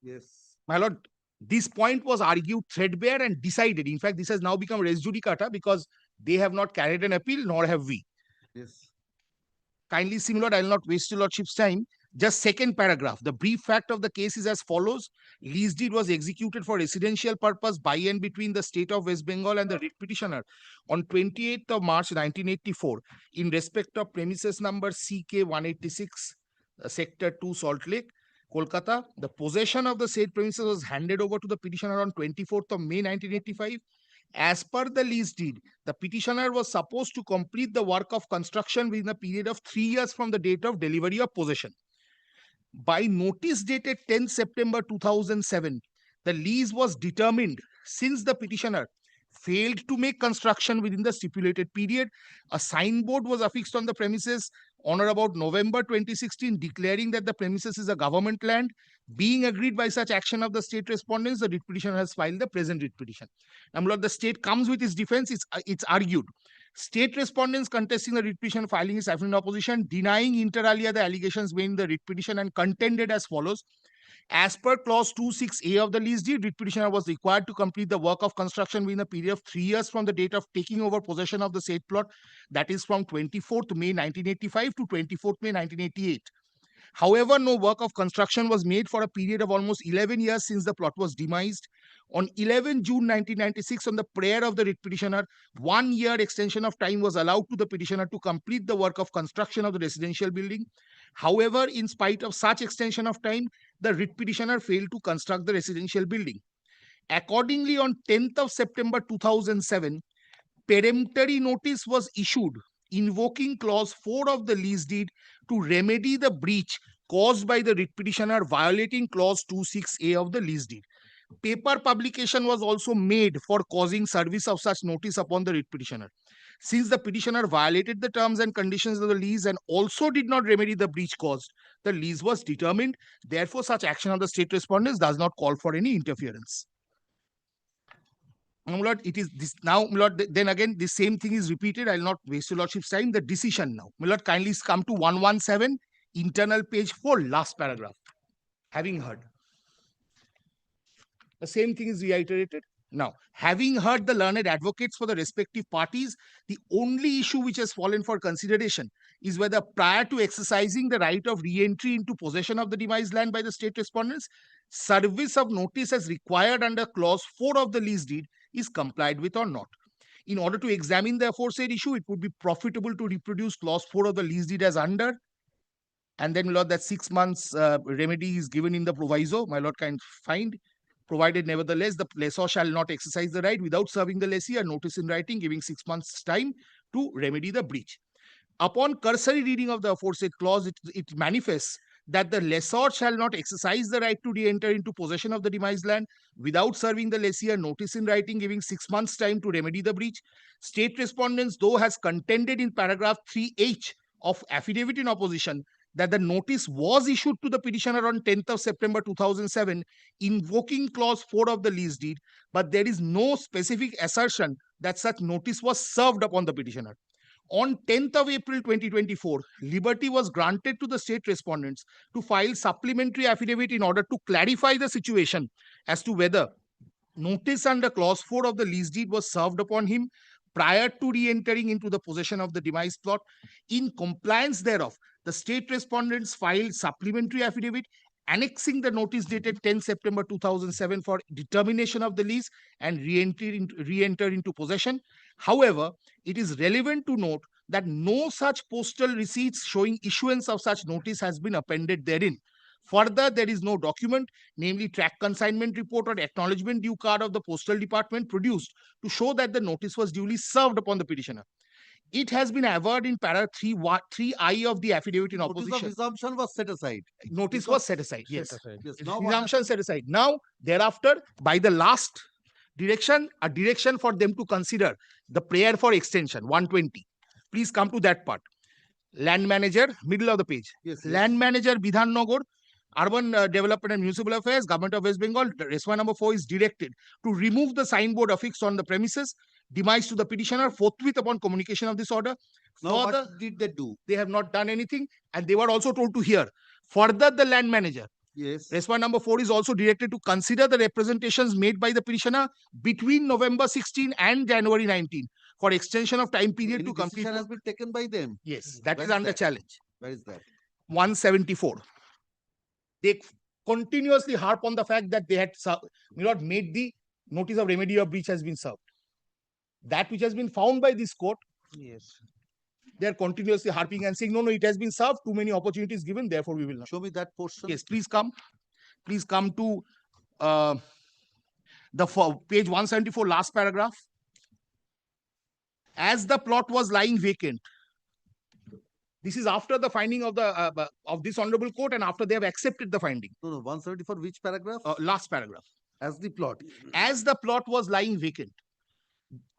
Yes. My lord, this point was argued threadbare and decided. In fact, this has now become res judicata because they have not carried an appeal, nor have we. Yes. Kindly see, my lord, I will not waste your lordship's time. Just second paragraph. The brief fact of the case is as follows. Lease deed was executed for residential purpose by and between the state of West Bengal and the writ petitioner on 28th of March 1984 in respect of premises number CK 186, Sector 2, Salt Lake, Kolkata. The possession of the said premises was handed over to the petitioner on 24th of May 1985. As per the lease deed, the petitioner was supposed to complete the work of construction within a period of 3 years from the date of delivery of possession. By notice dated 10th September 2007, the lease was determined since the petitioner failed to make construction within the stipulated period. A signboard was affixed on the premises on or about November 2016 declaring that the premises is a government land. Being agreed by such action of the state respondents, the writ petitioner has filed the present writ petition. Now, Lord, the state comes with its defense. It's argued. State respondents contesting the writ petition filing its affidavit in opposition, denying inter alia the allegations made in the writ petition and contended as follows. As per clause 26A of the lease deed, writ petitioner was required to complete the work of construction within a period of 3 years from the date of taking over possession of the said plot, that is from 24th May 1985 to 24th May 1988. However, no work of construction was made for a period of almost 11 years since the plot was demised. On 11 June 1996, on the prayer of the writ petitioner, 1 year extension of time was allowed to the petitioner to complete the work of construction of the residential building. However, in spite of such extension of time, the writ petitioner failed to construct the residential building. Accordingly, on 10th of September 2007, peremptory notice was issued invoking clause 4 of the lease deed to remedy the breach caused by the writ petitioner violating clause 26A of the lease deed. Paper publication was also made for causing service of such notice upon the writ petitioner. Since the petitioner violated the terms and conditions of the lease and also did not remedy the breach caused, the lease was determined. Therefore, such action of the state respondents does not call for any interference. My lord, it is this now, my lord, then again, the same thing is repeated. I will not waste your lordship's time. The decision now. My lord, kindly come to 117, internal page 4, last paragraph. Having heard. The same thing is reiterated. Now, having heard the learned advocates for the respective parties, the only issue which has fallen for consideration is whether prior to exercising the right of re-entry into possession of the demised land by the state respondents, service of notice as required under clause 4 of the lease deed is complied with or not. In order to examine the aforesaid issue, it would be profitable to reproduce clause 4 of the lease deed as under, And then, my lord, that 6 months remedy is given in the proviso. My lord can find, provided nevertheless the lessor shall not exercise the right without serving the lessee a notice in writing giving 6 months time to remedy the breach. Upon cursory reading of the aforesaid clause, it manifests that the lessor shall not exercise the right to re-enter into possession of the demised land without serving the lessee a notice in writing giving 6 months time to remedy the breach. State respondents, though, has contended in paragraph 3H of affidavit in opposition that the notice was issued to the petitioner on 10th of September 2007, invoking clause 4 of the lease deed, but there is no specific assertion that such notice was served upon the petitioner. On 10th of April 2024, liberty was granted to the state respondents to file supplementary affidavit in order to clarify the situation as to whether notice under clause 4 of the lease deed was served upon him prior to re-entering into the possession of the demised plot. In compliance thereof, the state respondents filed supplementary affidavit annexing the notice dated 10 September 2007 for determination of the lease and re-enter into possession. However, it is relevant to note that no such postal receipts showing issuance of such notice has been appended therein. Further, there is no document, namely track consignment report or acknowledgement due card of the postal department produced to show that the notice was duly served upon the petitioner. It has been averred in para 3I of the affidavit in opposition. Notice of resumption was set aside. Notice was set aside, yes. Yes. Now what Resumption set aside. Now, thereafter, by the last direction, a direction for them to consider the prayer for extension, 120. Please come to that part. Land manager, middle of the page. Yes, Land manager, Bidhan Nagar, Urban Development and Municipal Affairs, Government of West Bengal, response number 4 is directed to remove the signboard affixed on the premises, demise to the petitioner forthwith upon communication of this order. Now Further, what did they do? they have not done anything, and they were also told to hear. Further, the land manager, Yes. response number 4 is also directed to consider the representations made by the petitioner between November 16 and January 19 for extension of time period Any to complete. decision has been taken by them. Yes, that Where is is under that? challenge. Where is that? 174. They continuously harp on the fact that they had not made the notice of remedy of breach has been served. That which has been found by this court, Yes. they are continuously harping and saying, no, it has been served, too many opportunities given, therefore we will not. Show me that portion. Yes, please come. Please come to page 174, last paragraph. As the plot was lying vacant, this is after the finding of the of this honorable court and after they have accepted the finding. No, 174, which paragraph? Last paragraph. As the plot. As the plot was lying vacant,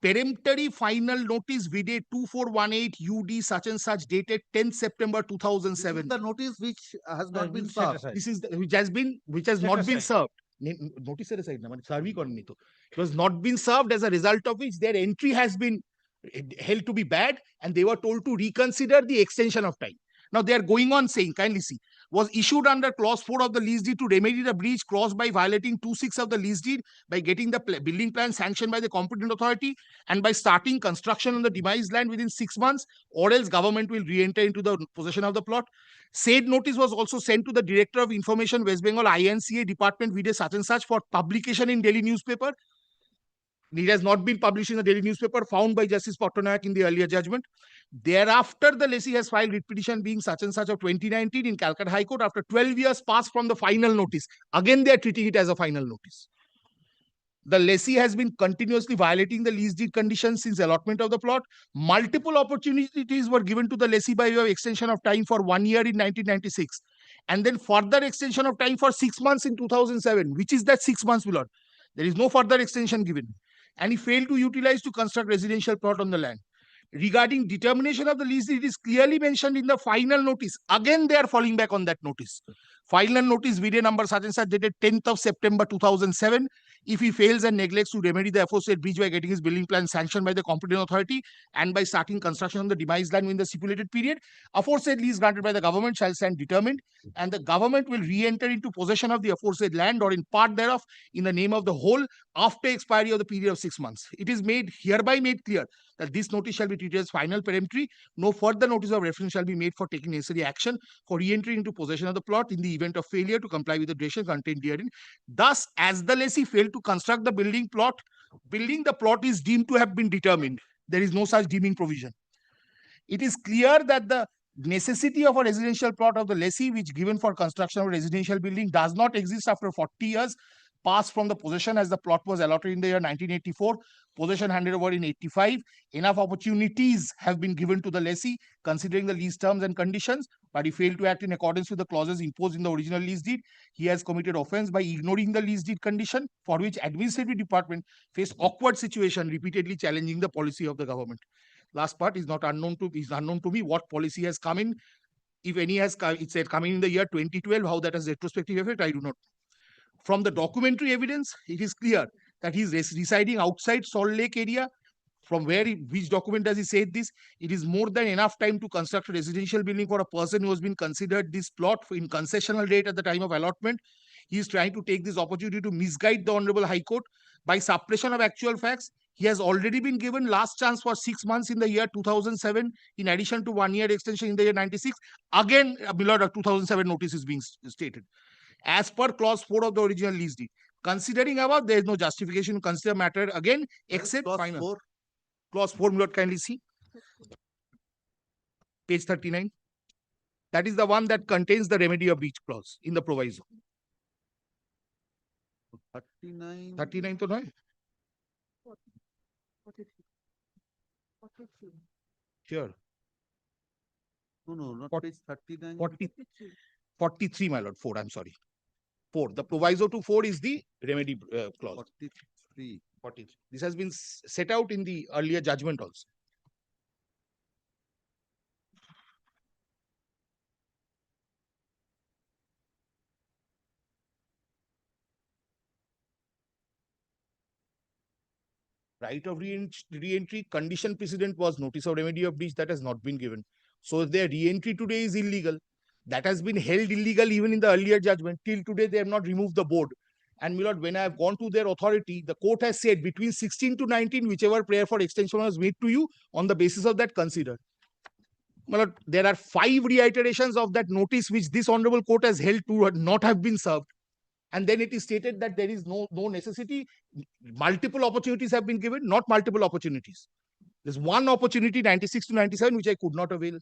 peremptory final notice vide 2418 UD such and such dated 10th September 2007. The notice which has not been served. This is which has not been served. Notice set aside. It was not been served, as a result of which their entry has been held to be bad, and they were told to reconsider the extension of time. Now they are going on saying, kindly see, was issued under clause 4 of the lease deed to remedy the breach caused by violating 2(6) of the lease deed by getting the building plan sanctioned by the competent authority and by starting construction on the demised land within 6 months, or else government will re-enter into the possession of the plot. Said notice was also sent to the Director of Information, West Bengal INCA Department vide such and such for publication in daily newspaper. It has not been published in the daily newspaper found by Justice Pattanayak in the earlier judgment. Thereafter, the lessee has filed writ petition being such and such of 2019 in Calcutta High Court after 12 years passed from the final notice. Again, they are treating it as a final notice. The lessee has been continuously violating the lease deed conditions since allotment of the plot. Multiple opportunities were given to the lessee by way of extension of time for 1 year in 1996. And then further extension of time for 6 months in 2007. Which is that 6 months, my lord? There is no further extension given. And he failed to utilize to construct residential plot on the land. Regarding determination of the lease, it is clearly mentioned in the final notice. Again, they are falling back on that notice. Final notice, video number such and such dated 10th of September 2007. If he fails and neglects to remedy the aforesaid breach by getting his building plan sanctioned by the competent authority and by starting construction on the demised land within the stipulated period, aforesaid lease granted by the government shall stand determined, and the government will re-enter into possession of the aforesaid land or in part thereof in the name of the whole after expiry of the period of 6 months. It is hereby made clear that this notice shall be treated as final peremptory. No further notice of reference shall be made for taking necessary action for re-entry into possession of the plot in the event of failure to comply with the duration contained herein. Thus, as the lessee failed to construct the building, the plot is deemed to have been determined. There is no such deeming provision. It is clear that the necessity of a residential plot of the lessee which given for construction of a residential building does not exist after 40 years passed from the possession, as the plot was allotted in the year 1984, possession handed over in 85. Enough opportunities have been given to the lessee considering the lease terms and conditions, but he failed to act in accordance with the clauses imposed in the original lease deed. He has committed offense by ignoring the lease deed condition, for which administrative department faced awkward situation, repeatedly challenging the policy of the government. Last part is unknown to me what policy has come in. If any has come, it said coming in the year 2012, how that has retrospective effect, I do not. From the documentary evidence, it is clear that he is residing outside Salt Lake area. From which document does he say this? It is more than enough time to construct a residential building for a person who has been considered this plot in concessional rate at the time of allotment. He is trying to take this opportunity to misguide the Honorable High Court by suppression of actual facts. He has already been given last chance for 6 months in the year 2007, in addition to 1 year extension in the year 96. Again, below the 2007 notice is being stated. As per clause 4 of the original lease deed. Considering above, there is no justification to consider matter again, except clause final. 4? Clause 4, Milord, kindly see. Page 39. That is the one that contains the remedy of breach clause in the proviso. 39. 39 to no? Sure. No, not page 39. 43, my lord. 4, I'm sorry. 4. The proviso to 4 is the remedy clause. 43. 43. This has been set out in the earlier judgment also. Right of re-entry condition precedent was notice of remedy of breach that has not been given. So if their re-entry today is illegal, that has been held illegal even in the earlier judgment. Till today, they have not removed the board. And my lord, when I have gone to their authority, the court has said between 16 to 19, whichever prayer for extension was made to you, on the basis of that, consider. My lord, there are 5 reiterations of that notice which this honorable court has held to not have been served. And then it is stated that there is no necessity. Multiple opportunities have been given, not multiple opportunities. There's one opportunity, 96 to 97, which I could not avail.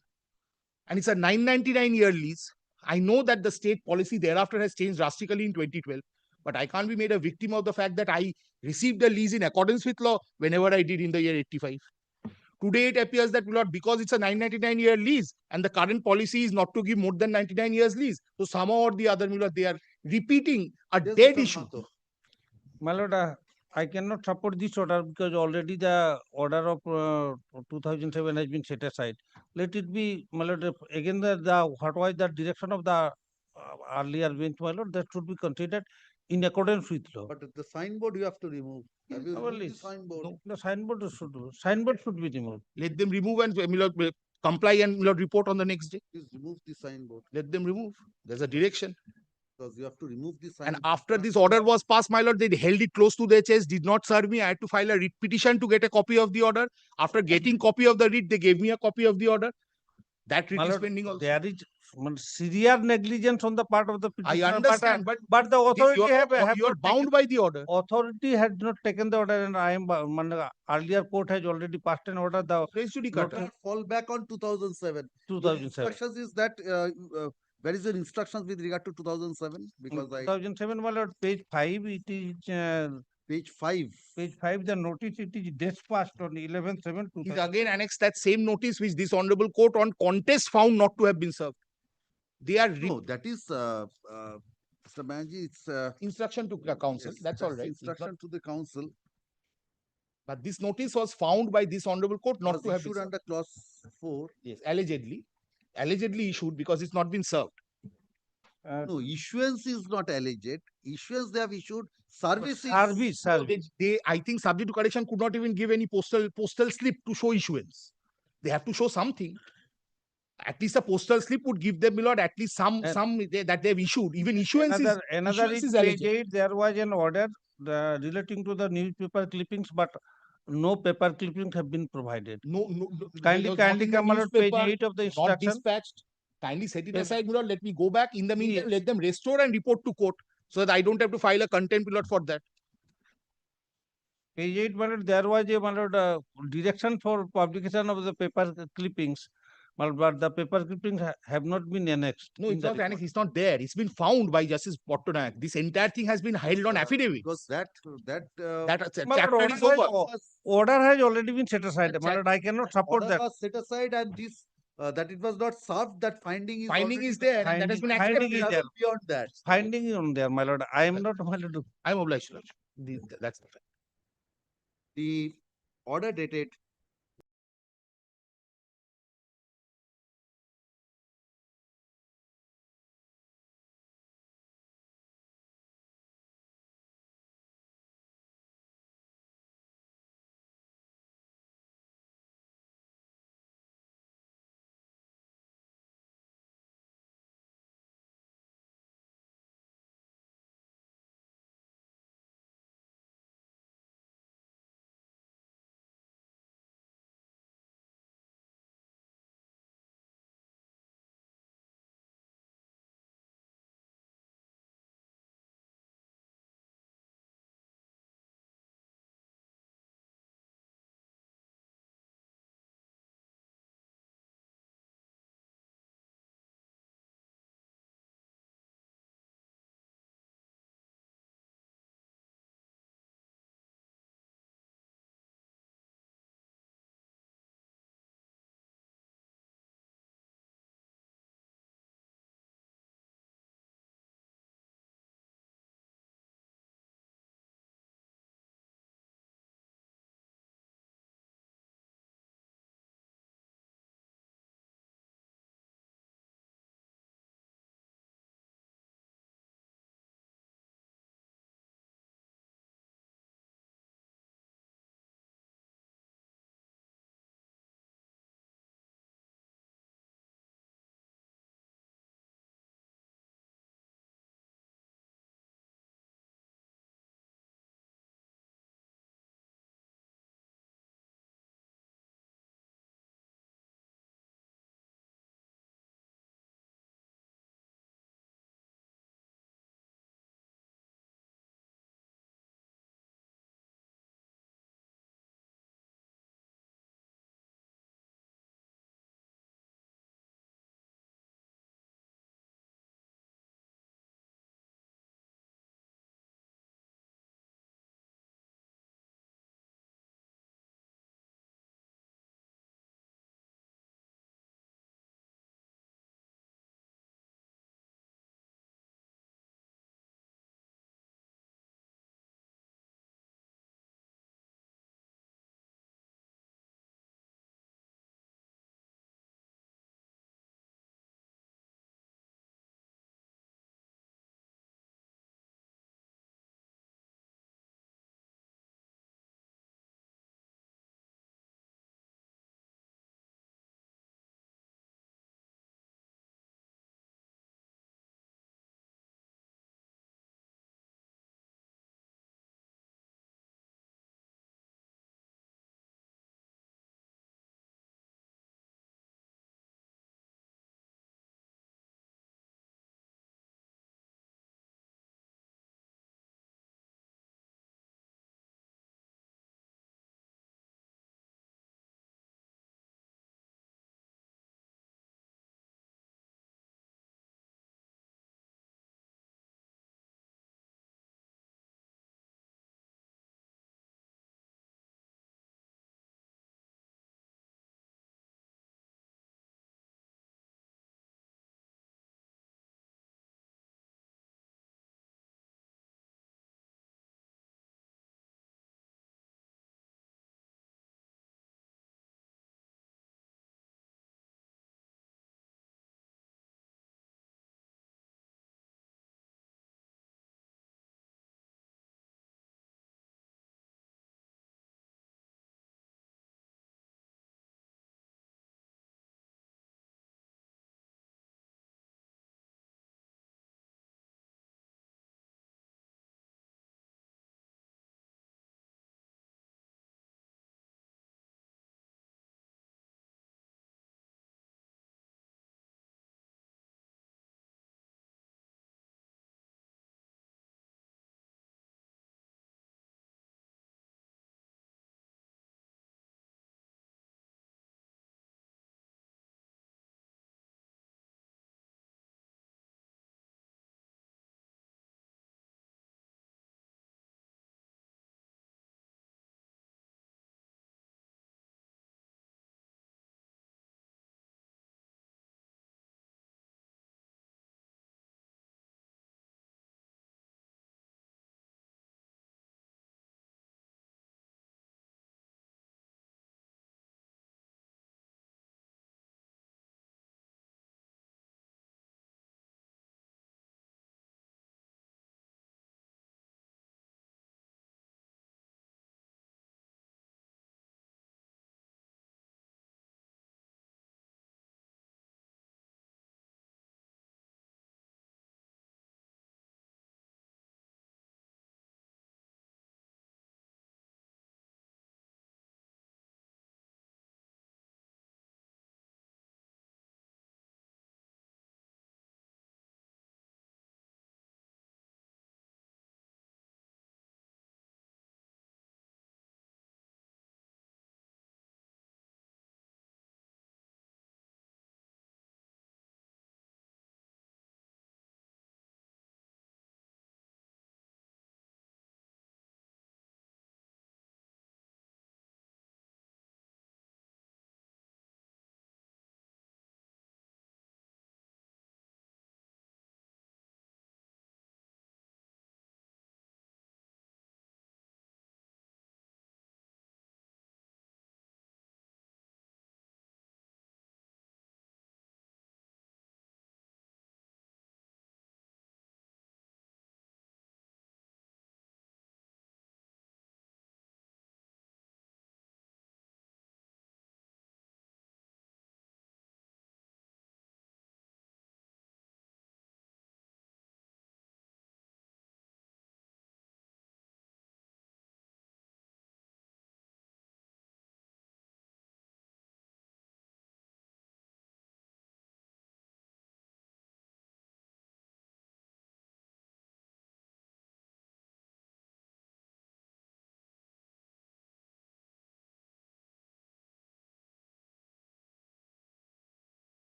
And it's a 999-year lease. I know that the state policy thereafter has changed drastically in 2012, but I can't be made a victim of the fact that I received a lease in accordance with law whenever I did in the year 85. Today, it appears that because it's a 999-year lease and the current policy is not to give more than 99 years lease. So somehow or the other, they are repeating a dead issue. My lord, I cannot support this order because already the order of 2007 has been set aside. Let it be, my lord, again what was the direction of the earlier bench, my lord, that should be considered in accordance with law. But the signboard you have to remove. Have you removed the signboard? No, the signboard should be removed. Let them remove and comply and report on the next day. Please remove the signboard. Let them remove. There's a direction. Because you have to remove the signboard. And after this order was passed, my lord, they held it close to their chest, did not serve me. I had to file a writ petition to get a copy of the order. After getting copy of the writ, they gave me a copy of the order. That writ is pending also. There is severe negligence on the part of the petitioner. I understand, but the authority you are bound by the order. Authority has not taken the order, and I am earlier court has already passed an order. The fall back on 2007. 2007. Instructions is that where is your instructions with regard to 2007? Because 2007, my lord, page 5. It is page 5. Page 5. The notice it is dispatched on 11/7. He's again annexed that same notice which this honorable court on contest found not to have been served. They are that is Mr. Banerjee, it's instruction to the council. Yes, that's all right. Instruction to the council. But this notice was found by this honorable court not to have been issued under clause 4. Yes, allegedly issued because it's not been served. No, issuance is not alleged. Issuance they have issued. Service. They, I think, subject to correction, could not even give any postal slip to show issuance. They have to show something. At least a postal slip would give them, Lord, at least some that they've issued. Even issuance is alleged. There was an order relating to the newspaper clippings, but no paper clippings have been provided. No. Kindly come on page 8 of the instruction. Not dispatched. Kindly set it aside, Lord. Let me go back. In the meantime, let them restore and report to court so that I don't have to file a contempt, Lord, for that. Page 8, there was a direction for publication of the paper clippings. But the paper clippings have not been annexed. No, in it's the not report. annexed. It's not there. It's been found by Justice Pottonaik. This entire thing has been held on affidavit. Because that My chapter lord, is over. order has already been set aside. My lord, I cannot support order that. was set aside and this that it was not served. That finding is Finding already is there and that has been Finding accepted. is there. beyond that. Finding is on there, my lord. I am not, my lord. I'm obliged, Lord. That's the fact. The order dated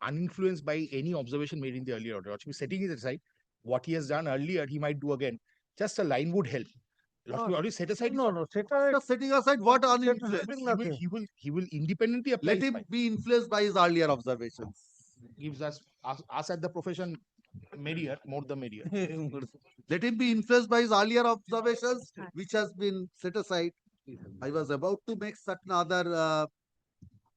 uninfluenced by any observation made in the earlier order. Lordship is setting it aside. What he has done earlier, he might do again. Just a line would help. Lordship already set aside. No, setting aside what uninfluenced. He will independently apply. Let him be influenced by his earlier observations. Gives us at the profession merrier, more the merrier. Let him be influenced by his earlier observations, which has been set aside. I was about to make certain other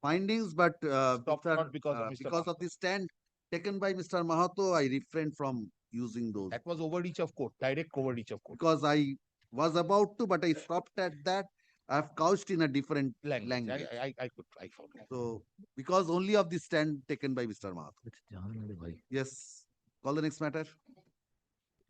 findings, but because of the stand taken by Mr. Mahato, I refrained from using those. That was overreach of court, direct overreach of court. Because I was about to, but I stopped at that. I have couched in a different language. I found it. So, because only of the stand taken by Mr. Mahato. Yes. Call the next matter.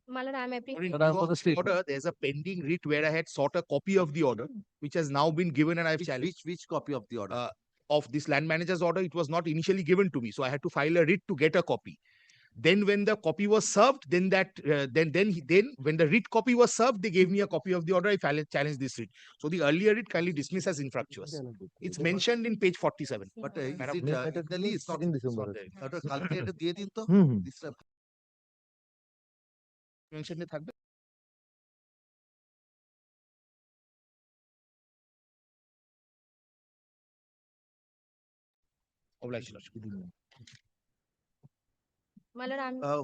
In your order, there's a pending writ where I had sought a copy of the order, which has now been given, and I've challenged. Which copy of the order? Of this land manager's order, it was not initially given to me, so I had to file a writ to get a copy. Then, when the copy was served, then when the writ copy was served, they gave me a copy of the order. I challenged this writ. So the earlier writ kindly dismissed as infructuous. It's mentioned in page 47. But is it in the list? Mentioned it থাকবে?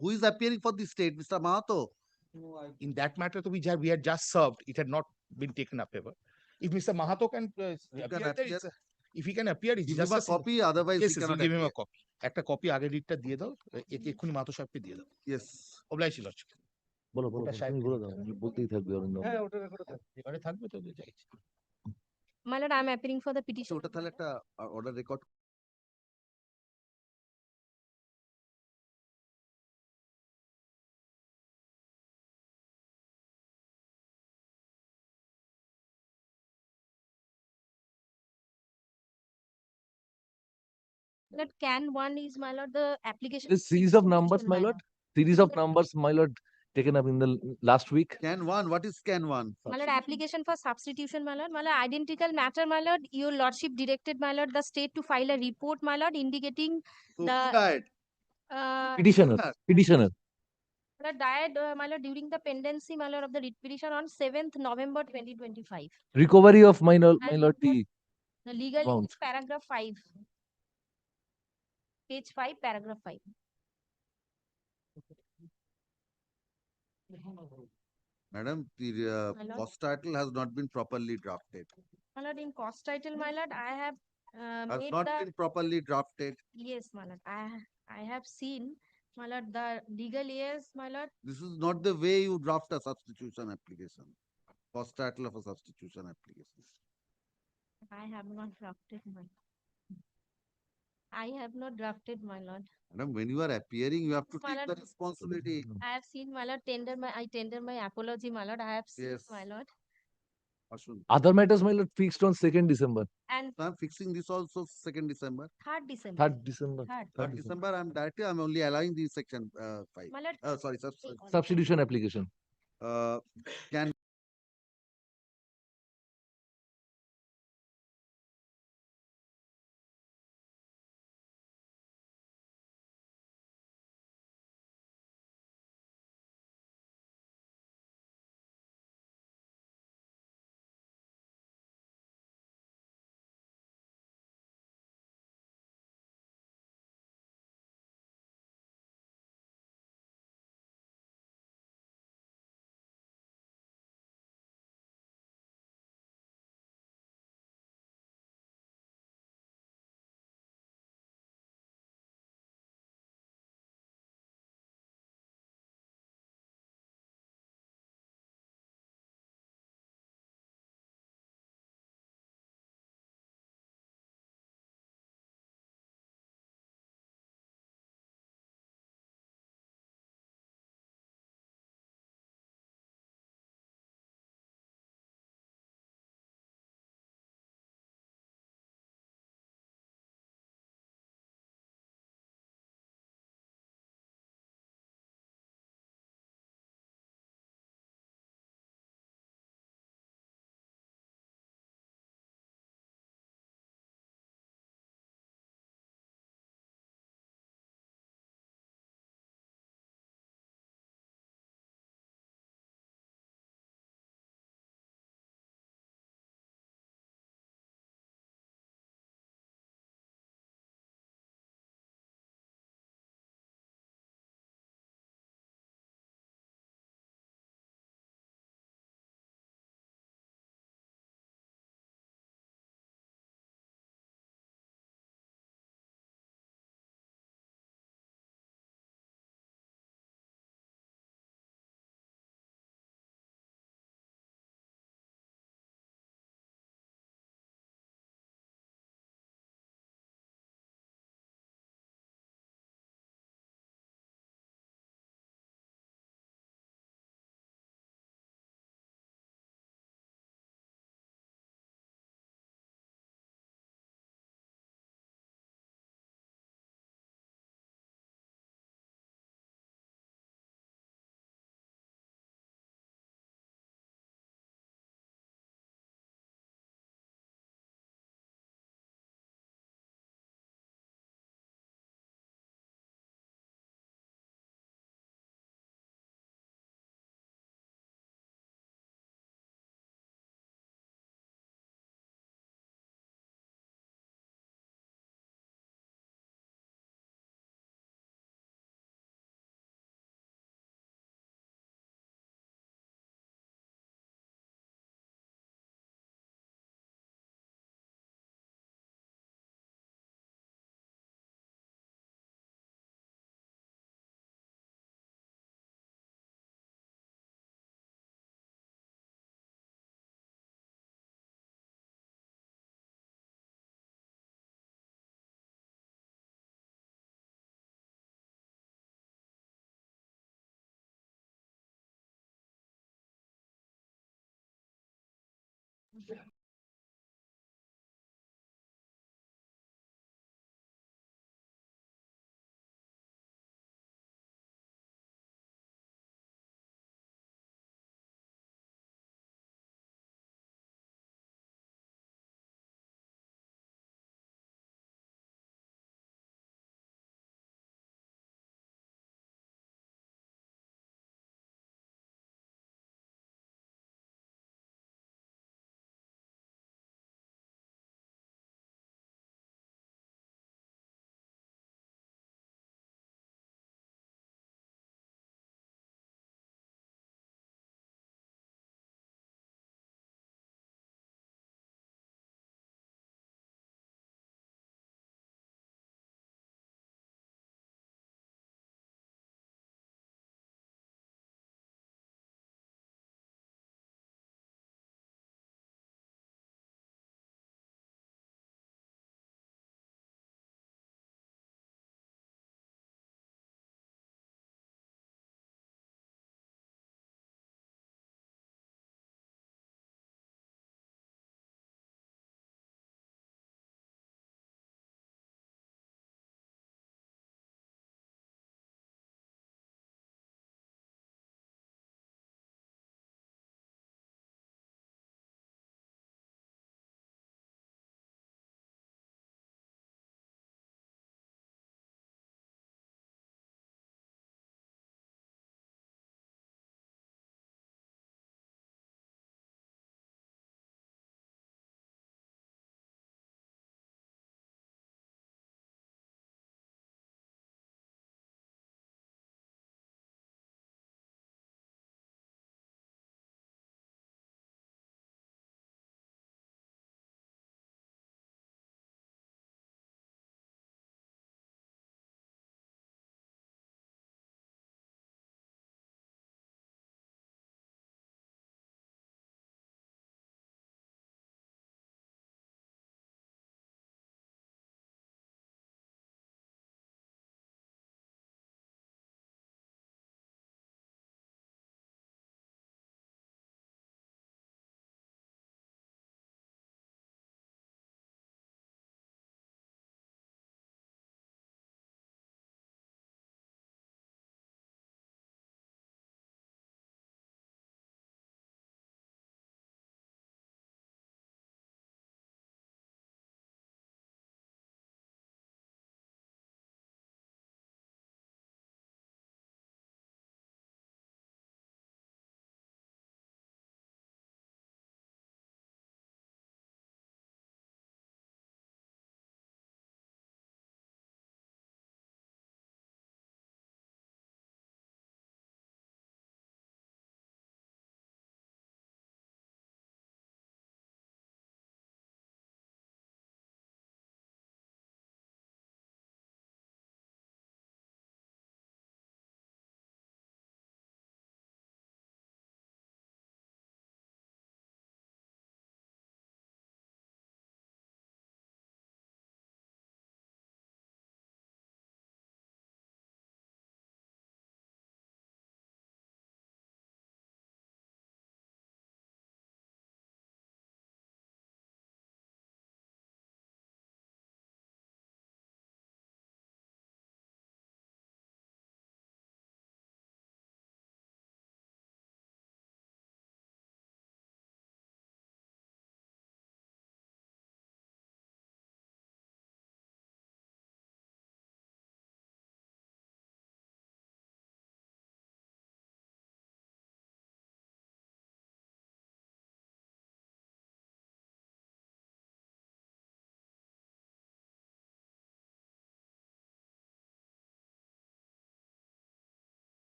Who is appearing for the state, Mr. Mahato? In that matter, we had just served. It had not been taken up ever. If Mr. Mahato can appear there, if he can appear, it's give just him a copy. Otherwise, yes, he yes, cannot give him a appear. copy. একটা copy আগের রিটটা দিয়ে দাও, এক্ষুনি মাহাতো সাহেবকে দিয়ে দাও। Yes. অবলাইছি lordship. বলো তুমি বলে দাও, বলতেই থাকবে অরিন্দম। হ্যাঁ, ওটা রেকর্ড থাকবে। এবারে থাকবে তো চাইছি। My lord, I am appearing for the petition. ওটা তাহলে একটা order record. Lord, can one is, my lord, the application. This series of numbers, my lord. Series of numbers, my lord, taken up in the last week. Can one? What is can one? My lord, application for substitution, my lord. My lord, identical matter, my lord. Your lordship directed, my lord, the state to file a report, my lord, indicating the Petitioner. Petitioner. My lord, died, my lord, during the pendency, my lord, of the writ petition on 7th November 2025. Recovery of my lord, the Legal amount. use, paragraph 5. Page 5, paragraph 5. Madam, the My lord. cost title has not been properly drafted. My lord, in cost title, my lord, I have Has made not the been properly drafted. yes, my lord. I have seen, my lord, the legal years, my lord. This is not the way you draft a substitution application. Cost title of a substitution application. I have not drafted, my. I have not drafted, my lord. Madam, when you are appearing, you have to My take the lord, responsibility. I have seen, my lord, I tender my apology, my lord. I have seen, Yes. my lord. Ashwin. Other matters, my lord, fixed on 2nd December. And So I'm fixing this also 2nd December. 3rd December. 3rd December. 3rd December, I'm only allowing the section 5. My lord, Sorry, Substitution application. Can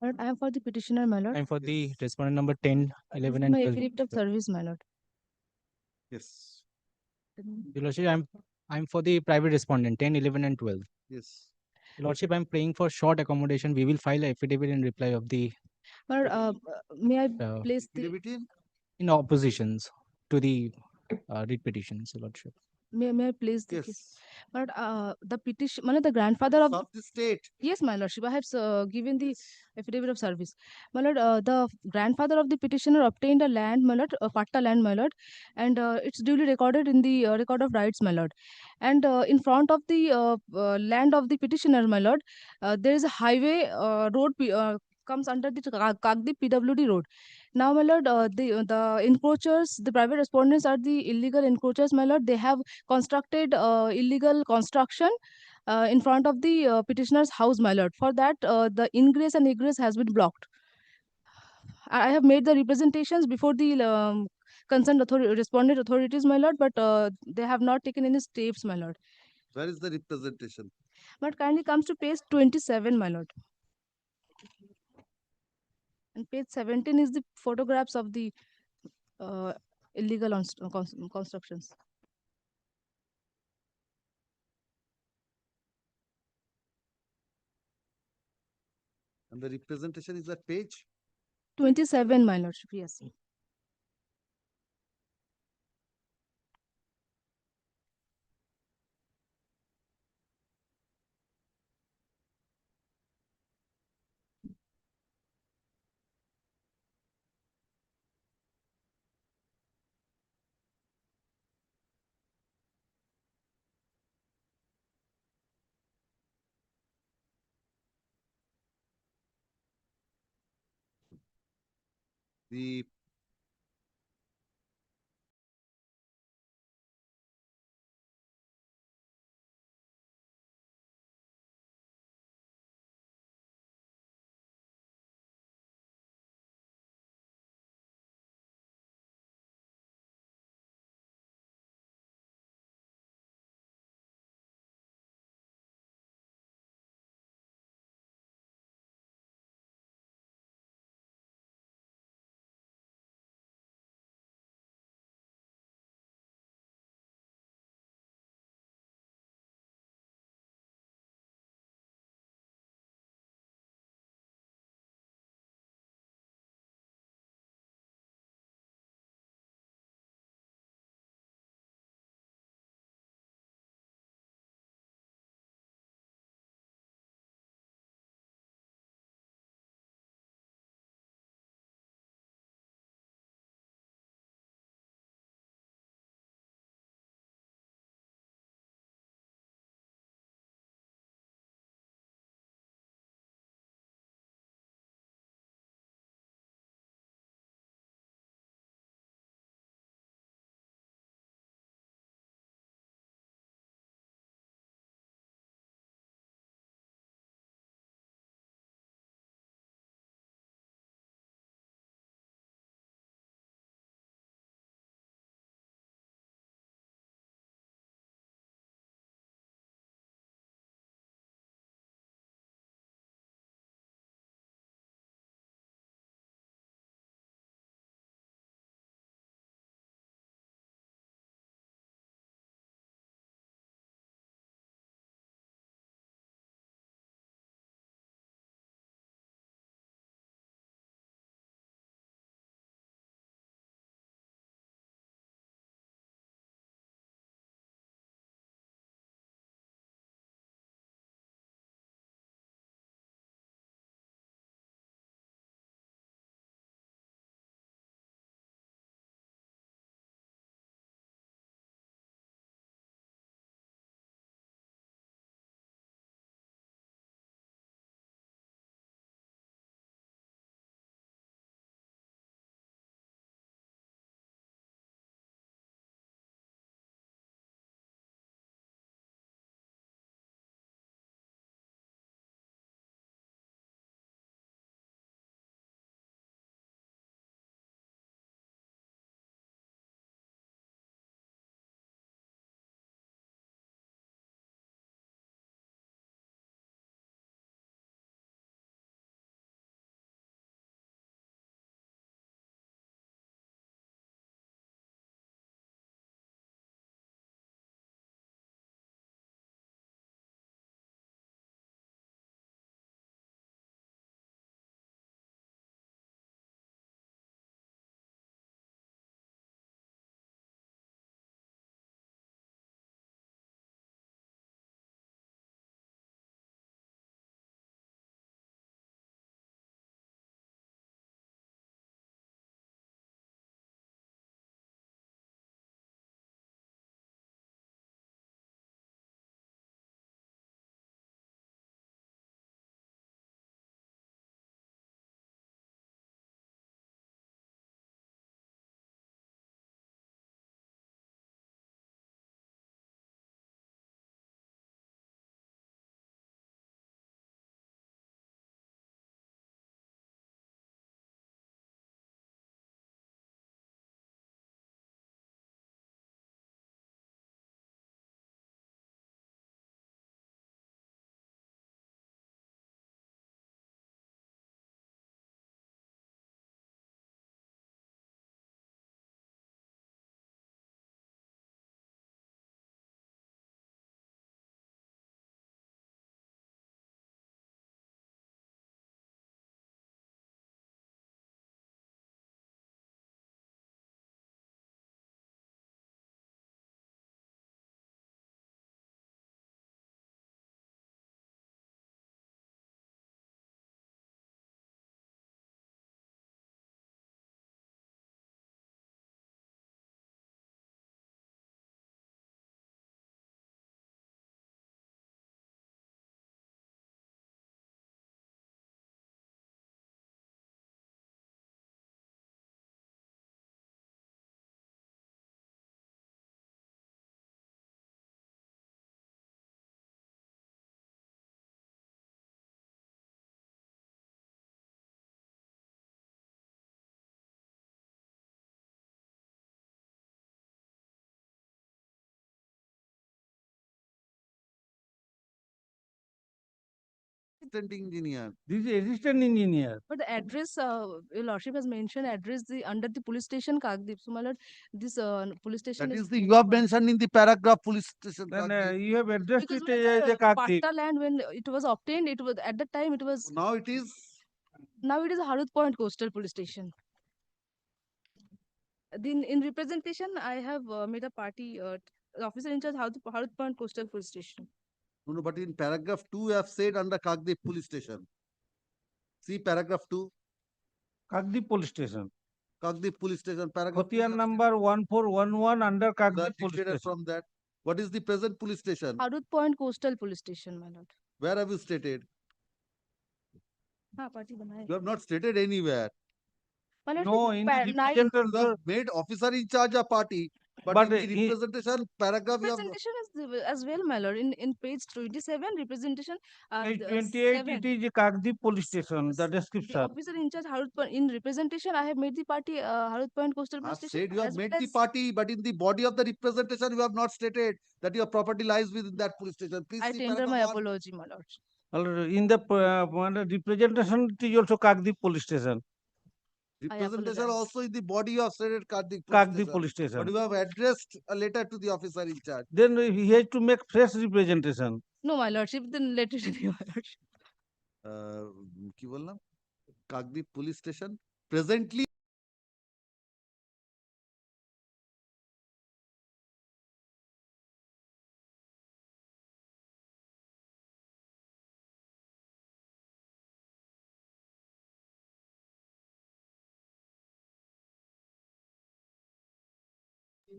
Lord, I am for the petitioner, my lord. I'm for the respondent number 10, 11, This is and my 12. affidavit of service, my lord. Yes. Your Lordship, I'm for the private respondent 10, 11, and 12. Yes. Your Lordship, I'm praying for short accommodation. We will file an affidavit in reply of the My lord, may I uh, place the in oppositions to the writ petitions, Your Lordship. may I place the case? Yes. My lord, the petition, my lord, the grandfather of Of the state. yes, my lordship, I have given the affidavit of service. My lord, the grandfather of the petitioner obtained a land, my lord, a patta land, my lord, and it's duly recorded in the record of rights, my lord. And in front of the land of the petitioner, my lord, there is a highway road comes under the Kagdi PWD road. Now, my lord, the encroachers, the private respondents are the illegal encroachers, my lord. They have constructed illegal construction in front of the petitioner's house, my lord. For that, the ingress and egress has been blocked. I have made the representations before the concerned respondent authorities, my lord, but they have not taken any steps, my lord. Where is the representation? But kindly comes to page 27, my lord. And page 17 is the photographs of the uh, illegal constructions. And the representation is at page 27, my lordship, yes. the Assistant engineer. This is assistant engineer. But the address, your lordship has mentioned address under the police station Kagdip. So, my lord, this police station That is is the, you have mentioned in the paragraph police station. Then Kagdip. you have addressed because it as a Kagdip. Patta land when it was obtained, it was at that time it was. Now it is. Now it is Harut Point Coastal Police Station. Then in representation, I have made a party officer in charge Harut Point Coastal Police Station. No, but in paragraph 2, you have said under Kagdip police station. See paragraph 2. Kagdip police station. Kagdip police station. Paragraph. Khatiar number 1411 under Kagdip police station. From that. What is the present police station? Harut Point Coastal Police Station, my lord. Where have you stated? Party banai. You have not stated anywhere. No, in the representation, You have made officer in charge of party, but in the representation paragraph, representation is as well, my lord. In page 27, representation. Page 28, it is a Kagdip police station. The description. The officer in charge Harut Point. In representation, I have made the party Harut Point Coastal Police Station. said you have made the party, but in the body of the representation, you have not stated that your property lies within that police station. Please I see tender my paragraph 1. apology, my lord. In the representation, it is also Kagdip police station. Representation also in the body of stated Kagdip police station. But you have addressed a letter to the officer in charge. Then he has to make fresh representation. No, my lordship, then let it be, my lordship. কি বললাম? Kagdip police station presently.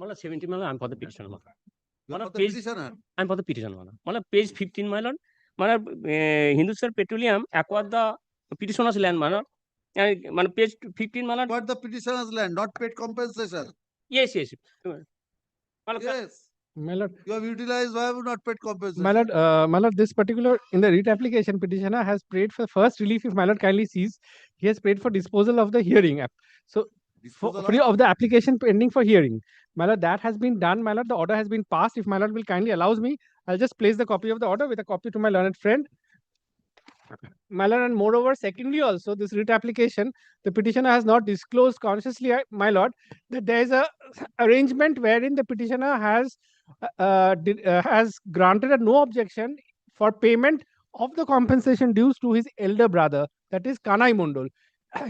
Mala 70 mala, I'm for the petitioner. You are for the petitioner? I'm for the petitioner. Mala page 15 mala. Mala Hindustan Petroleum acquired the petitioner's land. Mala page 15 mala. Acquired the petitioner's land, not paid compensation. Yes. Yes. My lord, You have utilized, why have you not paid compensation? my lord, this particular in the writ application, petitioner has prayed for first relief. If my lord kindly sees, he has prayed for disposal of the hearing app. So free of the application pending for hearing. My lord, that has been done. My lord, the order has been passed. If my lord will kindly allows me, I'll just place the copy of the order with a copy to my learned friend. My lord, and moreover, secondly, also this writ application, the petitioner has not disclosed consciously, my lord, that there is a arrangement wherein the petitioner has granted a no objection for payment of the compensation dues to his elder brother, that is Kanai Mondol.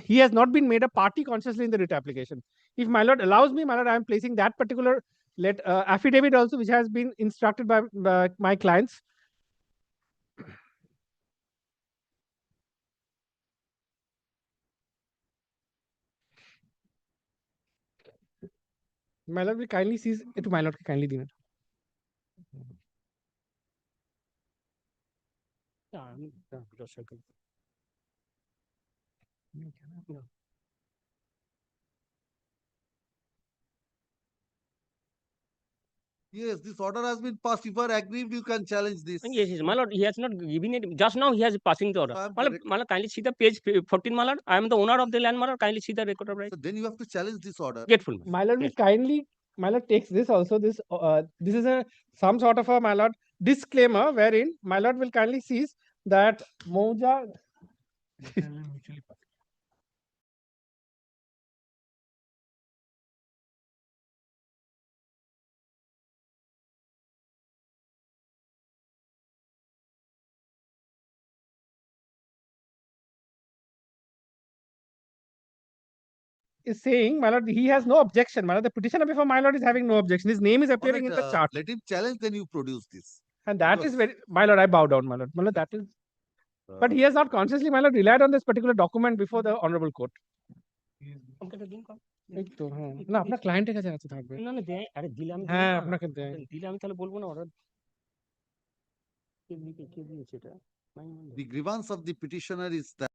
He has not been made a party consciously in the writ application. If my lord allows me, my lord, I am placing that particular affidavit also, which has been instructed by my clients. My lord will kindly sees it. My lord kindly do it. Yes, this order has been passed. If you are aggrieved, you can challenge this. Yes, my lord, he has not given it. Just now he has passing the order. My lord, kindly see the page 14, my lord. I am the owner of the land, my lord. Kindly see the record of right. So then you have to challenge this order. Grateful. My lord will kindly, my lord takes this also. This is some sort of a, my lord, disclaimer wherein my lord will kindly sees that Moja is saying, my lord, he has no objection. My lord, the petitioner before my lord is having no objection. His name is appearing in the chart. Let him challenge, then you produce this. And that is very, my lord, I bow down, my lord. My lord, that is. But he has not consciously, my lord, relied on this particular document before the honorable court. না আপনার ক্লায়েন্টের কাছে আছে থাকবে না না দেয় আরে দিলে আমি হ্যাঁ আপনাকে দেয় দিলে আমি তাহলে বলবো না অর্ডার কে দিয়েছে এটা The grievance of the petitioner is that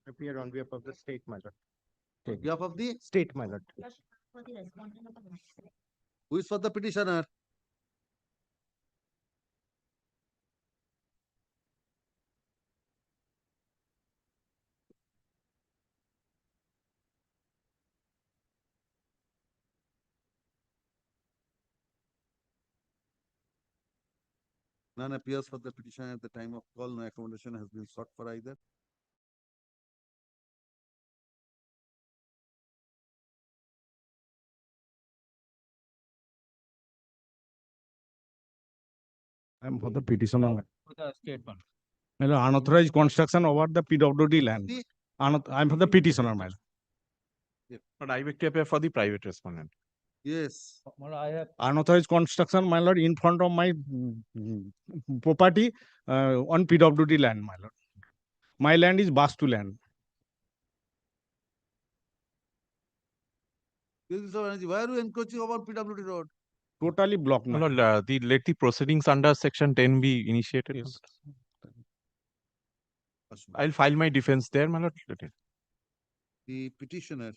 Appear on behalf of the state, my lord. On behalf of the State, my lord. who is for the petitioner? None appears for the petitioner at the time of call. No accommodation has been sought for either. I'm for the petitioner. For the state one. My lord, unauthorized construction over the PWD land. I'm for the petitioner, my lord. But I beg to appear for the private respondent. Yes. I have Unauthorized construction, my lord, in front of my property on PWD land, my lord. My land is Bastu land. Why are you encroaching over PWD road? Totally blocked. My lord, let the proceedings under section 10 be initiated. Yes. I'll file my defense there, my lord. The petitioner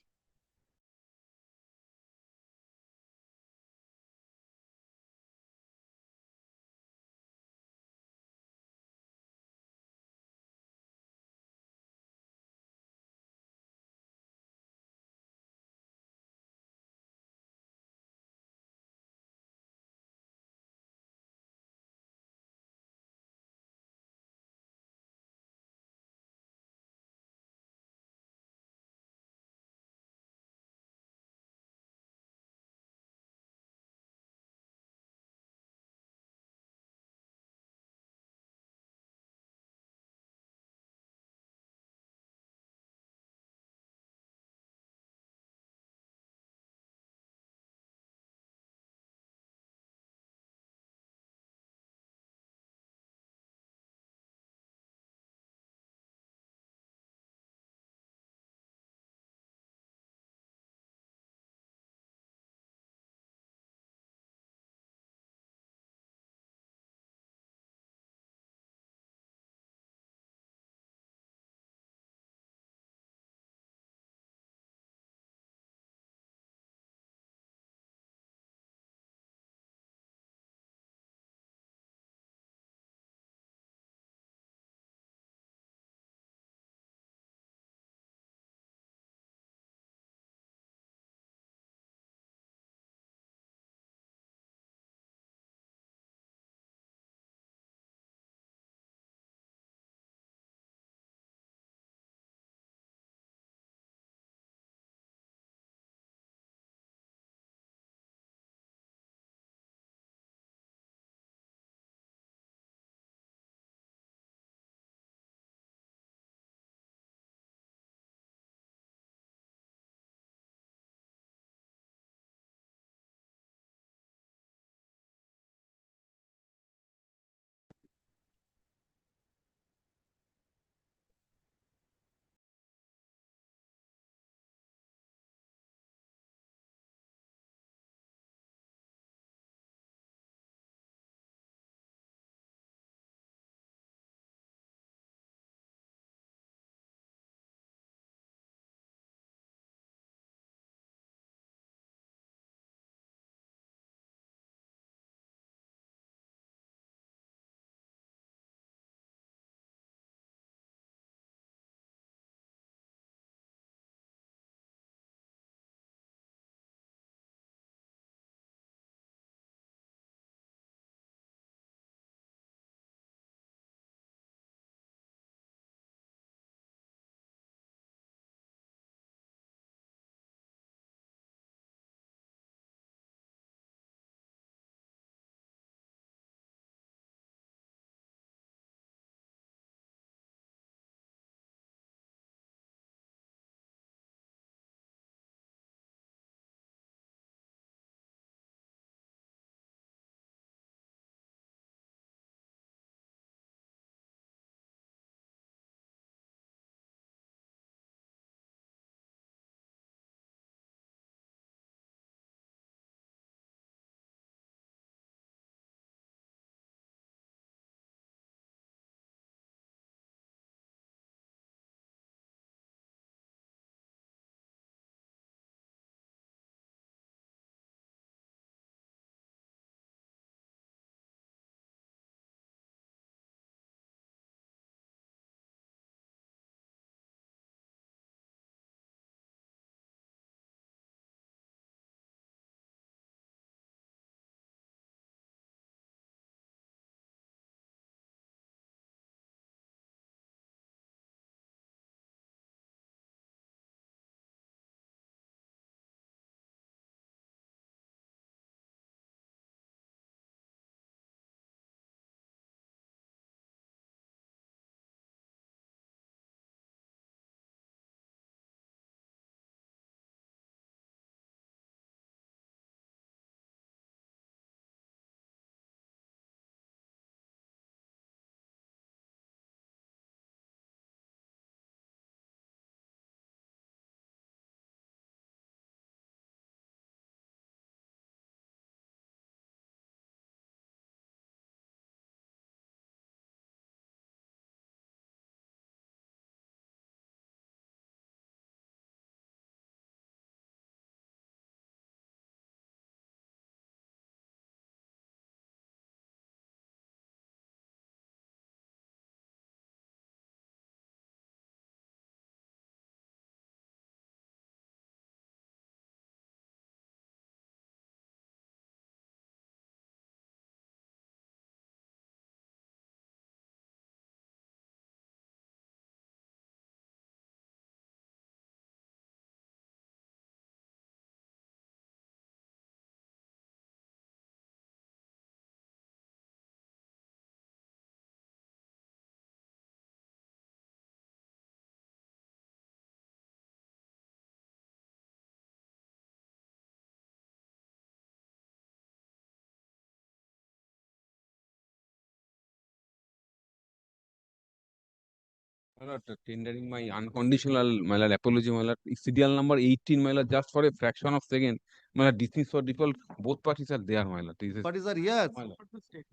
My lord, tendering my unconditional, my lord, apology, my lord. Serial number 18, my lord, just for a fraction of second. My lord, dismiss for default. Both parties are there, my lord. This is Parties are here. my lord. State,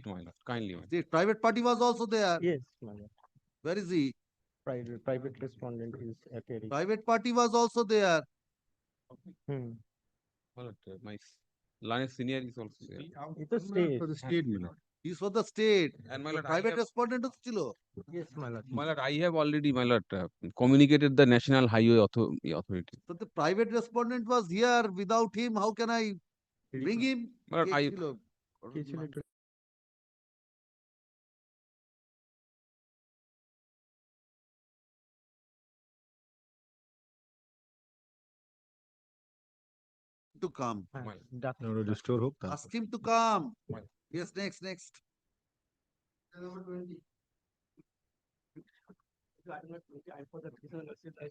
my lord. Kindly, my lord. The private party was also there. Yes, my lord. Where is he? Private respondent is appearing. Private party was also there. Hmm. My lord, my line senior is also there. It's a state. For the state, my lord. He's for the state. And my The lord, I private have- respondent is still. Yes, my lord. My lord, I have already, my lord, communicated the National Highway Authority. So the private respondent was here. Without him, how can I bring him? My lord, I to come. Restore Ask him to come. Yes, next.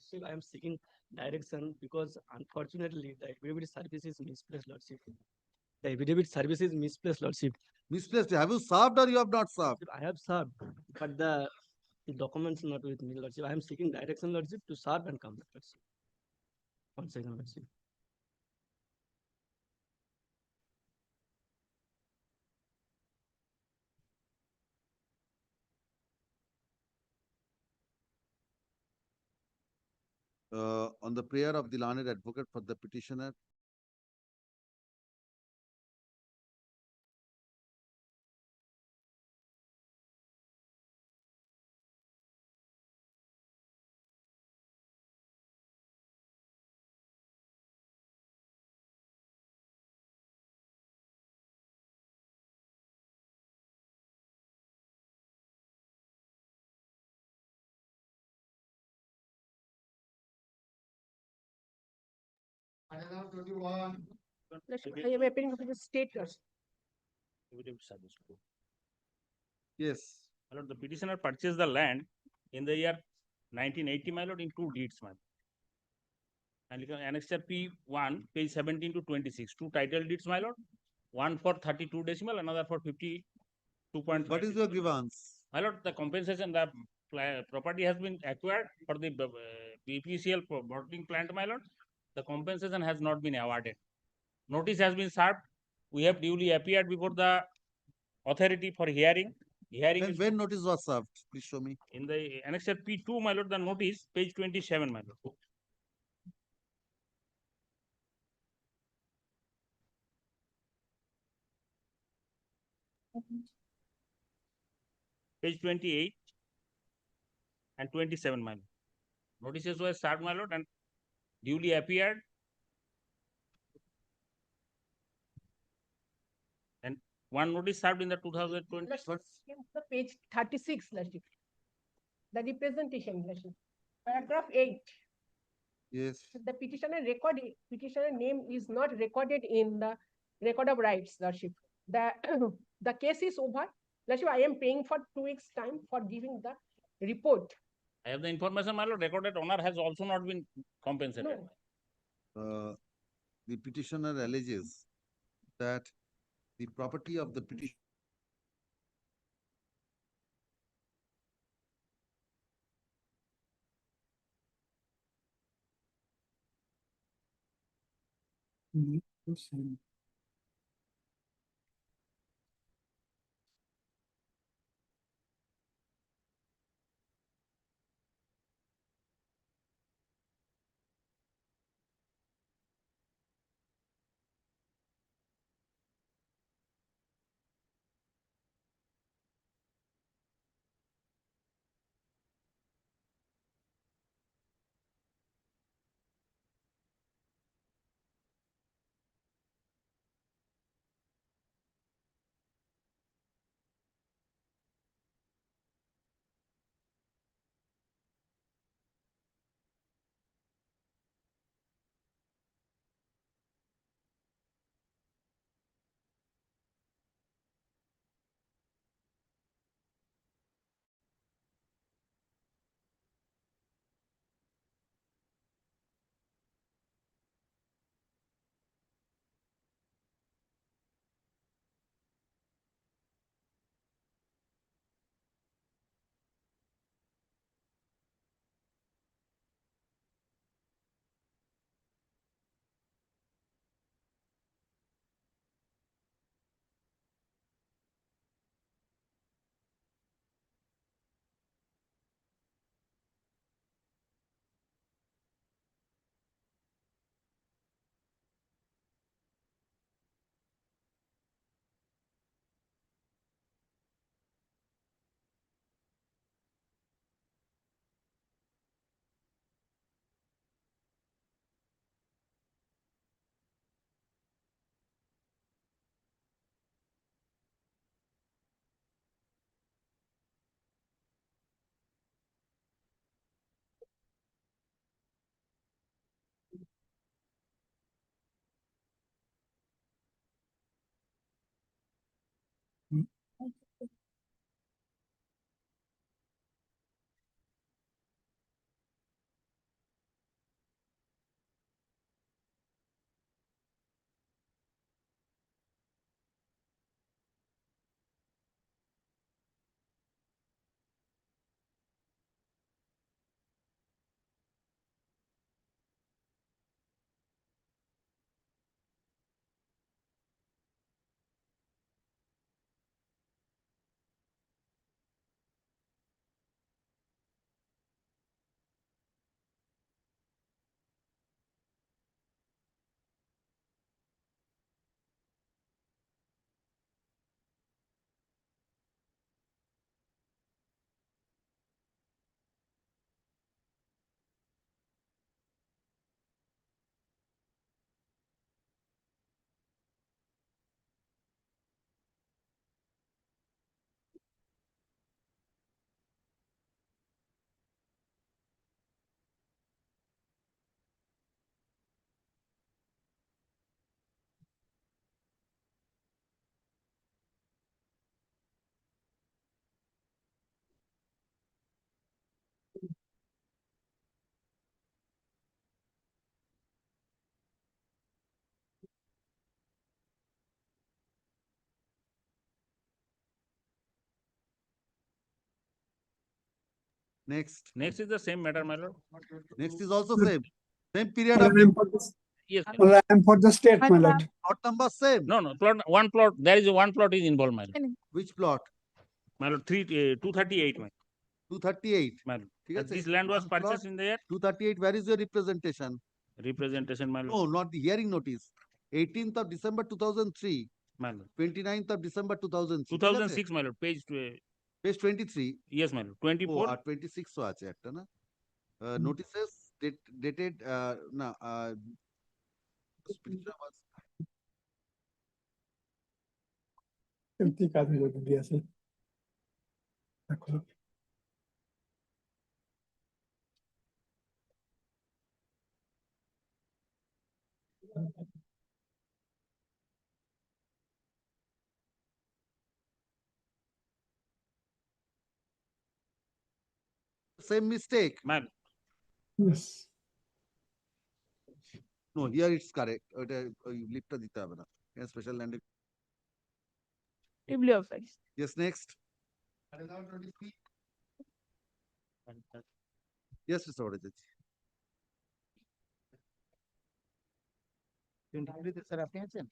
Still, I am seeking direction because unfortunately the affidavit service is misplaced, Lordship. The affidavit service is misplaced, Lordship. Misplaced. Have you served or you have not served? I have served, but the documents not with me, Lordship. I am seeking direction, Lordship, to serve and come back, Lordship. 1 second, Lordship. On the prayer of the learned advocate for the petitioner. I am appearing for the state Lordship. Affidavit service. Yes. My lord, the petitioner purchased the land in the year 1980, my lord, in 2 deeds, my lord. And you can annexure P1, page 17 to 26, 2 title deeds, my lord. One for 32 decimal, another for 52.5. What is your grievance? My lord, the compensation, the property has been acquired for the BPCL bottling plant, my lord. The compensation has not been awarded. Notice has been served. We have duly appeared before the authority for hearing. When notice was served? Please show me. In the annexure P2, my lord, the notice, page 27, my lord. Page 28 and 27, my lord. Notices were served, my lord, and duly appeared. And one notice served in the 2020. The page 36, Lordship. The representation, Lordship. Paragraph 8. Yes. The petitioner name is not recorded in the record of rights, Lordship. The the case is over. Lordship, I am paying for 2 weeks' time for giving the report. I have the information, my lord. Recorded owner has also not been compensated. No. The petitioner alleges that the property of the petitioner Next. Next is the same matter, my lord. Next is also same. Same period Well, of I am for this. Yes. Well, I am for the state, my lord. plot number same. No, one plot. There is one plot is involved, my lord. Which plot? My lord, 238, my lord. 238. My lord. ঠিক And আছে? this land was One plot, purchased in the year 238. Where is your representation? representation, my lord. No, not the hearing notice. 18th of December 2003. My lord. 29th of December 2003. 2006, my lord. Page 23. Yes, my lord. ও 24. আর 26 ও আছে একটা না notices dated না এমতি কাজ হয়ে দিয়েছে দেখো same mistake. My yes no here it's correct ওটা ওই লিপটা দিতে হবে না special land yes next yes Mr. Odejji. 23 sir আপনি আছেন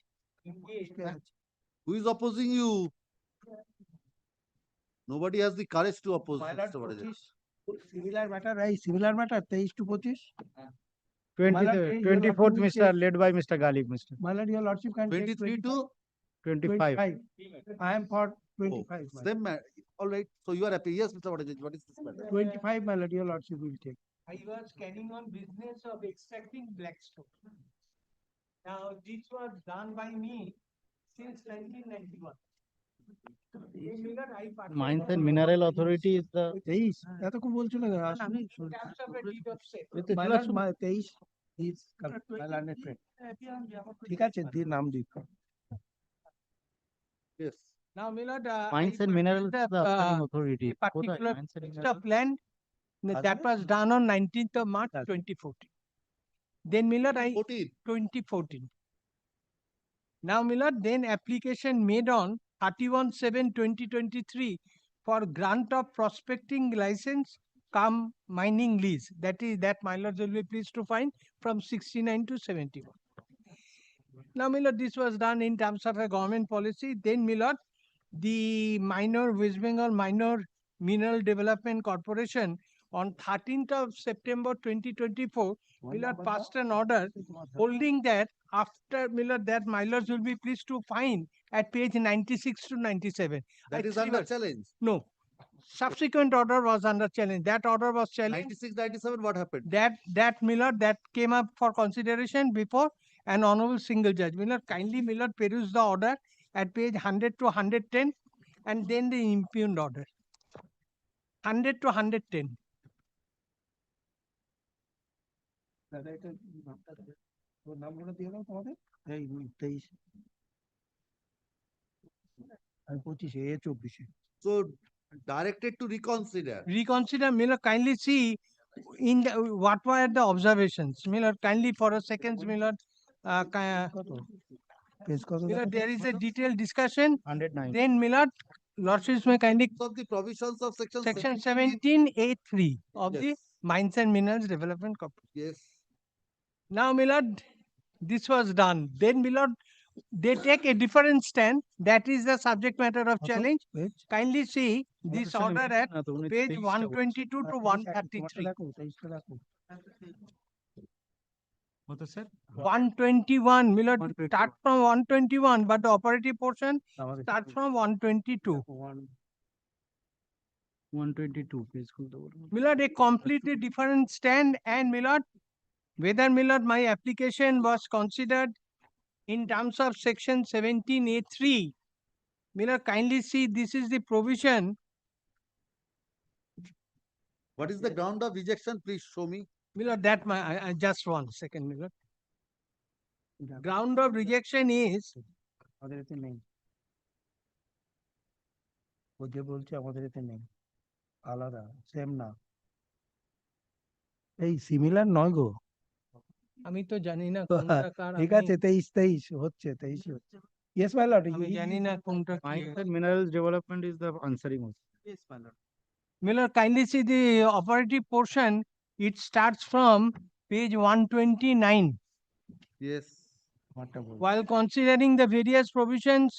who is opposing you? Nobody has the courage to oppose Mr. Odejji. Similar matter, right? Similar matter, 23 to 25. 24th Mr. led by Mr. Galib, Mr. My lord, your lordship can take 23 to 25. 25. I am for 25. my lord. same all right, so you are happy. Yes, Mr. Odejji, what is this matter? 25, my lord, your lordship will take. I was carrying on business of extracting blackstone. Now, this was done by me since 1991. Mines and Mineral Authority is the 23 এতক্ষণ বলছো না আসলে Caps of a deed of sale. my lord, 23 is correct. My lord, ঠিক আছে দিয়ে নাম দিতে Yes. Now, Millard, Mines and Minerals is the upcoming authority. a particular Mines and piece Minerals. of land that was done on 19th of March 2014. Then Millard, 2014. Now, Millard, then application made on 31/7/2023 for grant of prospecting license come mining lease. That my lord will be pleased to find from 69 to 71. Now, Millard, this was done in terms of a government policy. Then, Millard, the West Bengal Minor Mineral Development Corporation on 13th of September 2024, Millard passed an order holding that after Millard, that Millard will be pleased to find at page 96 to 97. That is under challenge. No. Subsequent order was under challenge. That order was challenged. 96, 97, what happened? That Millard, that came up for consideration before an honorable single judge. Millard, kindly Millard peruse the order at page 100 to 110 and then the impugned order. 100 to 110. দাদা এটা নামটা নামগুলো দিয়ে দাও তোমাদের এই 23 আমি 25-এ, এ 24-এ। So directed to reconsider. Reconsider, Miller, kindly see in the, what were the observations. Miller, kindly for a second, Miller. Miller, there is a detailed discussion. 109. Then Miller, Lordships may kindly Of the provisions of section 17A3 of the Yes. Mines and Minerals Development Corporation. Yes. Now, Millard, this was done. Then, Millard, they take a different stand. That is the subject matter of challenge. Kindly see this order at page 122 to 133. 121, Millard, start from 121, but the operative portion starts from 122. 122 page খুলতে বলুন। Millard, a completely different stand, and Millard, whether Millard, my application was considered in terms of section 17A3. Millard, kindly see this is the provision. What is the ground of rejection? Please show me. Millard, that my I just 1 second, Millard. Ground of rejection is আমাদের এতে নেই। ও যে বলছে আমাদের এতে নেই, আলাদা, same না। এই সিমিলার নয় গো। আমি তো জানি না কোনটা কার। ঠিক আছে, 23 হচ্ছে, 23 হচ্ছে। Yes, my lord. আমি জানি না কোনটা কি। Mines and Minerals Development is the answering also. Yes, my lord. Miller, kindly see the operative portion. It starts from page 129. Yes. While considering the various provisions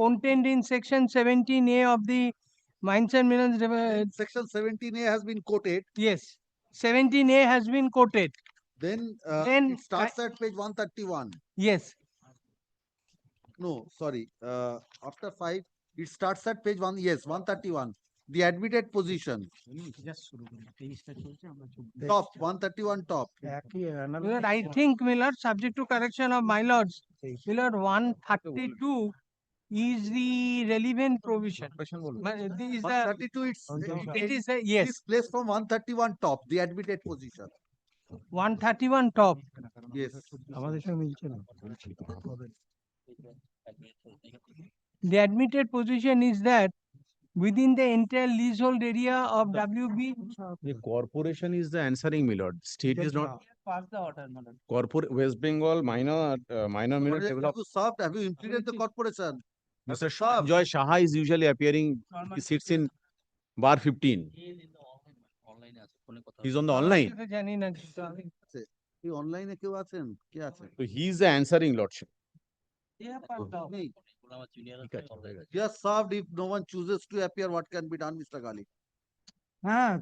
contained in section 17A of the Mines and Minerals Development. Section 17A has been quoted. Yes, 17A has been quoted. Then it starts at page 131. Yes. No, sorry. After 5, it starts at page 1. Yes, 131. The admitted position. Top 131 top. Millard, I think, Millard, subject to correction of my lords, Millard, 132 is the relevant provision. But this is the 132, it is the yes. It is placed from 131 top, the admitted position. 131 top. Yes. আমাদের সঙ্গে মিলছে না। The admitted position is that within the entire leasehold area of WB. The corporation is the answering, my lord. State is not. Pass the order, my lord. Corporate West Bengal minor mineral development. Have you served? Have you implemented the corporation? Mr. Joy Shaha is usually appearing. He sits in bar 15. He's on the online. জানি না কিন্তু আমি এই অনলাইনে কেউ আছেন? কে আছেন? So he is the answering lordship. নেই। He has served. If no one chooses to appear, what can be done, Mr. Gali? হ্যাঁ,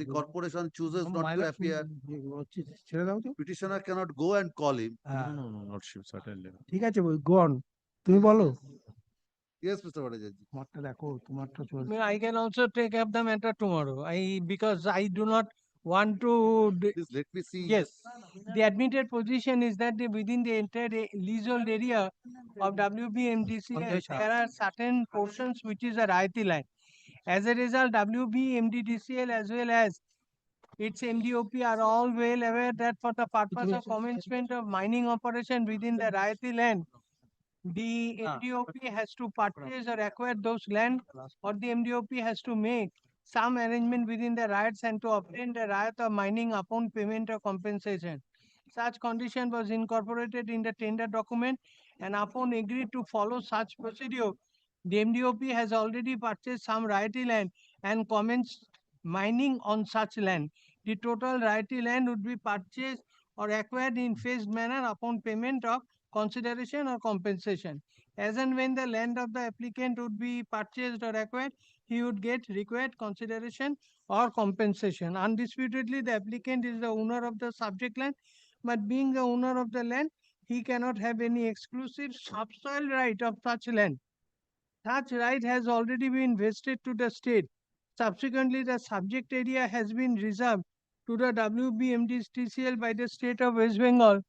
The corporation chooses not to appear. ছেড়ে দাও তো। Petitioner cannot go and call him. No, lordship, certainly. ঠিক আছে, go on. তুমি বলো। Yes, Mr. Bhattacharya. তোমারটা দেখো, তোমারটা I চলছে। mean, I can also take up the matter tomorrow. Because I do not want to. Please let me see. Yes, the admitted position is that within the entire leasehold area of WBMDCL, there are certain portions which is a royalty line. As a result, WBMDCL as well as its MDOP are all well aware that for the purpose of commencement of mining operation within the royalty land, the MDOP has to purchase or acquire those land, or the MDOP has to make some arrangement within the rights and to obtain the right of mining upon payment or compensation. Such condition was incorporated in the tender document, and upon agreed to follow such procedure, the MDOP has already purchased some royalty land and commenced mining on such land. The total royalty land would be purchased or acquired in phased manner upon payment of consideration or compensation. As and when the land of the applicant would be purchased or acquired, he would get required consideration or compensation. Undisputedly, the applicant is the owner of the subject land, but being the owner of the land, he cannot have any exclusive subsoil right of such land. Such right has already been vested to the state. Subsequently, the subject area has been reserved to the WBMDCL by the state of West Bengal,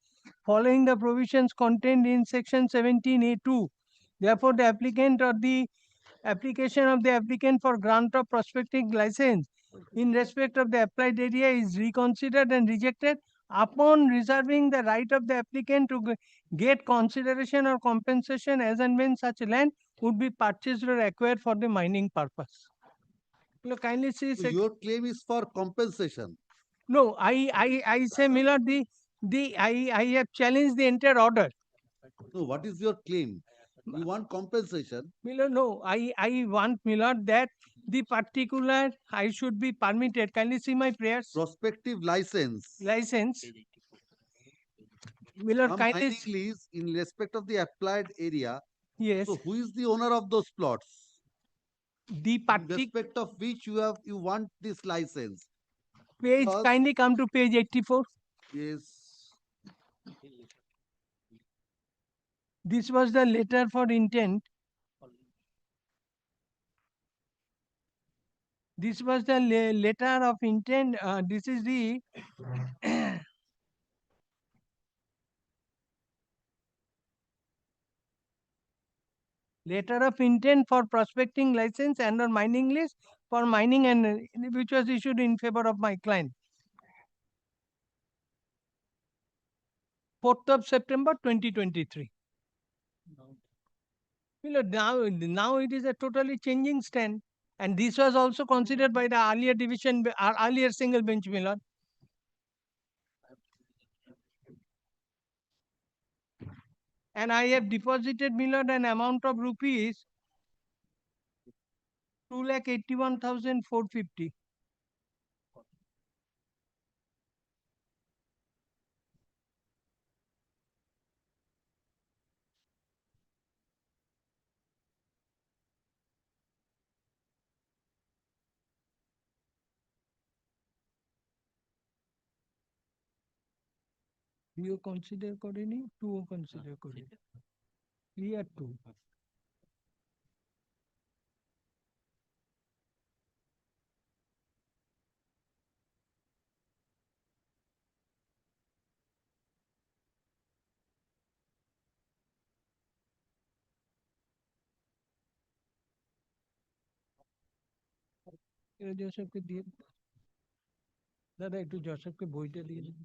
following the provisions contained in section 17A2. Therefore, the applicant or the application of the applicant for grant of prospecting license in respect of the applied area is reconsidered and rejected upon reserving the right of the applicant to get consideration or compensation as and when such land would be purchased or acquired for the mining purpose. Look, kindly see. So your claim is for compensation. No, I say, Milord, I have challenged the entire order. No, what is your claim? You want compensation? Milord, no, I want, Milord, that the particular I should be permitted. Kindly see my prayers. Prospective license. License. Milord, Some kindly. mining lease in respect of the applied area. Yes. So who is the owner of those plots? The in respect of which you want this license. Page, Because- kindly come to page 84. Yes. This was the letter for intent. This was the letter of intent. This is the letter of intent for prospecting license and on mining list for mining, and which was issued in favor of my client. 4th of September 2023. Now it is a totally changing stand. And this was also considered by the earlier division, earlier single bench, Milord. And I have deposited, Milord, an amount of rupees 2,81,450. You consider করেনি, two consider করে clear two. জোসেফকে দিয়ে দাদা একটু জোসেফকে বইটা দিয়ে দিন।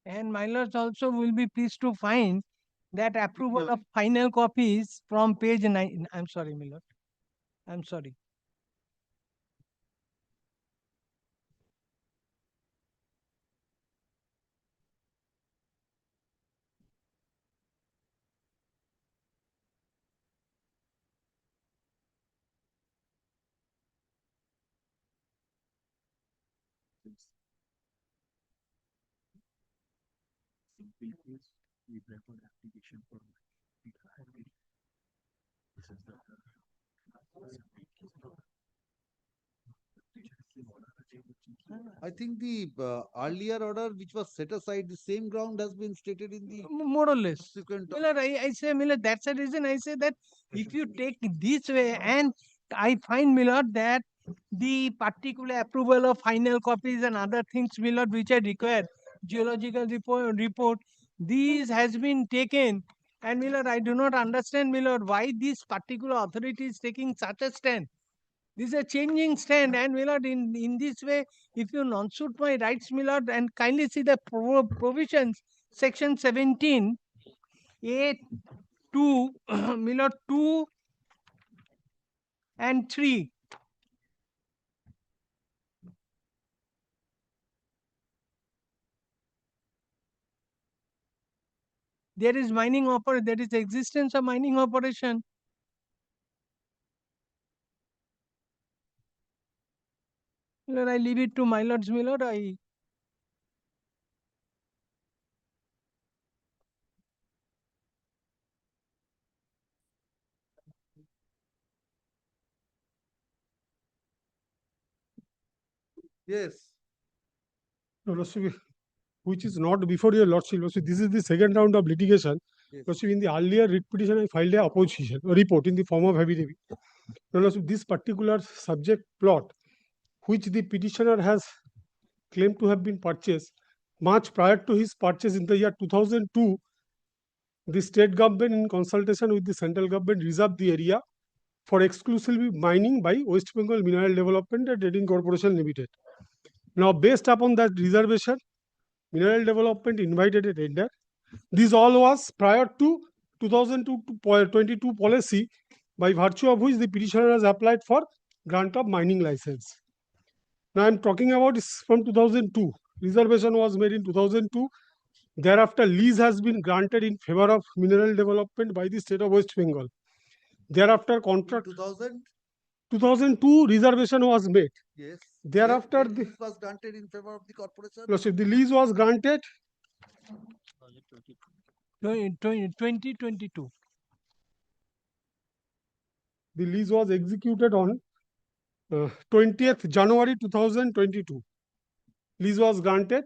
And my lords also will be pleased to find that approval of final copies from page 9. I'm sorry, my lord. I'm sorry. I think the earlier order which was set aside, the same ground has been stated in the More or less. subsequent. Miller, I say, Miller, that's the reason I say that if you take this way, and I find, Miller, that the particular approval of final copies and other things, Miller, which I require, geological report, these has been taken. And Miller, I do not understand, Miller, why this particular authority is taking such a stand. This is a changing stand, and Millard, in this way, if you non-suit my rights, Millard, and kindly see the provisions, section 17, A2, Millard 2 and 3. there is mining there is existence of mining operation. Lord, I leave it to my lords, my lord. Yes. No, Lordship, which is not before your Lordship. Lordship, this is the second round of litigation. Yes. Lordship, in the earlier writ petition, I filed a opposition a report in the form of affidavit. Now, Lordship, this particular subject plot, which the petitioner has claimed to have been purchased much prior to his purchase in the year 2002, the state government, in consultation with the central government, reserved the area for exclusively mining by West Bengal Mineral Development and Trading Corporation Limited. Now, based upon that reservation, Mineral Development invited a tender. This all was prior to 2022 policy, by virtue of which the petitioner has applied for grant of mining license. Now, I am talking about is from 2002. Reservation was made in 2002. Thereafter, lease has been granted in favor of mineral development by the state of West Bengal. Thereafter, contract 2002 reservation was made. Yes. Thereafter, Then the lease was granted in favor of the corporation. Lordship, the lease was granted 2022. The lease was executed on 20th January 2022. Lease was granted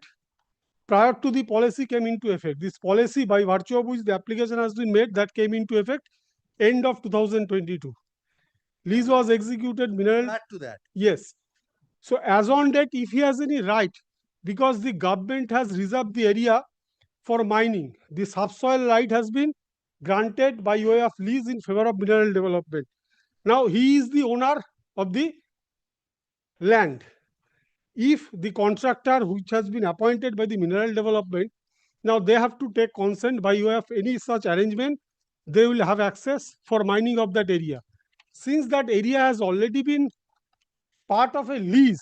prior to the policy came into effect. This policy, by virtue of which the application has been made, that came into effect end of 2022. Lease was executed mineral. Add to that. Yes. So as on date, if he has any right, because the government has reserved the area for mining, the subsoil right has been granted by way of lease in favor of mineral development. Now he is the owner of the land. If the contractor which has been appointed by the mineral development, now they have to take consent by way of any such arrangement, they will have access for mining of that area. Since that area has already been part of a lease,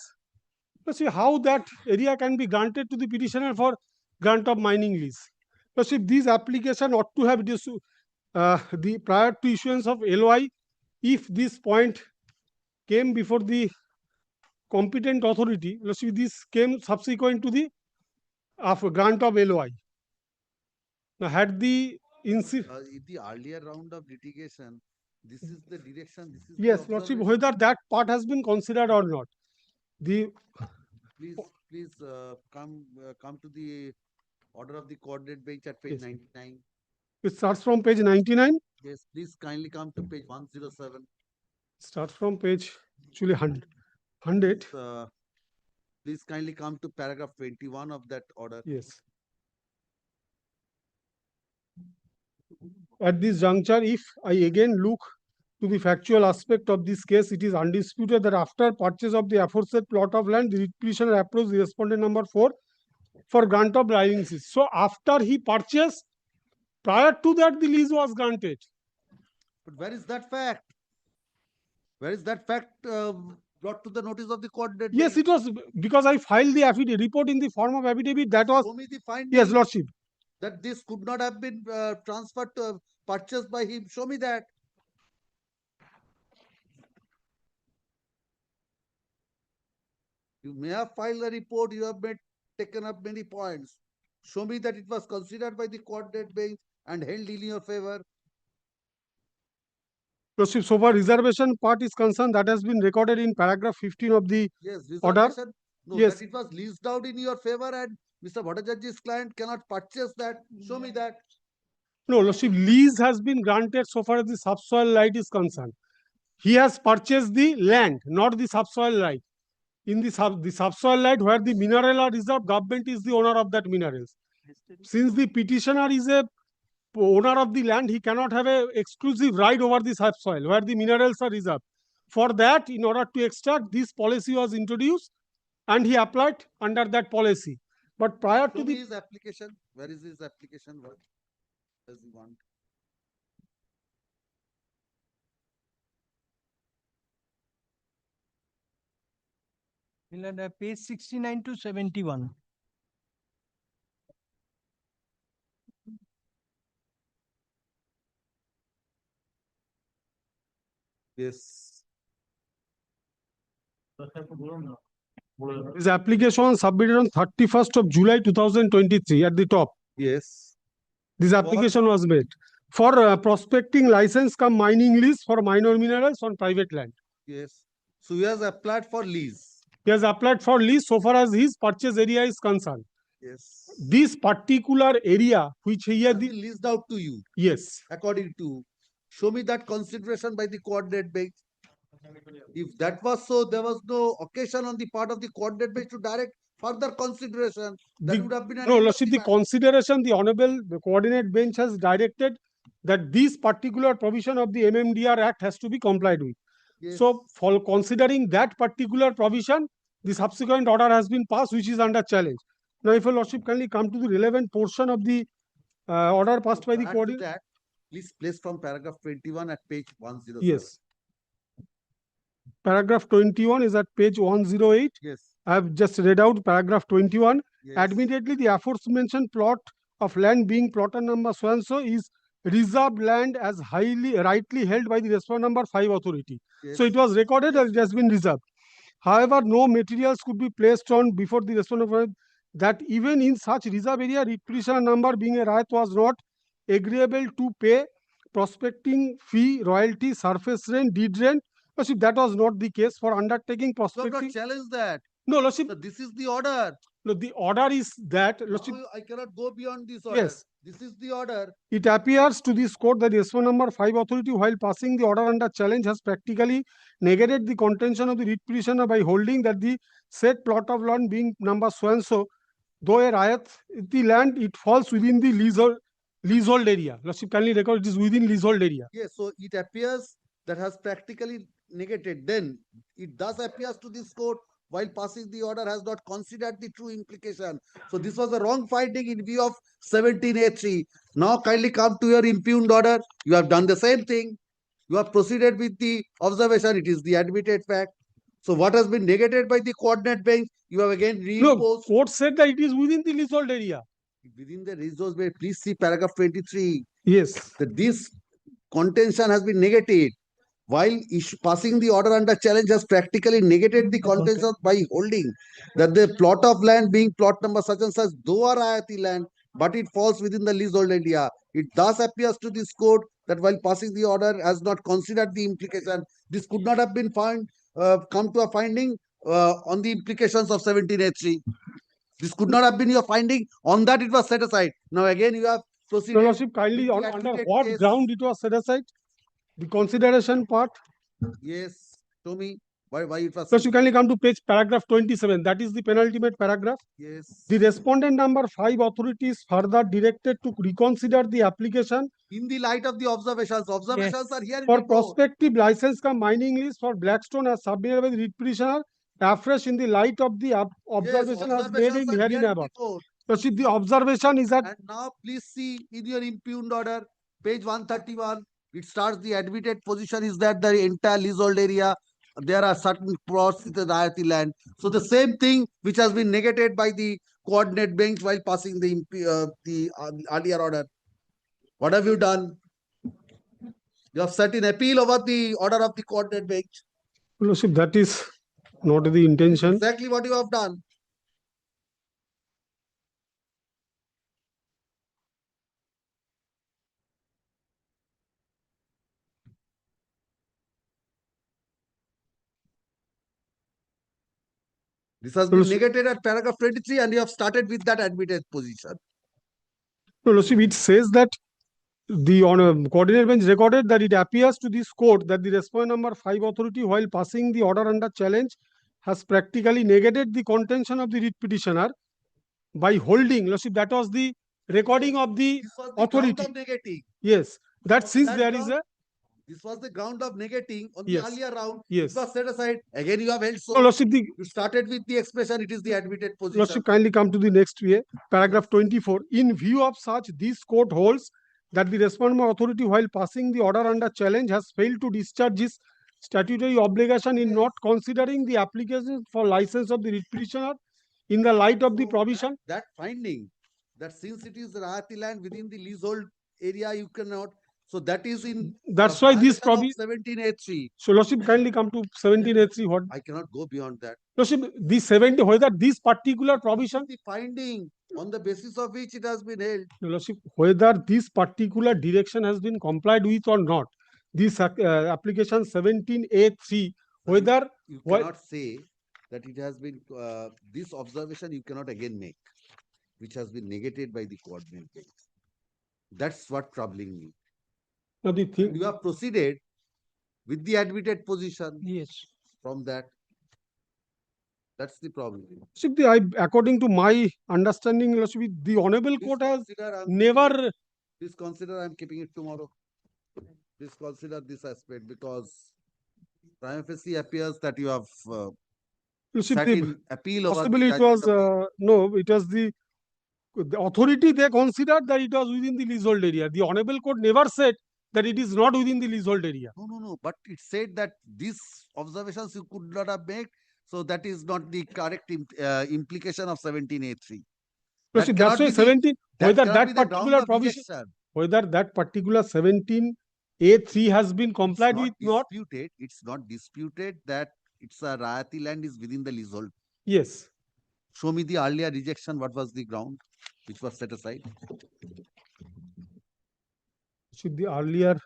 let's see how that area can be granted to the petitioner for grant of mining lease. Let's see, these application ought to have this the prior to issuance of LOI, if this point came before the competent authority, let's see, this came subsequent to the grant of LOI. Now, had the in the earlier round of litigation, this is the direction. This is yes, the Lordship, observation. whether that part has been considered or not. The Please come to the order of the coordinate bench at page Yes. 99. It starts from page 99. Yes, please kindly come to page 107. Starts from page actually 100. Please kindly come to paragraph 21 of that order. Yes. At this juncture, if I again look to the factual aspect of this case, it is undisputed that after purchase of the aforesaid plot of land, the petitioner approached the respondent number 4 for grant of licenses. So after he purchased, prior to that, the lease was granted. But where is that fact? Where is that fact brought to the notice of the coordinate bench? Yes, it was because I filed the affidavit report in the form of affidavit. That was Show me the finding. Yes, Lordship. That this could not have been transferred to purchased by him. Show me that. You may have filed a report. You have taken up many points. Show me that it was considered by the coordinate bench and held in your favor. Lordship, so far reservation part is concerned, that has been recorded in paragraph 15 of the Yes, order. reservation. No, Yes. that it was leased out in your favor and Mr. Bhattacharya's client cannot purchase that. Show me that. No, Lordship, lease has been granted so far as the subsoil right is concerned. He has purchased the land, not the subsoil right. In the subsoil right where the mineral are reserved, government is the owner of that minerals. Since the petitioner is a owner of the land, he cannot have a exclusive right over the subsoil where the minerals are reserved. For that, in order to extract, this policy was introduced and he applied under that policy. But prior Show to me the his application. Where is his application? What does he want? Page 69 to 71. Yes. His application was submitted on 31st of July 2023 at the top. Yes. This application was made for prospecting license come mining lease for minor minerals on private land. Yes. So he has applied for lease. He has applied for lease so far as his purchase area is concerned. Yes. This particular area which he had been leased out to you. Yes. According to, show me that consideration by the coordinate bench. If that was so, there was no occasion on the part of the coordinate bench to direct further consideration. That would have been an No, end of Lordship, the consideration the Honorable Coordinate Bench has directed that this particular provision of the MMDR Act has to be complied with. Yes. So, for considering that particular provision, the subsequent order has been passed, which is under challenge. Now, if your Lordship kindly come to the relevant portion of the order passed by the Add to coordinate. that, please place from paragraph 21 at page 107. Yes. Paragraph 21 is at page 108. Yes. I have just read out paragraph 21. Yes. Admittedly, the aforementioned plot of land being plotter number so and so is reserved land as rightly held by the respondent number 5 authority. Yes. So it was recorded that it has been reserved. However, no materials could be placed on before the respondent that even in such reserve area, petitioner number being a right was not agreeable to pay prospecting fee, royalty, surface rent, deed rent. Lordship, that was not the case for undertaking You have prospecting. not challenged that. No, Lordship. So this is the order. No, the order is that. Lordship, I cannot go beyond this order. Yes. This is the order. it appears to this court that the S1 number 5 authority, while passing the order under challenge, has practically negated the contention of the writ petitioner by holding that the said plot of land being number so and so, though a riot, the land, it falls within the leasehold area. Lordship, kindly record it is within leasehold area. Yes, so it appears that has practically negated. Then it thus appears to this court while passing the order has not considered the true implication. So this was a wrong finding in view of 17A3. Now kindly come to your impugned order. You have done the same thing. You have proceeded with the observation. It is the admitted fact. So what has been negated by the coordinate bench, you have again No, reimposed. court said that it is within the leasehold area. Within the resource base, please see paragraph 23. Yes. That this contention has been negated. While passing the order under challenge has practically negated the contention by holding that the plot of land being plot number such and such, though a Rayati land, but it falls within the leasehold area. It thus appears to this court that while passing the order has not considered the implication. This could not have been found, come to a finding on the implications of 17A3. This could not have been your finding. On that, it was set aside. Now again, you have proceeded. Your Lordship, kindly with the under admitted what case. ground it was set aside? The consideration part. Yes, show me why it was. Lordship, kindly come to page paragraph 27. That is the penultimate paragraph. Yes. The respondent number 5 authority is further directed to reconsider the application In the light of the observations, observations are here in for the court. prospective license come mining lease for Blackstone as submitted by the writ petitioner afresh in the light of the observation as made observations in are herein here in the above. court. Lordship, the observation is at And now please see in your impugned order, page 131, it starts the admitted position is that the entire leasehold area, there are certain plots with the Rayati land. So the same thing which has been negated by the coordinate bench while passing the earlier order. What have you done? You have set in appeal over the order of the coordinate bench. Lordship, that is not the intention. Exactly what you have done. This has been negated at paragraph 23 and you have started with that admitted position. No, Lordship, it says that the coordinate bench recorded that it appears to this court that the respondent number 5 authority, while passing the order under challenge, has practically negated the contention of the writ petitioner by holding. Lordship, that was the recording of the authority. Ground of negating. Yes, that On since that there is ground, a this was the ground of negating on Yes. the earlier round. Yes. It was set aside. Again, you have held so. No, Lordship, the You started with the expression, it is the admitted position. Lordship, kindly come to the next way. Paragraph 24. In view of such, this court holds that the respondent authority, while passing the order under challenge, has failed to discharge his statutory obligation in not considering the application for license of the writ petitioner in the light of the provision. That finding, that since it is Rayati land within the leasehold area, you cannot. So that is in. That's why this violation of probably. 17A3. So Lordship, kindly come to 17A3. What? I cannot go beyond that. Lordship, the 70, whether this particular provision. The finding on the basis of which it has been held. Your Lordship, whether this particular direction has been complied with or not, this application 17A3, whether You cannot say that it has been, this observation you cannot again make, which has been negated by the coordinate bench. That's what troubling me. now the thing. You have proceeded with the admitted position. Yes. From that. That's the problem. Lordship, according to my understanding, Lordship, the Honorable Court has never. Please consider I'm keeping it tomorrow. Please consider this aspect because prima facie appears that you have Lordship, sat in appeal over possibly it was no, it was the authority. They considered that it was within the leasehold area. The Honorable Court never said that it is not within the leasehold area. No. But it said that these observations you could not have made. So that is not the correct implication of 17A3. Lordship, that's why 17. Whether that particular provision, whether that particular 17A3 has been complied with not. It's not disputed that it's a Rayati land is within the leasehold. Yes. Show me the earlier rejection. What was the ground which was set aside? Should the earlier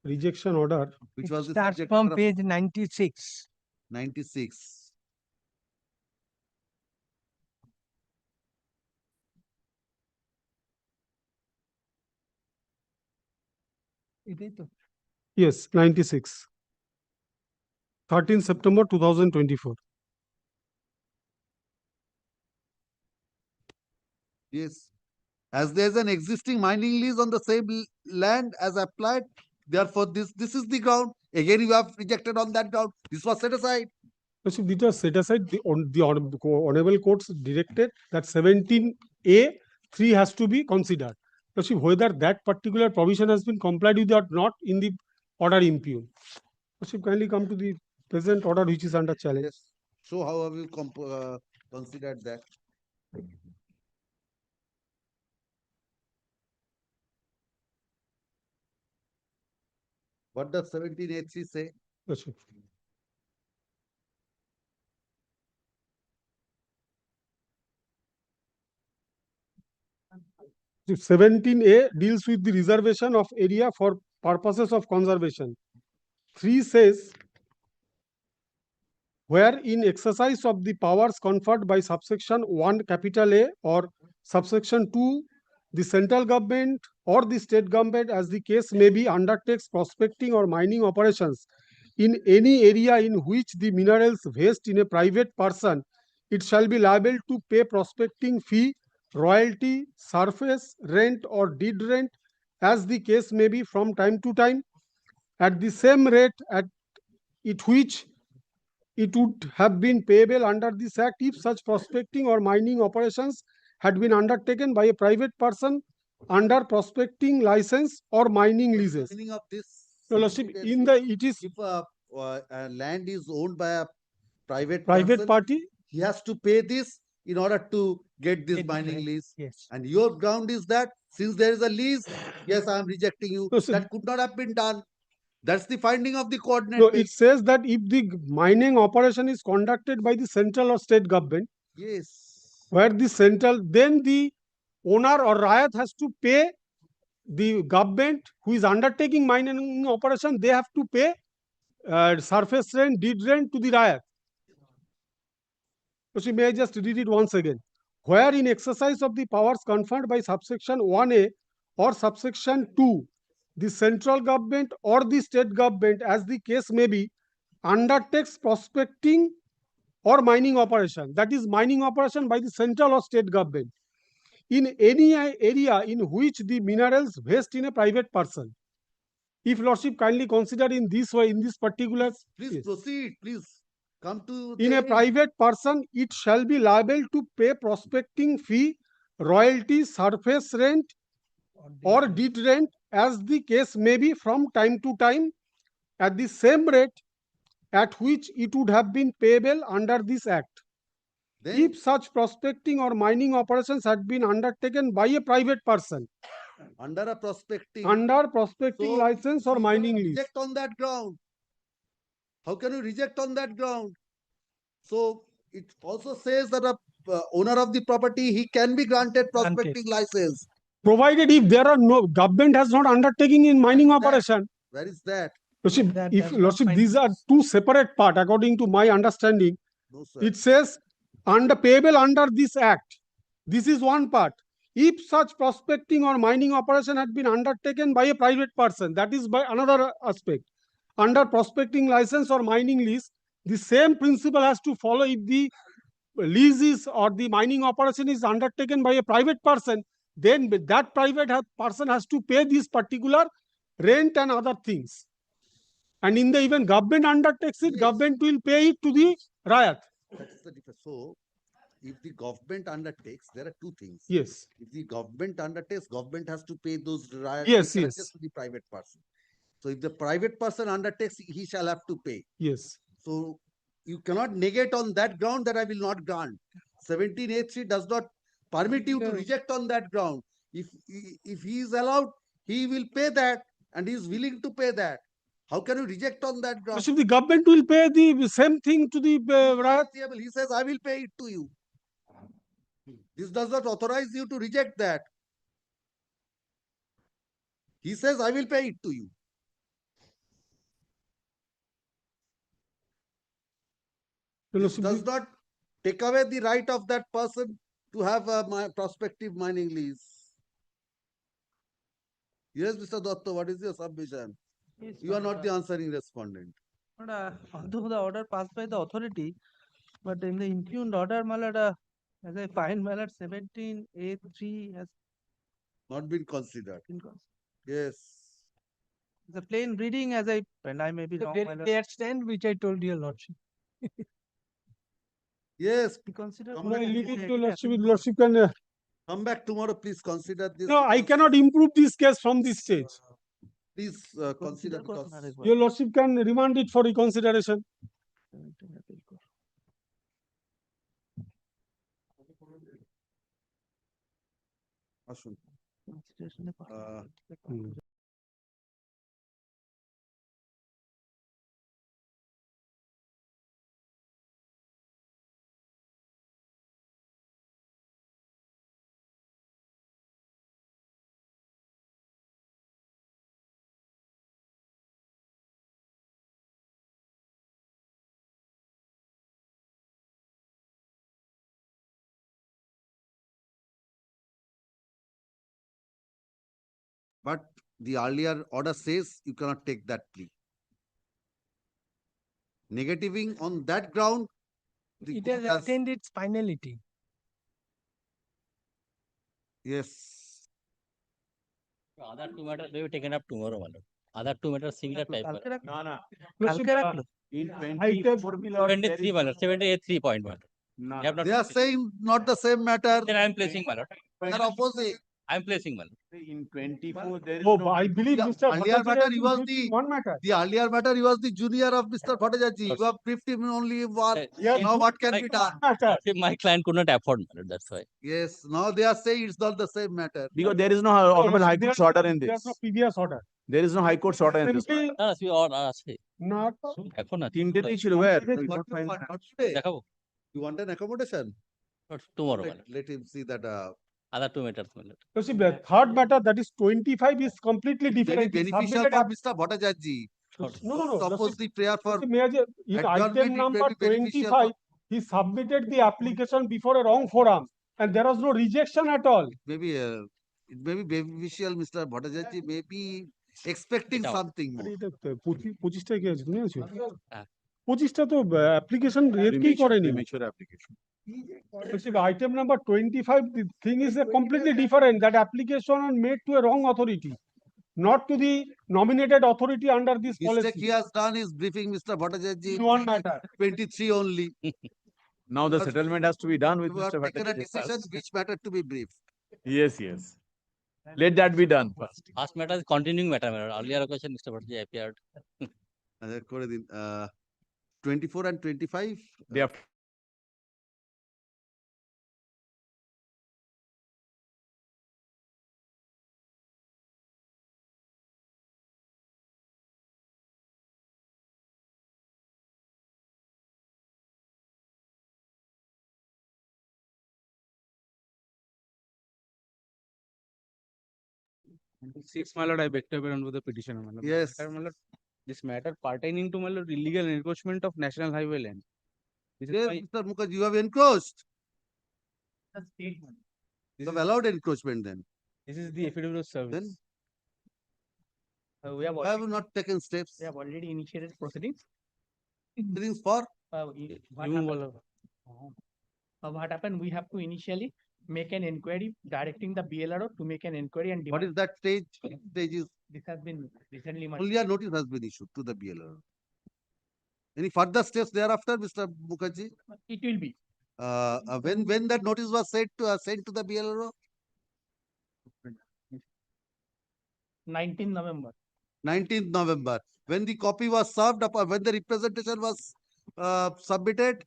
rejection order, which was starts from page 96. 96. yes, 96. 13 September 2024. Yes. As there is an existing mining lease on the same land as applied, therefore this is the ground. Again, you have rejected on that ground. This was set aside. So this was set aside. The Honorable Courts directed that 17A3 has to be considered. So whether that particular provision has been complied with or not in the order impugned. So kindly come to the present order which is under challenge. Yes. So how have you considered that? What does 17A3 say? Yes, 17A deals with the reservation of area for purposes of conservation. 3 says, where in exercise of the powers conferred by subsection 1 capital A or subsection 2, the central government or the state government, as the case may be, undertakes prospecting or mining operations in any area in which the minerals vest in a private person, it shall be liable to pay prospecting fee, royalty, surface rent or deed rent, as the case may be, from time to time, at the same rate at which it would have been payable under this act if such prospecting or mining operations had been undertaken by a private person under prospecting license or mining leases. Meaning of this, So, Lordship, in the it is, if a land is owned by a private person, party, he has to pay this in order to get this mining lease. Yes. And your ground is that since there is a lease, yes, I am rejecting you. That could not have been done. That's the finding of the coordinate. No, it says that if the mining operation is conducted by the central or state government, yes, where the central, then the owner or Rayat has to pay the government who is undertaking mining operation. They have to pay surface rent, deed rent to the Rayat. So may I just read it once again? Where in exercise of the powers conferred by subsection 1A or subsection 2, the central government or the state government, as the case may be, undertakes prospecting or mining operation, that is mining operation by the central or state government, in any area in which the minerals vest in a private person. If Lordship kindly consider in this way, in this particular, please proceed, please come to in a private person, it shall be liable to pay prospecting fee, royalty, surface rent or deed rent, as the case may be, from time to time, at the same rate at which it would have been payable under this act. If such prospecting or mining operations had been undertaken by a private person Under a prospecting. Under prospecting license or you mining cannot lease. reject on that ground. How can you reject on that ground? So it also says that a owner of the property, he can be granted prospecting license. Provided if there are no, government has not undertaking in mining operation. Where is that? Lordship, Lordship, these are two separate part according to my understanding. No, sir. It says under payable under this act. This is one part. If such prospecting or mining operation had been undertaken by a private person, that is by another aspect. Under prospecting license or mining lease, the same principle has to follow if the lease is or the mining operation is undertaken by a private person, then that private person has to pay this particular rent and other things. And in the event government undertakes it, government will pay it to the riot. That's the difference. So if the government undertakes, there are two things. Yes. If the government undertakes, government has to pay those riot Yes, charges yes. to the private person. So if the private person undertakes, he shall have to pay. Yes. So you cannot negate on that ground that I will not grant. 17A3 does not permit you to reject on that ground. If he is allowed, he will pay that and he is willing to pay that. How can you reject on that ground? So the government will pay the same thing to the riot. He says, I will pay it to you. This does not authorize you to reject that. He says, I will pay it to you. This does not take away the right of that person to have a prospective mining lease. Yes, Mr. Dotto, what is your submission? Yes, You are not the Lord. answering respondent. Although the order passed by the authority, but in the impugned order, my lord, as I find, my lord, 17A3 has Not been considered. been considered. Yes. The plain reading, as I, and I may be wrong, my lord. They stand which I told your lordship. Yes. Consider. Come back, Lordship can. Come back tomorrow, please consider this. No, I cannot improve this case from this stage. Please consider because Your Lordship can remand it for reconsideration. Ashun. But the earlier order says you cannot take that plea. Negativing on that ground, the It court has attained its finality. Yes. Other two matters will be taken up tomorrow, my lord. Other two matters similar type. No, no. In Item 24, my lord, there 73, is my lord. 78.3 point, my lord. no. You have not They are saying not the same matter. Then I am placing, my lord. They are opposite. I am placing, my lord. In 24, there is Oh, no. I believe Yeah, Mr. earlier Bhattacharya matter, has he was briefed the one matter. earlier matter, he was the junior of Mr. Bhattacharya. You have briefed him only one. Yes, Now what can my- be done? My client could not afford, my lord. That's why. Yes, now they are saying it's not the same matter. Because there is no Honorable High Court's order in There's this. no previous order. There is no High Court's order in this. Simply না না, তুই আছে not. এখন না তিনটেতেই ছিল where? Not today. দেখাবো You want an accommodation? tomorrow, my Let, lord. let him see that. Other two matters, my lord. You see, the third matter, that is 25, is completely Very different. He beneficial submitted for a- Mr. Bhattacharya. No. Suppose the prayer for In adjournment, item it number may be beneficial 25, he submitted the application before a wrong forum, and there was no rejection at all. Maybe it may be beneficial. Mr. Bhattacharya may be expecting something more. এটা 25টা কি আছে তুমি আছো হ্যাঁ। 25টা তো application রেডই করেনি Premature application. item number 25, the thing is completely different. That application are made to a wrong authority, not to the nominated authority under this Mistake policy. he has done is briefing Mr. Bhattacharya. In one matter. 23 only. Now the settlement has to be done with We have Mr. taken a Bhattacharya decision first. which matter to be briefed. Yes, yes. Let that be done first. First matter is continuing matter, my lord. Earlier occasion, Mr. Bhattacharya appeared. করে দিন 24 and 25 They have 6, my lord, I beg to appear on the petitioner, my lord. Yes. My lord, this matter pertaining to, my lord, illegal encroachment of national highway land. This is Yes, why Mr. Mukherjee, you have encroached. the statement. You have allowed encroachment then. This is the affidavit of service. Then We have why have you not taken steps? we have already initiated proceedings. Proceedings for? What You happened? will- What happened? We have to initially make an inquiry, directing the BLRO to make an inquiry and What demand. is that stage? Stage is This has been recently. only a notice has been issued to the BLR. Any further steps thereafter, Mr. Mukherjee? It will be. When that notice was sent to the BLRO? 19 November. 19th November. When the copy was served up, when the representation was submitted?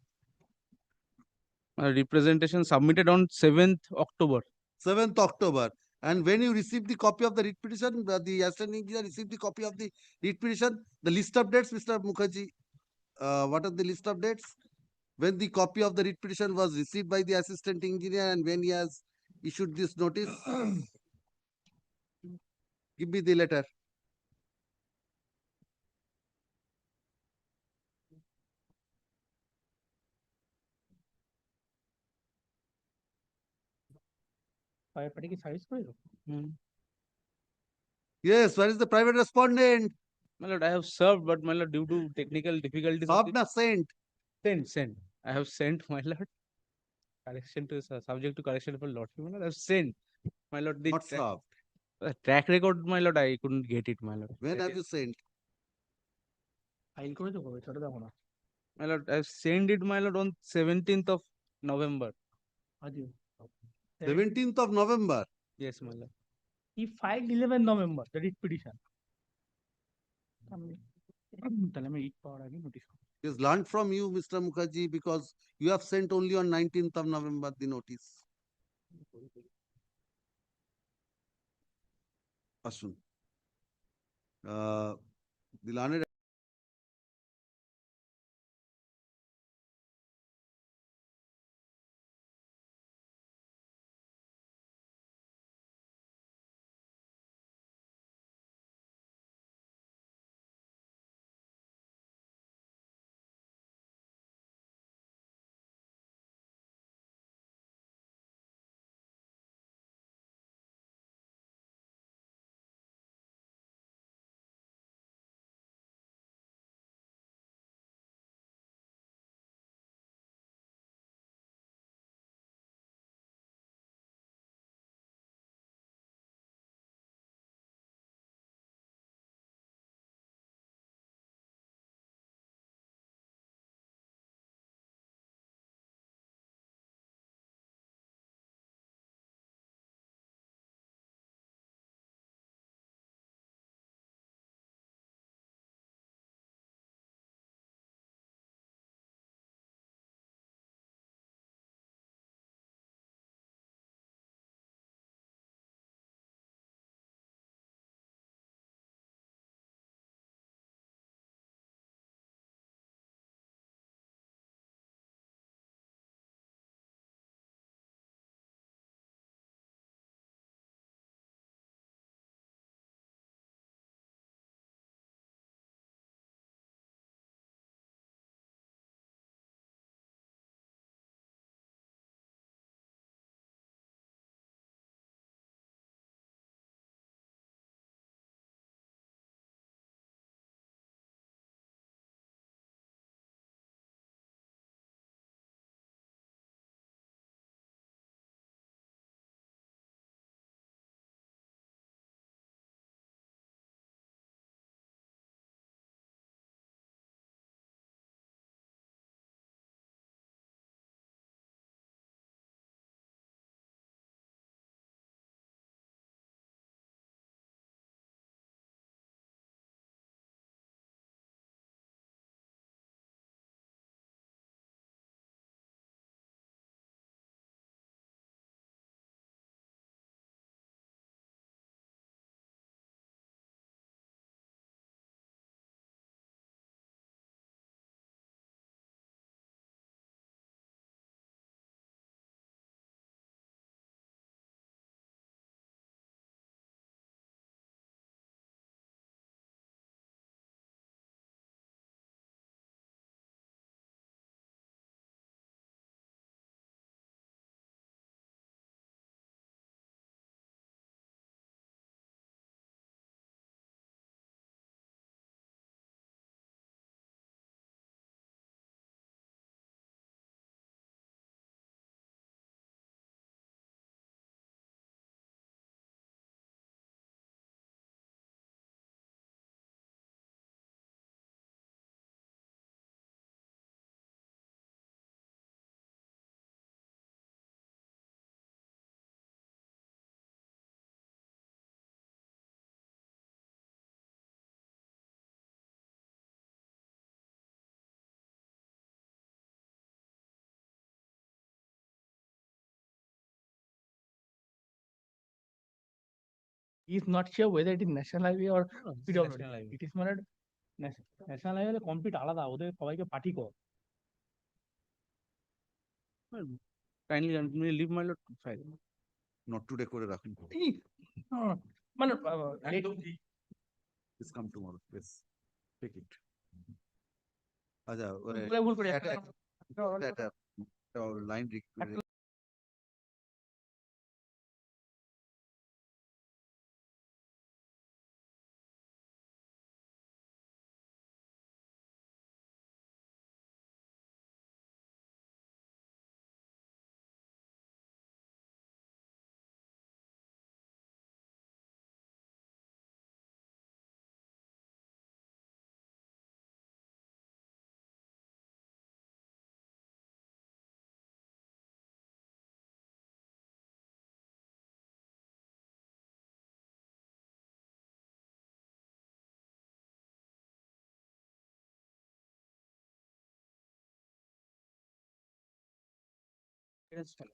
Representation submitted on 7th October. 7th October. And when you received the copy of the writ petition, the assistant engineer received the copy of the writ petition, the list of dates, Mr. Mukherjee, what are the list of dates? When the copy of the writ petition was received by the assistant engineer and when he has issued this notice? Give me the letter. Yes, where is the private respondent? My lord, I have served, but my lord, due to technical difficulties. Served na sent? Sent. I have sent, my lord. Correction to subject to correction for lord. My lord, I have sent. My lord, the Not served. track record, my lord, I couldn't get it, my lord. When have you sent? My lord, I have sent it, my lord, on 17th of November. 17th of November? Yes, my lord. He filed 11 November, the writ petition. He has learned from you, Mr. Mukherjee, because you have sent only on 19th of November the notice. Ashwin. The learned He is not sure whether it is national highway or PWD. national highway. It is my lord national highway complete আলাদা, ওদের সবাইকে party কর। Kindly let me leave my lord file. Not today করে রাখুন। মানে Please come tomorrow, please. Take it. আচ্ছা, ভুল করে একটা লাইন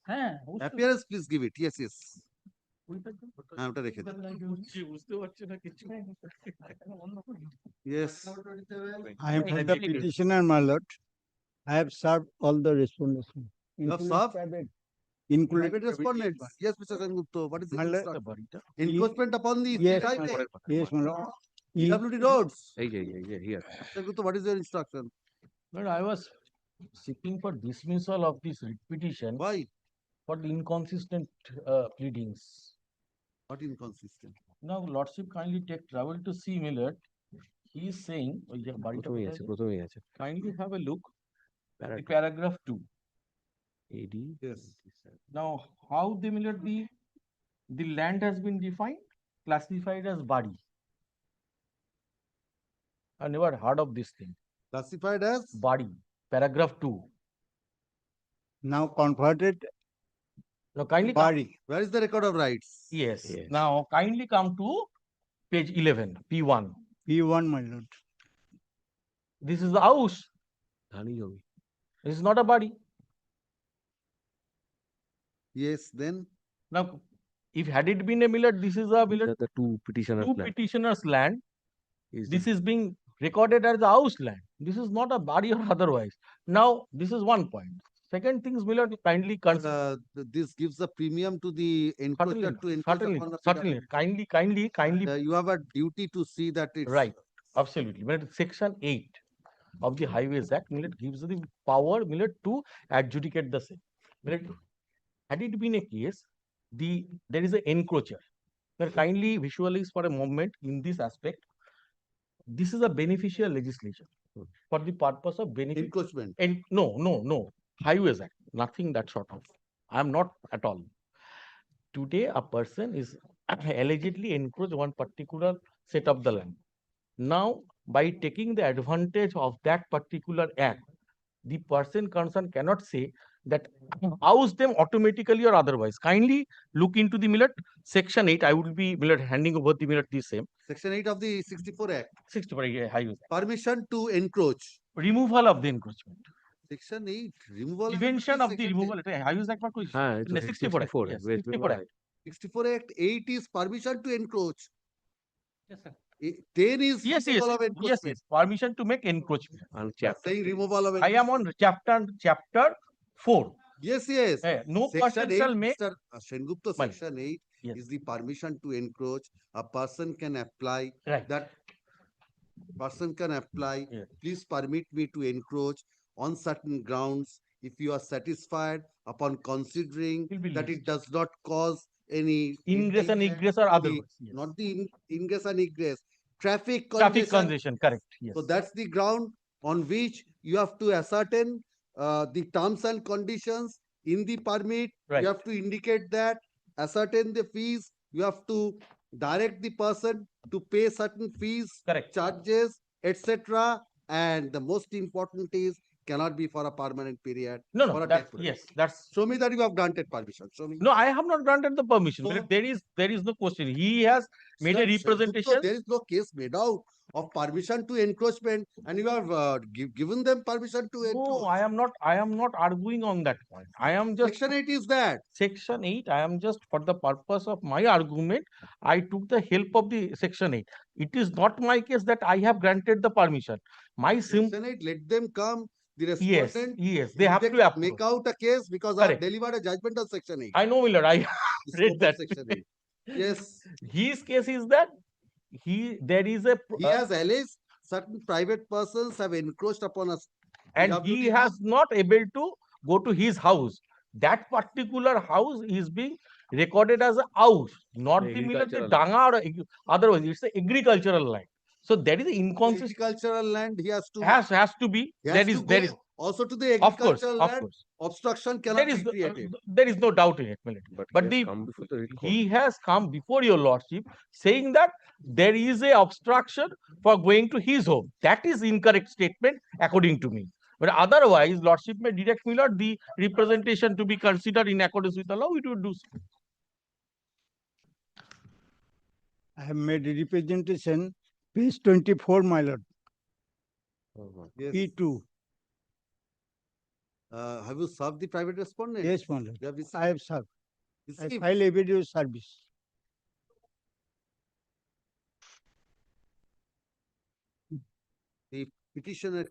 হ্যাঁ appearance, please give it. Yes, yes. হ্যাঁ, ওটা রেখে দিন। বুঝতে পারছি না কিছু। Yes. I am from the petitioner, my lord. I have served all the respondents. You have served? Including Private respondents. Yes, Mr. Sengupta. What is the My lord, instruction? Encroachment upon the yes, state my highway. lord. Yes, my lord. PWD roads. Here. Sengupta, what is your instruction? But I was seeking for dismissal of this writ petition. Why? For the inconsistent pleadings. What inconsistent? Now, Lordship kindly take trouble to see Millard. He is saying, প্রথমেই আছে kindly have a look at Paragraph. paragraph 2. AD. Yes. Now, how the Millard the land has been defined, classified as body. I never heard of this thing. Classified as Body, paragraph 2. Now converted Now, kindly body. Where is the record of rights? Yes. Now, kindly come to page 11, P1. P1, my lord. This is the house. This is not a body. Yes, then Now, if had it been a Millard, this is a Millard, The two petitioners. two petitioners' land. Is This is being recorded as the house land. This is not a body or otherwise. Now, this is one point. Second thing is, Millard, kindly consider. this gives a premium to the encroacher to encroach upon the Certainly. Kindly. you have a duty to see that it's Right. Absolutely. Millard, Section 8 of the Highways Act, Millard, gives the power, Millard, to adjudicate the same. Millard, had it been a case, there is an encroacher. Millard, kindly visualize for a moment in this aspect. This is a beneficial legislation for the purpose of benefit. encroachment. And no. Highways Act, nothing that sort of. I am not at all. Today, a person is allegedly encroached one particular set of the land. Now, by taking the advantage of that particular act, the person concerned cannot say that house them automatically or otherwise. Kindly look into the Millard, Section 8. I will be Millard handing over the Millard the same. Section 8 of the 64 Act. 64 Highways Act. Permission to encroach. Removal of the encroachment. Section 8. Removal. Prevention of the removal. Highways Act part হ্যাঁ, it was 64 Act. 64, Yes, West 64 Bengal. Act. 64 Act 8 is permission to encroach. Yes, sir. 10 is Yes. removal of encroachment. Permission to make encroachment. And Saying removal of I am on chapter 4. Yes. No person shall make. Mr. Sengupta, Well, Section 8 yes. is the permission to encroach. A person can apply Right. that person can apply. Yes. Please permit me to encroach on certain grounds if you are satisfied upon considering Will be that leased. it does not cause any Ingress and impact egress or to the- otherwise. Yes. not the ingress and egress, traffic Traffic congestion. congestion, correct. Yes. So that's the ground on which you have to ascertain the terms and conditions in the permit. Right. You have to indicate that, ascertain the fees. You have to direct the person to pay certain fees, Correct. charges, etc. And the most important is cannot be for a permanent period. No, for a that's, temporary. yes, that's. Show me that you have granted permission. Show me. No, I have not granted the permission. So- But there is no question. He has made a Sir, Sengupta, representation. there is no case made out of permission to encroachment, and you have given them permission to No, encroach. I am not arguing on that point. I am just Section 8 is that. Section 8, I am just for the purpose of my argument, I took the help of the Section 8. It is not my case that I have granted the permission. My Section 8, let them come. The yes, respondent yes, they have to approach. make out a case because I have Correct. delivered a judgment on Section 8. I know, Miller, I The read scope of that. Section 8. Yes. His case is that there is a He has alleged certain private persons have encroached upon us. and he has not able to go to his house. That particular house is being recorded as a house, not the Miller, the Agricultural danga or otherwise. It's a agricultural land. So there is inconsistency. Agricultural land, he has to Has to be. he There has is to there go is also to the of course, agricultural of land. course. Obstruction There cannot is be created. there is no doubt in it, Millet. But he has come before the writ court. he has come before your lordship saying that there is a obstruction for going to his home. That is incorrect statement according to me. But otherwise, lordship may direct me not the representation to be considered in accordance with the law. It would do so. I have made a representation, page 24, my lord. Yes. E2. Have you served the private respondent? Yes, my lord. You have received? I have served. I Received? file affidavit service. The petitioner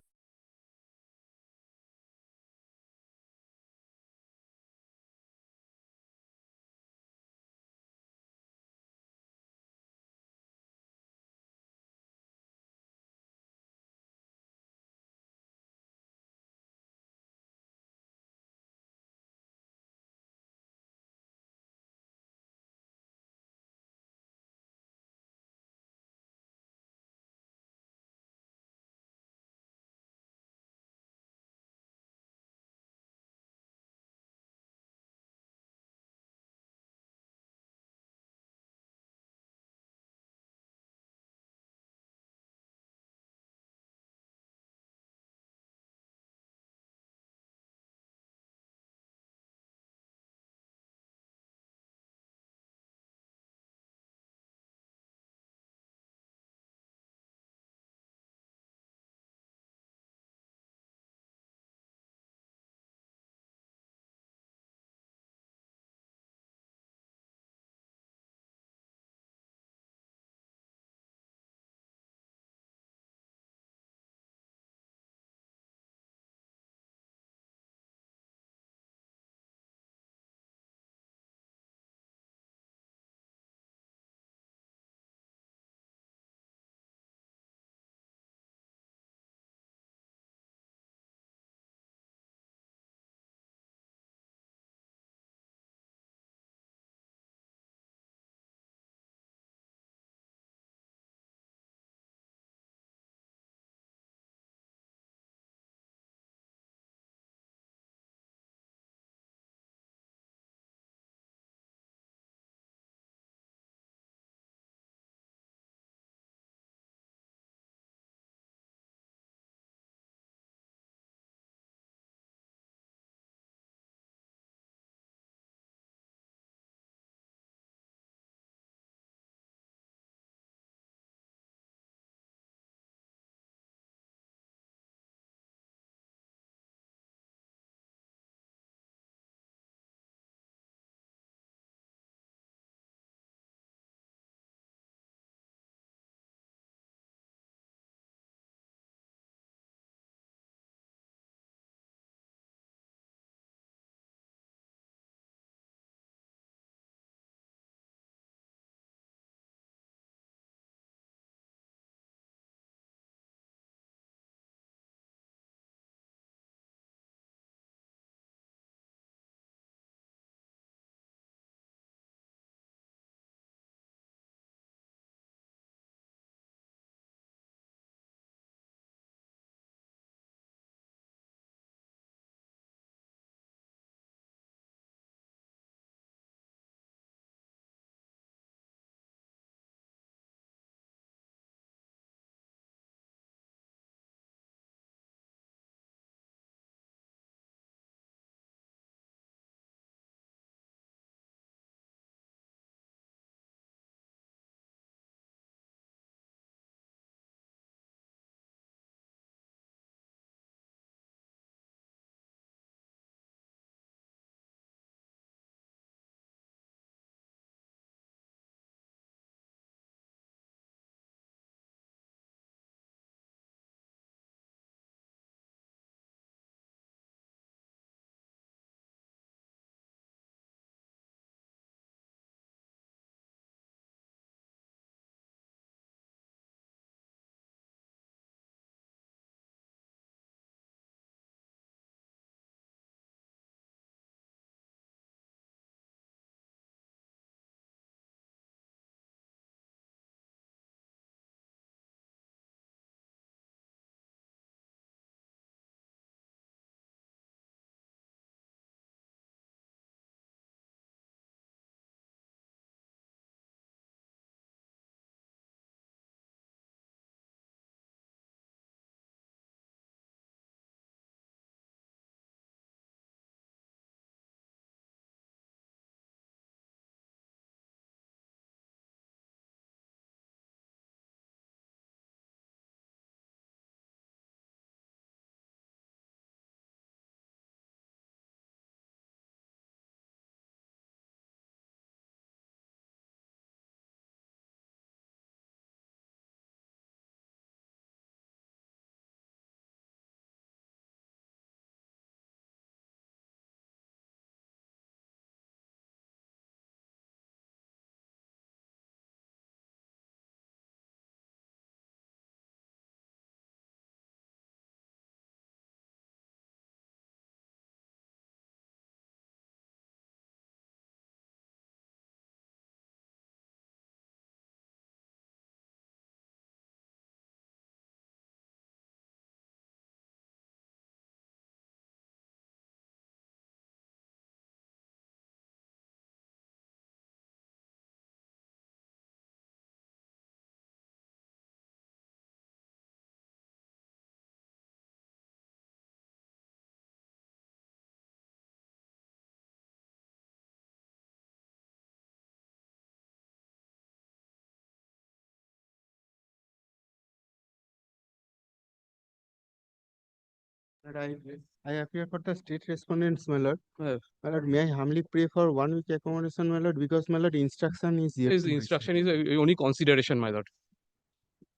I appear for the state respondents, my lord. My lord, may I humbly pray for 1 week accommodation, my lord, because my lord instruction is yet His to be instruction is only consideration, my lord.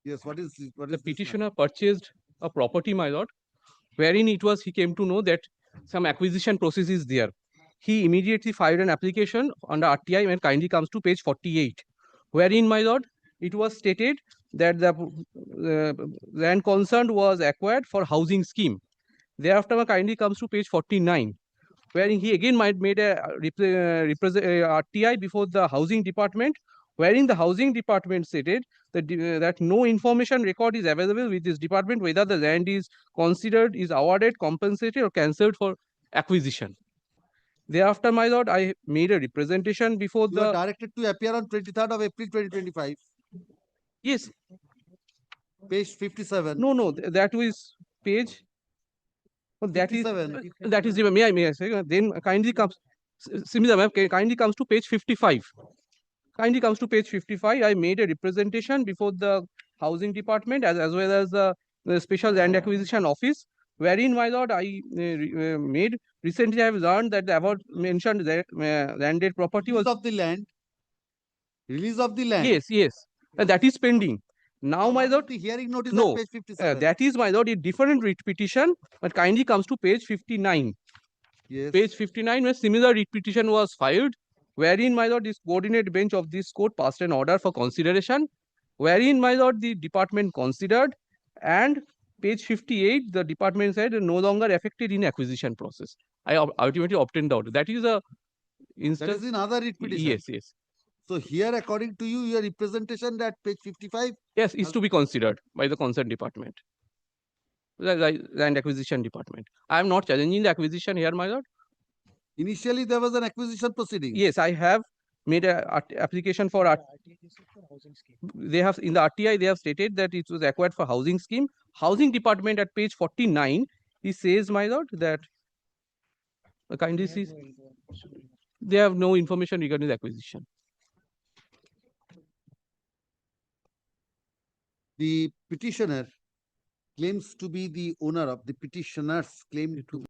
Yes, what is The this? Ma'am? petitioner purchased a property, my lord, wherein he came to know that some acquisition process is there. He immediately filed an application under RTI and kindly comes to page 48, wherein, my lord, it was stated that the land concerned was acquired for housing scheme. Thereafter, kindly comes to page 49, wherein he again might made a RTI before the housing department, wherein the housing department stated that, that no information record is available with this department whether the land is considered, is awarded, compensated or cancelled for acquisition. Thereafter, my lord, I made a representation before You are the. directed to appear on 23rd of April 2025. Yes. Page 57. No, that was page. Oh, that is 57. that is may I say then kindly comes similar ma'am kindly comes to page 55. Kindly comes to page 55. I made a representation before the housing department as well as the special land acquisition office, wherein, my lord, I made recently I have learned that the above mentioned landed property was of the land. Release of the land. Yes, and that is pending. Now, my lord, the hearing notice no, at page 57. that is, my lord, a different writ petition, but kindly comes to page 59. Yes. Page 59, where similar writ petition was filed, wherein, my lord, this coordinate bench of this court passed an order for consideration, wherein, my lord, the department considered, and page 58, the department said no longer affected in acquisition process. I ultimately obtained the order. That is a instance. That is in other writ petition. Yes. So here, according to you, your representation at page 55. Yes, is to be considered by the concerned department, the land acquisition department. I am not challenging the acquisition here, my lord. Initially, there was an acquisition proceeding. Yes, I have made a application for they have in the RTI they have stated that it was acquired for housing scheme. Housing department at page 49, he says, my lord, that kindly see they have no information regarding the acquisition. The petitioner claims to be the owner of the petitioner's claim to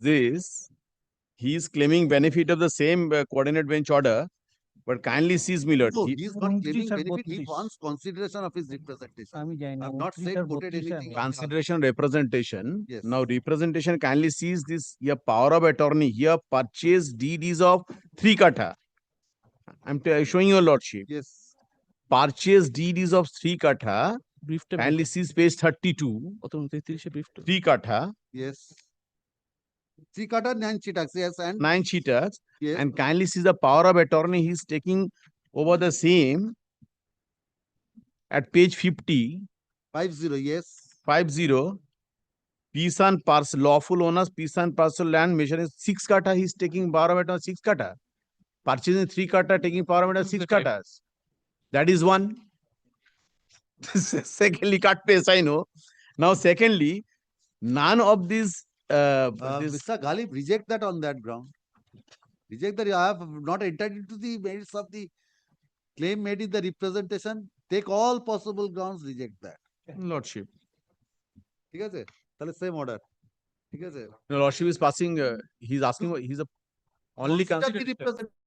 this, he is claiming benefit of the same coordinate bench order, but kindly sees my lord. No, he- he is not claiming benefit. He wants consideration of his representation. I have not said quoted anything. Consideration representation. Yes. Now representation kindly sees this here power of attorney. Here purchase deed is of 3 kata. I'm showing your lordship. Yes. Purchase deed is of 3 kata. Kindly sees page 32. 3 kata. Yes. 3 kata 9 chitaks. Yes, and 9 cheaters. yes. And kindly sees the power of attorney he is taking over the same at page 50. 50. Yes. 50. Piece and parcel, lawful owners, piece and parcel land measure is 6 kata. He is taking power of attorney 6 kata. Purchasing 3 kata, taking power of attorney 6 katas. That is one. Secondly, cut paste, I know. Now, secondly, none of these. Mr. Ghalib, reject that on that ground. Reject that. I have not entered into the merits of the claim made in the representation. Take all possible grounds, reject that. Lordship. ঠিক আছে? তাহলে same order. ঠিক আছে? No, Lordship is passing. He's asking. He's a only Consider the considered. representation.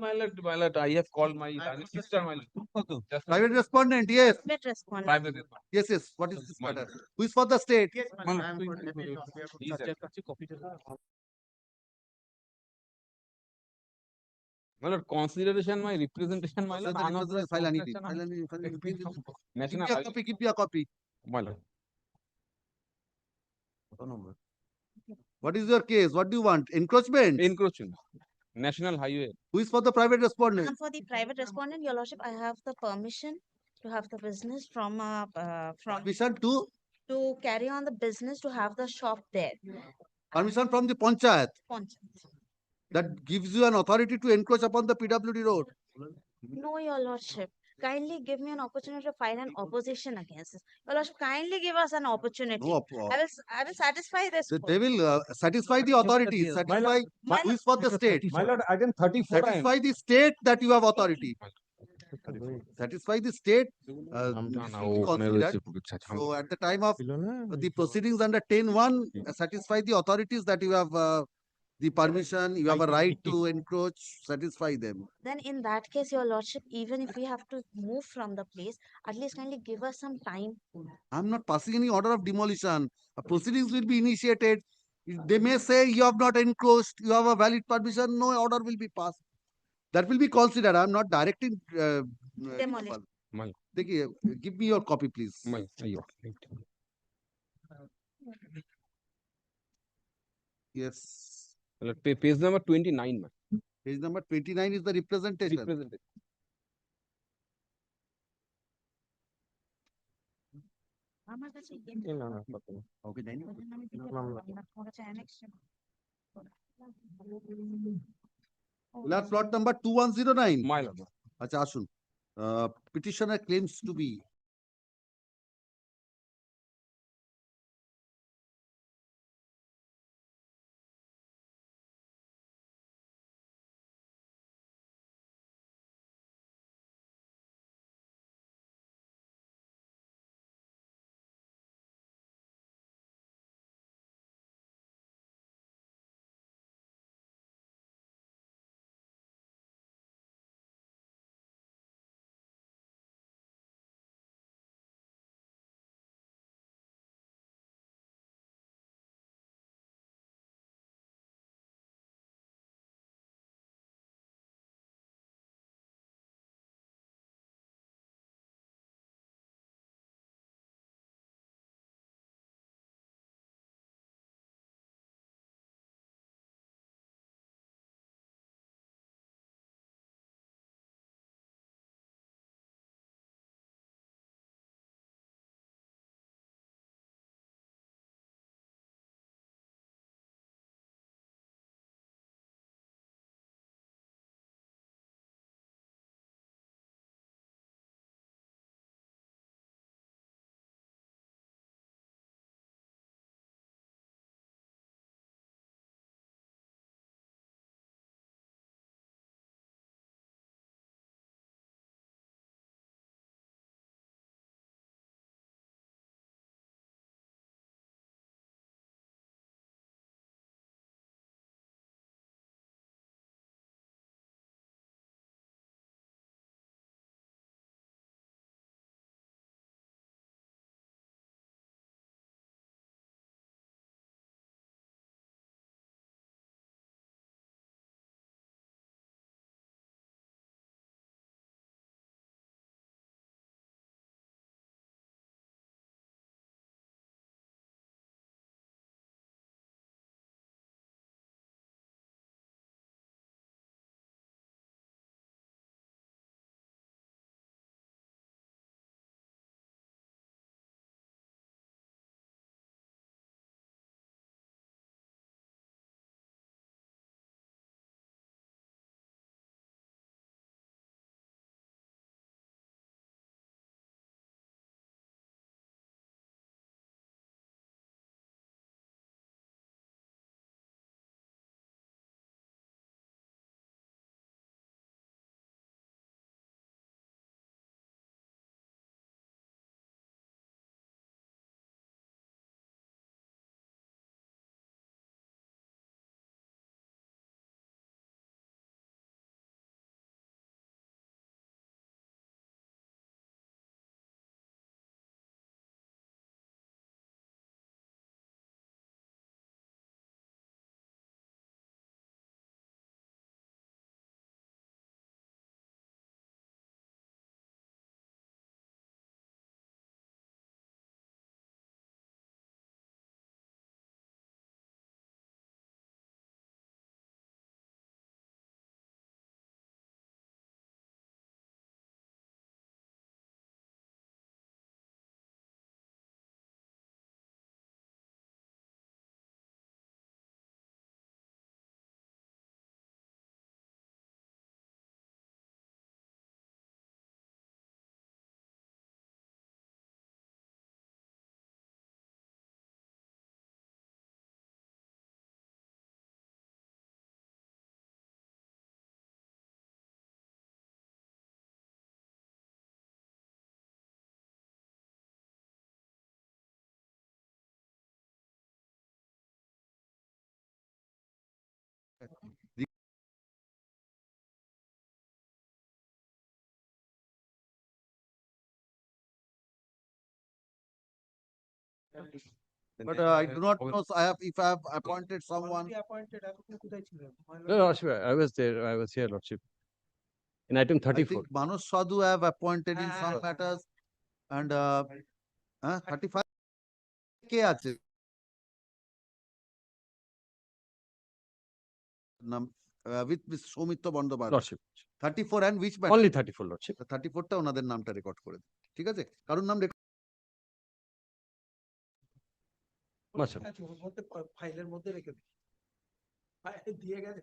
My lord, I have called my sister, my lord. Just now. Private respondent, yes. Private respondent. Private respondent. Yes, yes. What is this matter? Who is for the state? My lord, he is my lord, consideration my representation, my lord. File anything. National Give me a copy. Give me a copy. My lord. What is your case? What do you want? Encroachment? Encroachment. National highway. Who is for the private respondent? And for the private respondent, Your Lordship, I have the permission to have the business from Permission to carry on the business to have the shop there. permission from the Panchayat. Panchayat. That gives you an authority to encroach upon the PWD road. No, Your Lordship. Kindly give me an opportunity to file an opposition against this. Your Lordship, kindly give us an opportunity. No, I will satisfy this. They will satisfy the authorities. Satisfy who is for the state. My lord, item 34. Satisfy the state that you have authority. Satisfy the state. Considered. So at the time of the proceedings under 10(1), satisfy the authorities that you have the permission, you have a right to encroach, satisfy them. Then in that case, Your Lordship, even if we have to move from the place, at least kindly give us some time. I'm not passing any order of demolition. Proceedings will be initiated. They may say you have not encroached, you have a valid permission, no order will be passed. That will be considered. I'm not directing. Demolition. Give me your copy, please. Yes. Page number 29. Page number 29 is the representation. Plot number 2109. My lord. Acha ashun. Petitioner claims to be But I do not know, so if I have appointed someone. No, Lordship, I was there, I was here, Lordship. In item I 34. think Manoj Sadhu have appointed in some matters and 35 কে আছে? With Mr. Soumitra Bandyopadhyay. Lordship. 34 and which matter? Only 34, Lordship. 34 টা ওনাদের নামটা record করে দিন। ঠিক আছে? কারোর নাম Lordship. ফাইলের মধ্যে রেখে দিই দিয়ে গেছে